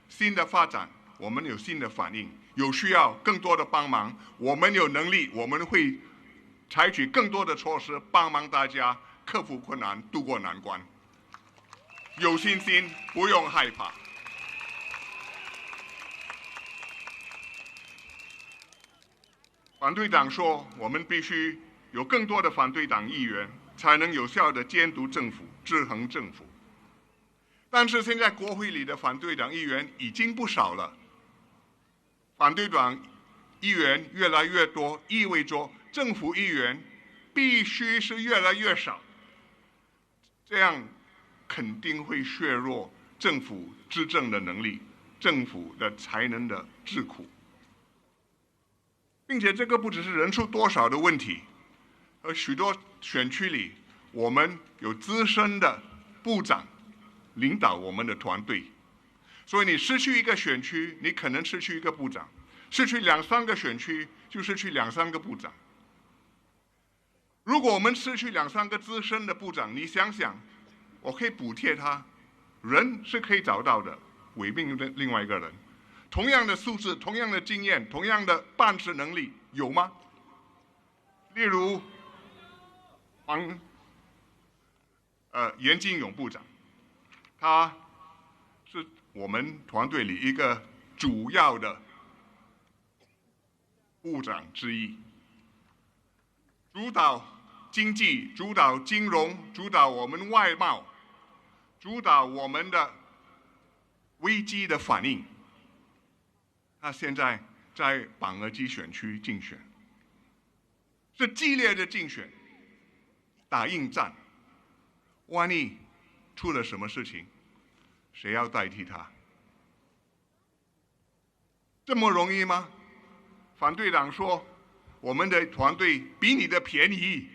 新的发展，我们有新的反应；有需要更多的帮忙，我们有能力，我们会采取更多的措施帮忙大家克服困难、渡过难关。有信心，不用害怕。反对党说，我们必须有更多的反对党议员，才能有效地监督政府、制衡政府。但是现在国会里的反对党议员已经不少了，反对党议员越来越多，意味着政府议员必须是越来越少，这样肯定会削弱政府执政的能力、政府的才能的智库。并且这个不只是人数多少的问题，而许多选区里，我们有资深的部长领导我们的团队，所以你失去一个选区，你可能失去一个部长；失去2-3个选区，就失去2-3个部长。如果我们失去2-3个资深的部长，你想想，我可以补贴他，人是可以找到的，委命另外一个人。同样的素质、同样的经验、同样的办事能力，有吗？例如，严金勇部长，他是我们团队里一个主要的部长之一，主导经济、主导金融、主导我们外贸、主导我们的危机的反应。他现在在榜额基选区竞选，是激烈的竞选，打硬战。万一出了什么事情，谁要代替他？这么容易吗？反对党说我们的团队比你的便宜，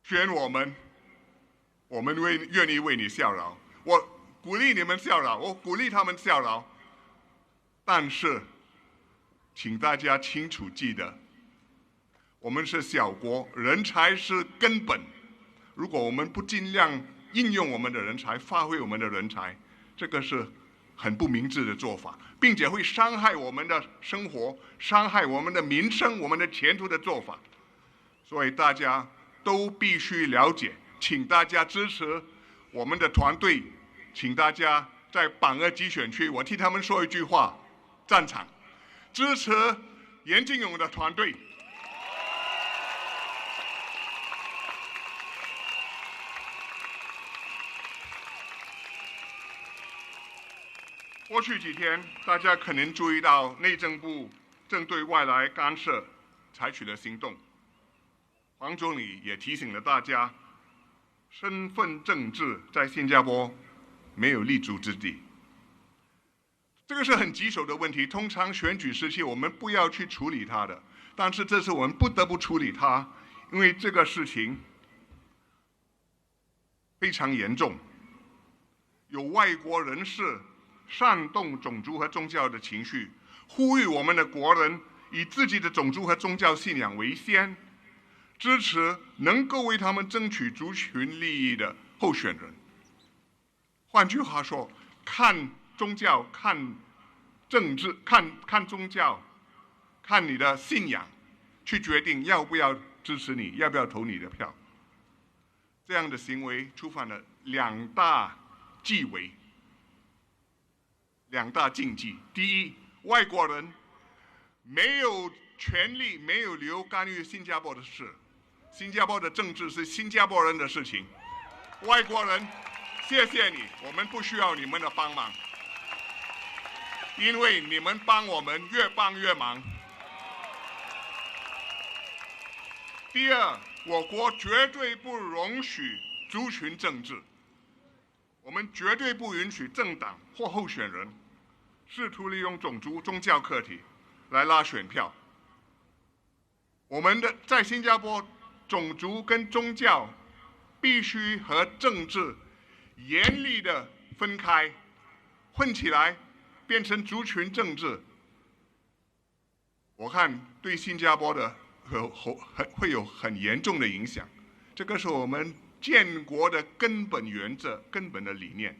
选我们愿意为你效劳。我鼓励你们效劳，我鼓励他们效劳，但是，请大家清楚记得，我们是小国，人才是根本。如果我们不尽量应用我们的人才，发挥我们的人才，这个是很不明智的做法，并且会伤害我们的生活，伤害我们的民生、我们的前途的做法。所以大家都必须了解，请大家支持我们的团队。请大家在榜额基选区，我替他们说一句话：战场，支持严金勇的团队。过去几天，大家可能注意到内政部正对外来干涉采取了行动。黄总理也提醒了大家，身份政治在新加坡没有立足之地，这个是很棘手的问题。通常选举时期我们不要去处理它的，但是这次我们不得不处理它，因为这个事情非常严重，有外国人士煽动种族和宗教的情绪，呼吁我们的国人以自己的种族和宗教信仰为先，支持能够为他们争取族群利益的候选人。换句话说，看宗教、看政治、看宗教、看你的信仰，去决定要不要支持你，要不要投你的票。这样的行为触犯了两大忌讳、两大禁忌。第一，外国人没有权利、没有理由干预新加坡的事。新加坡的政治是新加坡人的事情。外国人，谢谢你，我们不需要你们的帮忙，因为你们帮我们越帮越忙。第二，我国绝对不容许族群政治，我们绝对不允许政党或候选人试图利用种族、宗教课题来拉选票。我们的在新加坡，种族跟宗教必须和政治严厉的分开，混起来变成族群政治，我看对新加坡的会有很严重的影响。这个是我们建国的根本原则、根本的理念。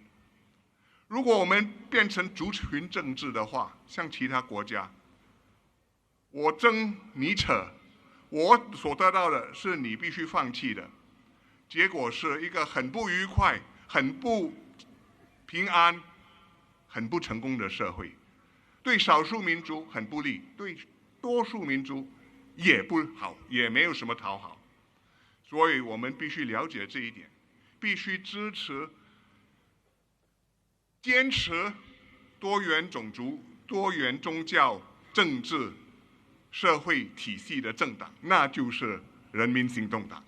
如果我们变成族群政治的话，像其他国家，我争你扯，我所得到的是你必须放弃的，结果是一个很不愉快、很不平安、很不成功的社会，对少数民族很不利，对多数民族也不好，也没有什么讨好。所以我们必须了解这一点，必须支持、坚持多元种族、多元宗教、政治、社会体系的政党，那就是人民行动党。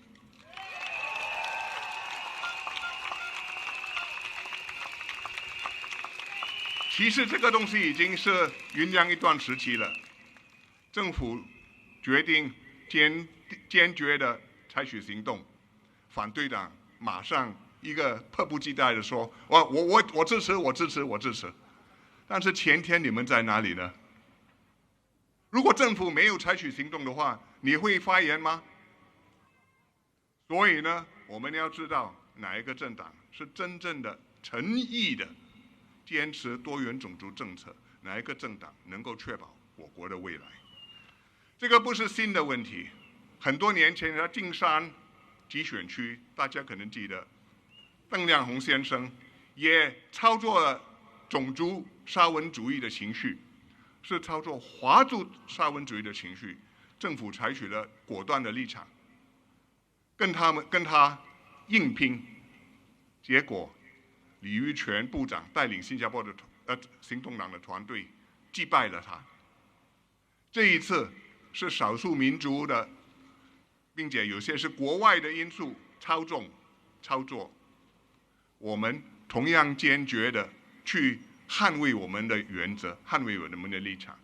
其实这个东西已经是酝酿一段时期了，政府决定坚决的采取行动，反对党马上一个迫不及待的说：“我支持，我支持，我支持。”但是前天你们在哪里呢？如果政府没有采取行动的话，你会发言吗？所以呢，我们要知道哪一个政党是真正的诚意的坚持多元种族政策，哪一个政党能够确保我国的未来。这个不是新的问题，很多年前在金山集选区，大家可能记得，邓亮红先生也操作了种族沙文主义的情绪，是操作华族沙文主义的情绪，政府采取了果断的立场，跟他硬拼，结果李玉泉部长带领新加坡的行动党的团队击败了他。这一次是少数民族的，并且有些是国外的因素操作，我们同样坚决的去捍卫我们的原则，捍卫我们的立场。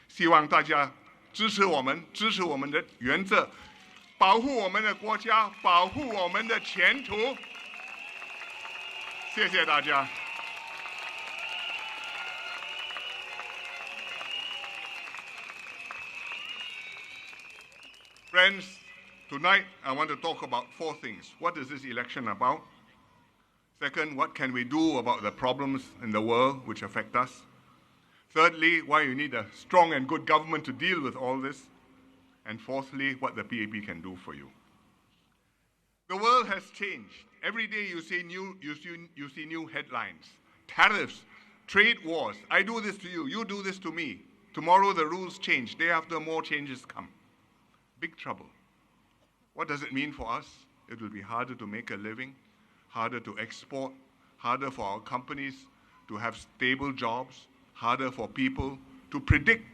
希望大家支持我们的原则，保护我们的国家，保护我们的前途。谢谢大家。Friends, tonight I want to talk about 4 things. What is this election about? Second, what can we do about the problems in the world which affect us? Thirdly, why you need a strong and good government to deal with all this. And fourthly, what the PAP can do for you. The world has changed. Every day you see new headlines. Tariffs, trade wars. I do this to you, you do this to me. Tomorrow the rules change. Day after more changes come. Big trouble. What does it mean for us? It will be harder to make a living, harder to export, harder for our companies to have stable jobs, harder for people to predict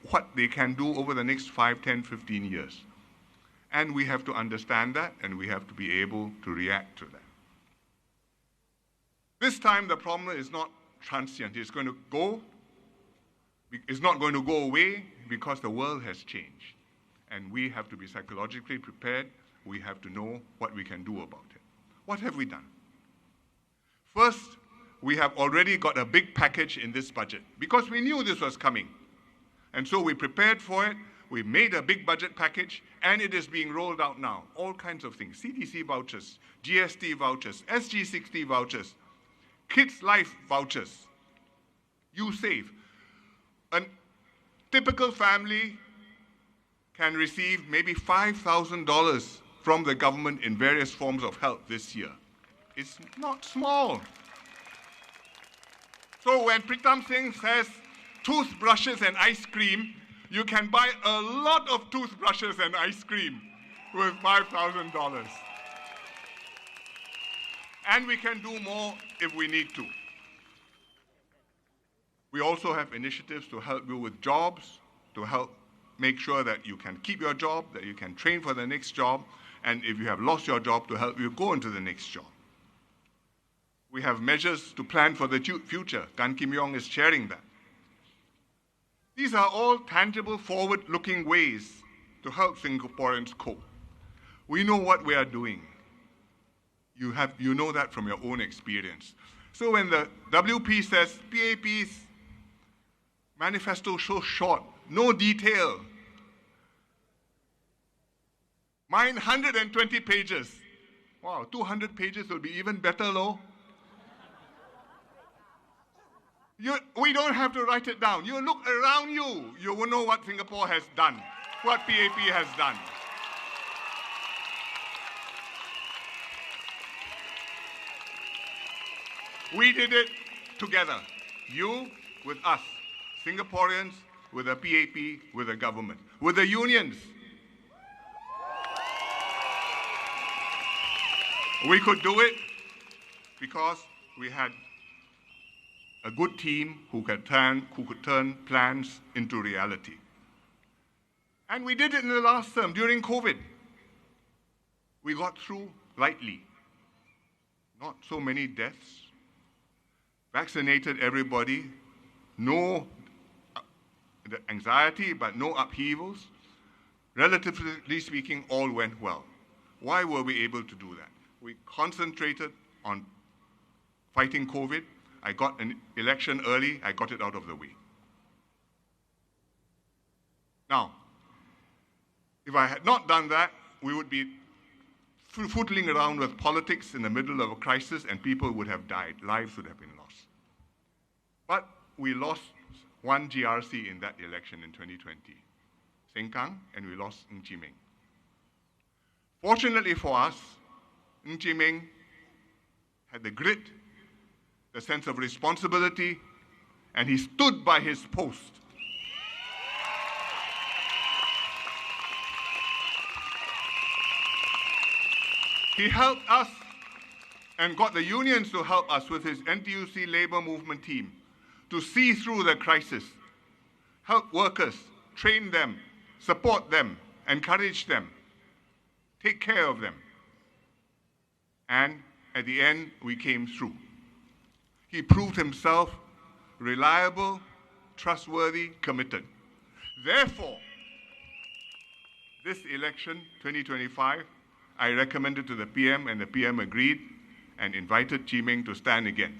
what they can do over the next 5, 10, 15 years. And we have to understand that, and we have to be able to react to that. This time the problem is not transient. It's going to go. It's not going to go away because the world has changed. And we have to be psychologically prepared. We have to know what we can do about it. What have we done? First, we have already got a big package in this budget because we knew this was coming. And so we prepared for it. We made a big budget package, and it is being rolled out now. All kinds of things. CDC vouchers, GST vouchers, SG60 vouchers, Kids Life vouchers. You save. A typical family can receive maybe $5,000 from the government in various forms of help this year. It's not small. So when Pritam Singh says toothbrushes and ice cream, you can buy a lot of toothbrushes and ice cream with $5,000. And we can do more if we need to. We also have initiatives to help you with jobs, to help make sure that you can keep your job, that you can train for the next job, and if you have lost your job, to help you go into the next job. We have measures to plan for the future. Gan Kim Yong is chairing that. These are all tangible, forward-looking ways to help Singaporeans cope. We know what we are doing. You know that from your own experience. So when the WP says PAP's manifesto so short, no detail, mine 120 pages. Wow, 200 pages will be even better, though. We don't have to write it down. You look around you, you will know what Singapore has done, what PAP has done. We did it together. You with us, Singaporeans with the PAP, with the government, with the unions. We could do it because we had a good team who could turn plans into reality. And we did it in the last term, during COVID. We got through lightly. Not so many deaths. Vaccinated everybody. No anxiety, but no upheavals. Relatively speaking, all went well. Why were we able to do that? We concentrated on fighting COVID. I got an election early, I got it out of the way. Now, if I had not done that, we would be footling around with politics in the middle of a crisis and people would have died, lives would have been lost. But we lost one GRC in that election in 2020, Sengkang, and we lost Ng Chee Meng. Fortunately for us, Ng Chee Meng had the grit, the sense of responsibility, and he stood by his post. He helped us and got the unions to help us with his NTUC labor movement team to see through the crisis, help workers, train them, support them, encourage them, take care of them. And at the end, we came through. He proved himself reliable, trustworthy, committed. Therefore, this election, 2025, I recommended to the PM and the PM agreed and invited Chee Meng to stand again.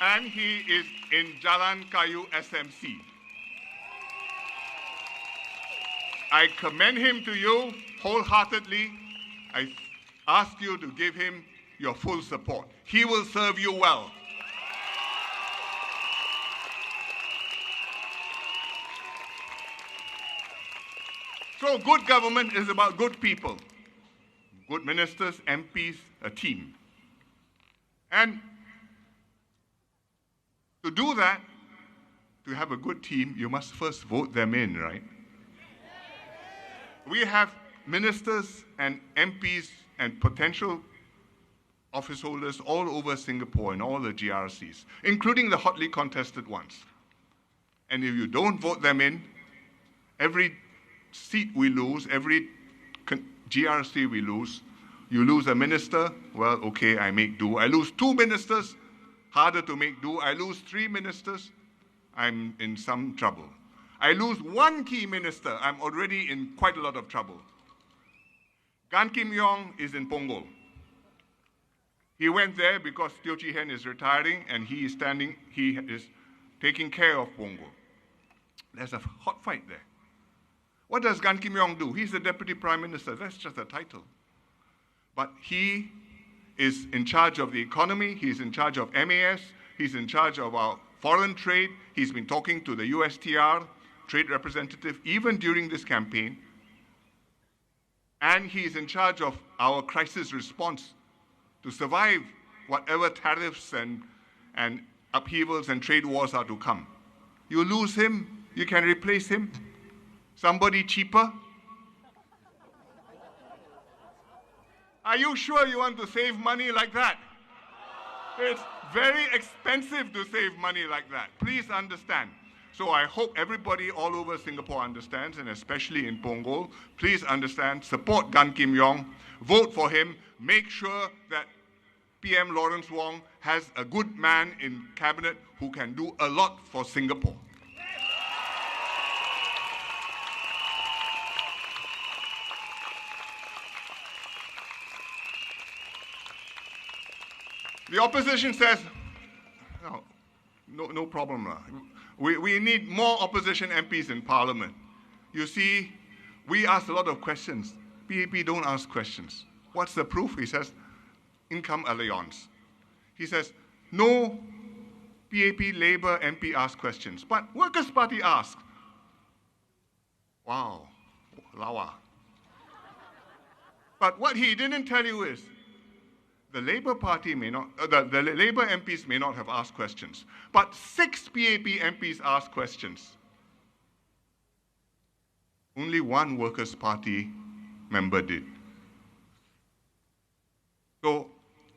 And he is in Jalan Kayu SMC. I commend him to you wholeheartedly. I ask you to give him your full support. He will serve you well. So good government is about good people, good ministers, MPs, a team. And to do that, to have a good team, you must first vote them in, right? We have ministers and MPs and potential office holders all over Singapore and all the GRCs, including the hotly contested ones. And if you don't vote them in, every seat we lose, every GRC we lose, you lose a minister, well, okay, I make do. I lose 2 ministers, harder to make do. I lose 3 ministers, I'm in some trouble. I lose 1 key minister, I'm already in quite a lot of trouble. Gan Kim Yong is in Punggol. He went there because Teo Chee Hean is retiring and he is taking care of Punggol. There's a hot fight there. What does Gan Kim Yong do? He's the Deputy Prime Minister. That's just a title. But he is in charge of the economy. He's in charge of MAS. He's in charge of our foreign trade. He's been talking to the USTR trade representative even during this campaign. And he's in charge of our crisis response to survive whatever tariffs and upheavals and trade wars are to come. You lose him, you can replace him. Somebody cheaper? Are you sure you want to save money like that? It's very expensive to save money like that. Please understand. So I hope everybody all over Singapore understands, and especially in Punggol, please understand, support Gan Kim Yong, vote for him, make sure that PM Lawrence Wong has a good man in cabinet who can do a lot for Singapore. The opposition says, no problem. We need more opposition MPs in Parliament. You see, we ask a lot of questions. PAP don't ask questions. What's the proof? He says, income alliance. He says, no PAP Labour MP asked questions, but Workers' Party asked. Wow, lawa. But what he didn't tell you is, the Labour Party may not, the Labour MPs may not have asked questions, but 6 PAP MPs asked questions. Only 1 Workers' Party member did. So,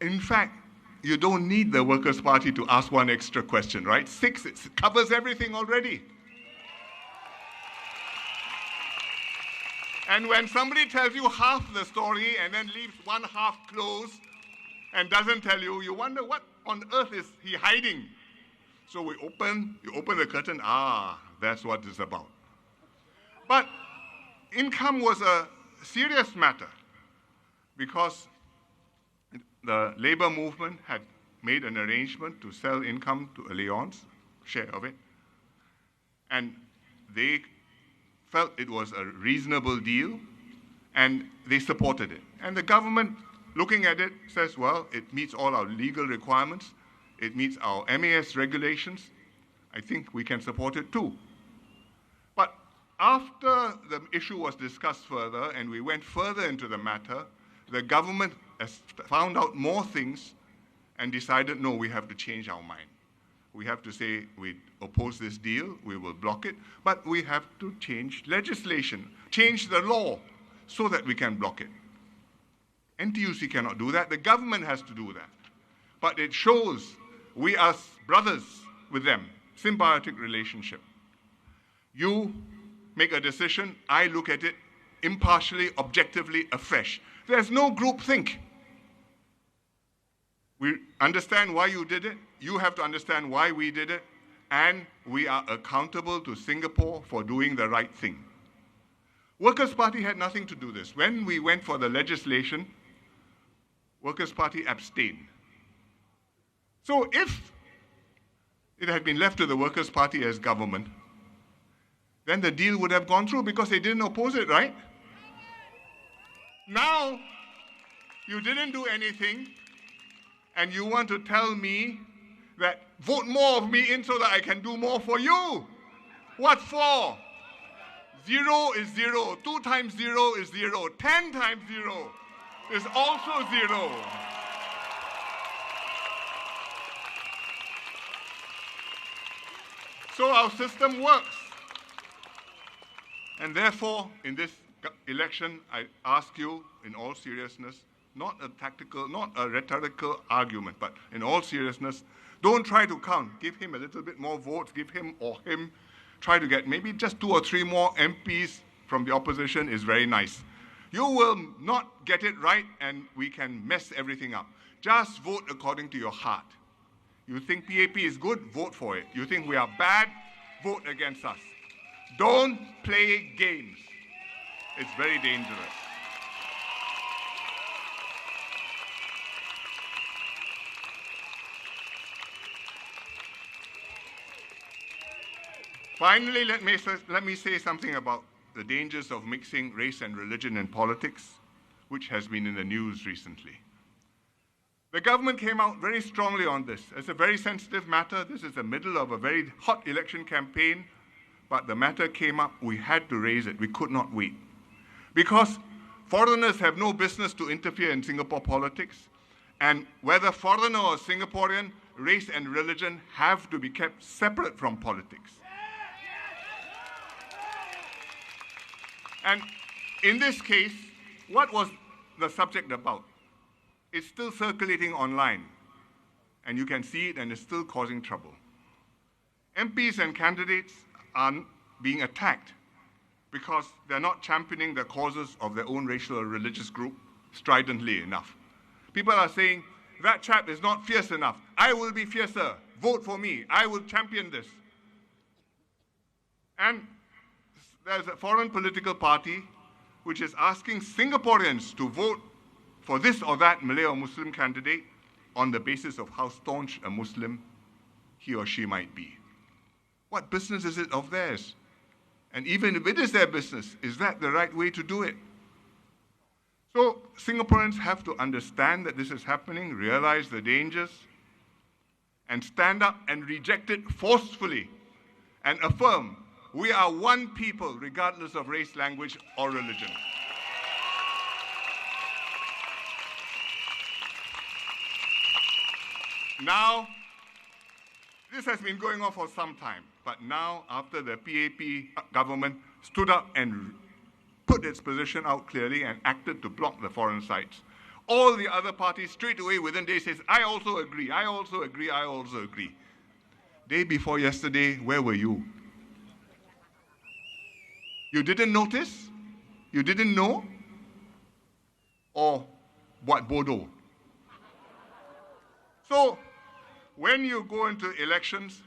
in fact, you don't need the Workers' Party to ask 1 extra question, right? 6, it covers everything already. And when somebody tells you half the story and then leaves one half closed, and doesn't tell you, you wonder what on earth is he hiding? So you open the curtain, that's what it's about. But income was a serious matter because the labor movement had made an arrangement to sell income to Allianz, share of it, and they felt it was a reasonable deal and they supported it. And the government, looking at it, says, well, it meets all our legal requirements. It meets our MAS regulations. I think we can support it too. But after the issue was discussed further and we went further into the matter, the government has found out more things and decided, no, we have to change our mind. We have to say we oppose this deal, we will block it, but we have to change legislation, change the law so that we can block it. NTUC cannot do that. The government has to do that. But it shows we are brothers with them, symbiotic relationship. You make a decision, I look at it impartially, objectively, afresh. There's no groupthink. We understand why you did it. You have to understand why we did it. And we are accountable to Singapore for doing the right thing. Workers' Party had nothing to do this. When we went for the legislation, Workers' Party abstained. So if it had been left to the Workers' Party as government, then the deal would have gone through because they didn't oppose it, right? Now, you didn't do anything, and you want to tell me that vote more of me in so that I can do more for you. What for? 0 is 0. 2 times 0 is 0. 10 times 0 is also 0. So our system works. And therefore, in this election, I ask you in all seriousness, not a tactical, not a rhetorical argument, but in all seriousness, don't try to count. Give him a little bit more votes, give him or him, try to get maybe just 2 or 3 more MPs from the opposition is very nice. You will not get it right and we can mess everything up. Just vote according to your heart. You think PAP is good? Vote for it. You think we are bad? Vote against us. Don't play games. It's very dangerous. Finally, let me say something about the dangers of mixing race and religion in politics, which has been in the news recently. The government came out very strongly on this. It's a very sensitive matter. This is the middle of a very hot election campaign, but the matter came up. We had to raise it. We could not wait. Because foreigners have no business to interfere in Singapore politics, and whether foreigner or Singaporean, race and religion have to be kept separate from politics. And in this case, what was the subject about? It's still circulating online, and you can see it, and it's still causing trouble. MPs and candidates are being attacked because they're not championing the causes of their own racial or religious group stridently enough. People are saying, that chap is not fierce enough. I will be fiercer. Vote for me. I will champion this. And there's a foreign political party which is asking Singaporeans to vote for this or that Malay or Muslim candidate on the basis of how staunch a Muslim he or she might be. What business is it of theirs? And even if it is their business, is that the right way to do it? So Singaporeans have to understand that this is happening, realize the dangers, and stand up and reject it forcefully and affirm we are one people regardless of race, language, or religion. Now, this has been going on for some time, but now after the PAP government stood up and put its position out clearly and acted to block the foreign sites, all the other parties straight away within days says, I also agree, I also agree, I also agree. Day before yesterday, where were you? You didn't notice? You didn't know? Or what bodoh? So, when you go into elections,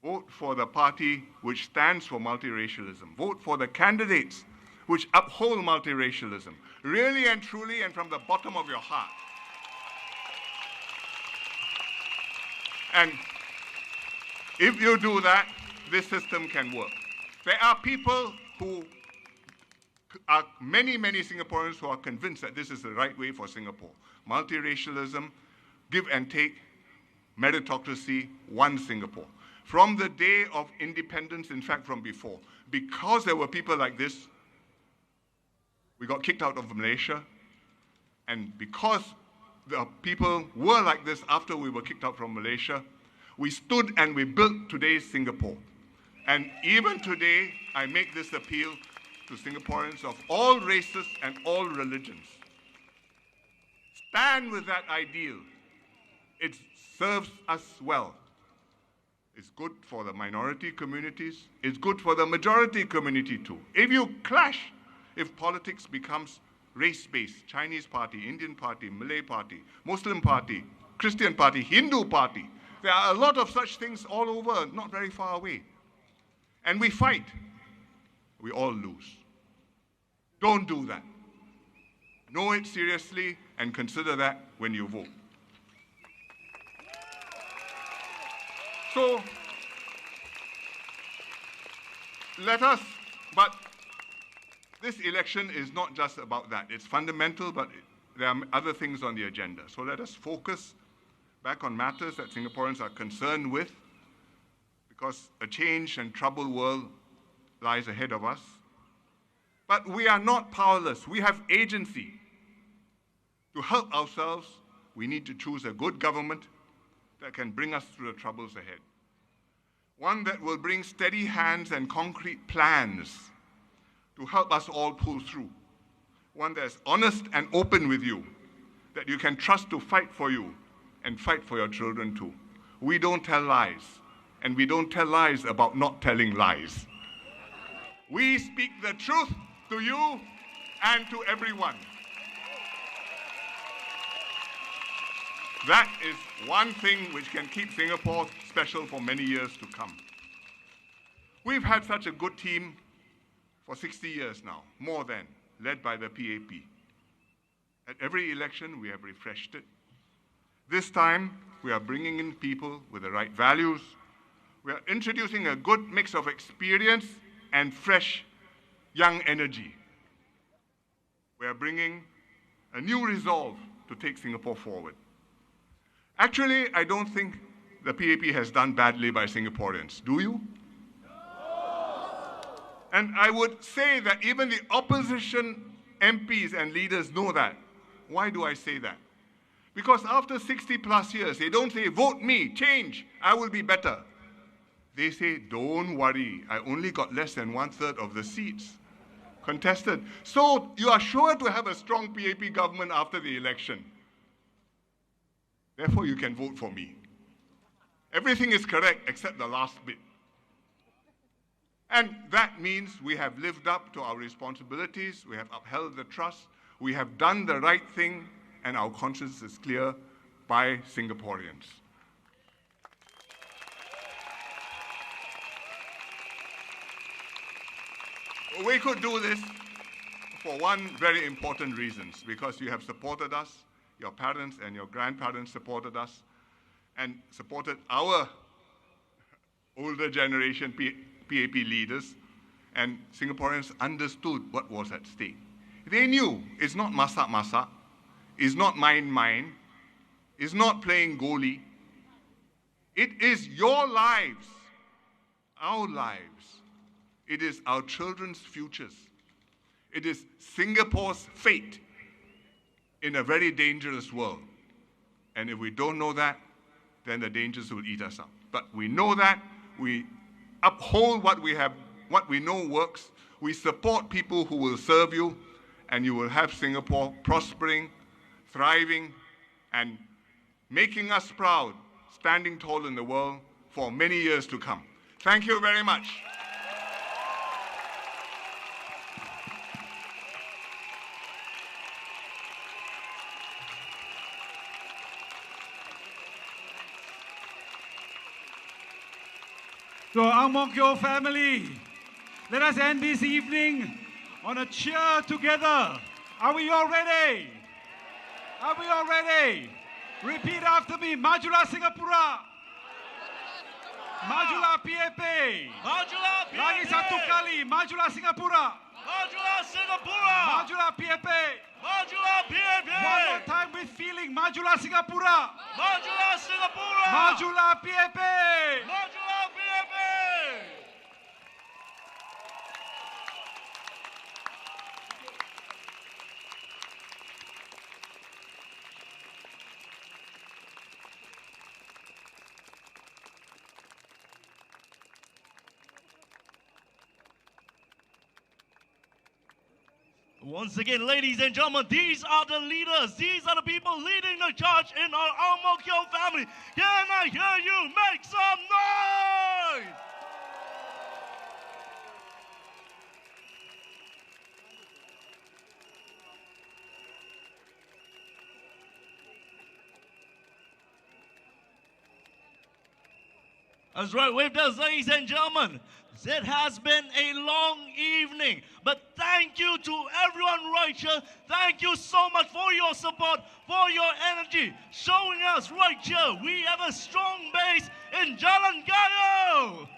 vote for the party which stands for multiracialism. Vote for the candidates which uphold multiracialism, really and truly and from the bottom of your heart. And if you do that, this system can work. There are people who are many Singaporeans who are convinced that this is the right way for Singapore. Multiracialism, give and take, meritocracy, one Singapore. From the day of independence, in fact from before, because there were people like this, we got kicked out of Malaysia, and because the people were like this after we were kicked out from Malaysia, we stood and we built today's Singapore. And even today, I make this appeal to Singaporeans of all races and all religions. Stand with that ideal. It serves us well. It's good for the minority communities. It's good for the majority community too. If you clash, if politics becomes race-based, Chinese party, Indian party, Malay party, Muslim party, Christian party, Hindu party, there are a lot of such things all over, not very far away. And we fight, we all lose. Don't do that. Know it seriously and consider that when you vote. So, but this election is not just about that. It's fundamental, but there are other things on the agenda. So let us focus back on matters that Singaporeans are concerned with, because a changed and troubled world lies ahead of us. But we are not powerless. We have agency. To help ourselves, we need to choose a good government that can bring us through the troubles ahead. One that will bring steady hands and concrete plans to help us all pull through. One that's honest and open with you, that you can trust to fight for you and fight for your children too. We don't tell lies, and we don't tell lies about not telling lies. We speak the truth to you and to everyone. That is one thing which can keep Singapore special for many years to come. We've had such a good team for 60 years now, more than, led by the PAP. At every election, we have refreshed it. This time, we are bringing in people with the right values, We are introducing a good mix of experience and fresh, young energy. We are bringing a new resolve to take Singapore forward. Actually, I don't think the PAP has done badly by Singaporeans. Do you? And I would say that even the opposition MPs and leaders know that. Why do I say that? Because after 60 plus years, they don't say, vote me, change, I will be better. They say, don't worry, I only got less than 1/3 of the seats contested. So you are sure to have a strong PAP government after the election. Therefore, you can vote for me. Everything is correct except the last bit. And that means we have lived up to our responsibilities, we have upheld the trust, we have done the right thing, and our conscience is clear by Singaporeans. We could do this for one very important reason, because you have supported us, your parents and your grandparents supported us, and supported our older generation PAP leaders, and Singaporeans understood what was at stake. They knew it's not masak-masak, it's not mine-mine, it's not playing goalie. It is your lives, our lives. It is our children's futures. It is Singapore's fate in a very dangerous world. And if we don't know that, then the dangers will eat us up. But we know that, we uphold what we know works, we support people who will serve you, and you will have Singapore prospering, thriving, and making us proud, standing tall in the world for many years to come. Thank you very much. To our Ang Mo Kio family, let us end this evening on a cheer together. Are we all ready? Are we all ready? Repeat after me. Majulah Singapura. Majulah PAP. Majulah PAP. Lagi satu kali. Majulah Singapura. Majulah Singapura. Majulah PAP. Majulah PAP. One more time with feeling. Majulah Singapura. Majulah Singapura. Majulah PAP. Majulah PAP. Once again, ladies and gentlemen, these are the leaders. These are the people leading the charge in our Ang Mo Kio family. Can I hear you make some noise? That's right, with us, ladies and gentlemen. It has been a long evening, but thank you to everyone right here. Thank you so much for your support, for your energy, showing us right here we have a strong base in Jalan Kayu.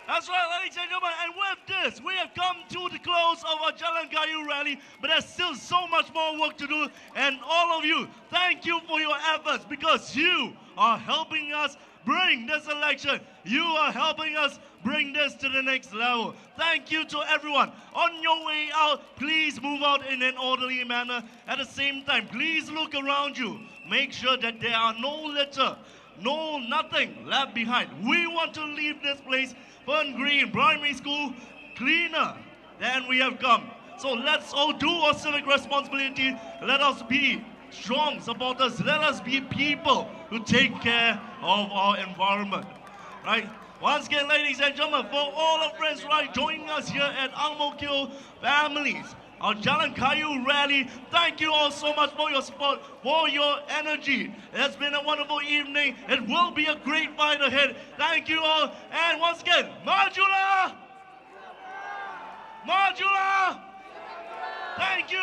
That's right, ladies and gentlemen, and with this, we have come to the close of our Jalan Kayu rally, but there's still so much more work to do, and all of you, thank you for your efforts, because you are helping us bring this election. You are helping us bring this to the next level. Thank you to everyone. On your way out, please move out in an orderly manner. At the same time, please look around you. Make sure that there are no litter, nothing left behind. We want to leave this place, Fern Green Primary School, cleaner than we have come. So let's all do our civic responsibility. Let us be strong supporters. Let us be people who take care of our environment. Right? Once again, ladies and gentlemen, for all our friends right joining us here at Ang Mo Kio families, our Jalan Kayu rally, thank you all so much for your support, for your energy. It's been a wonderful evening. It will be a great fight ahead. Thank you all. And once again, Majulah! Majulah! Thank you.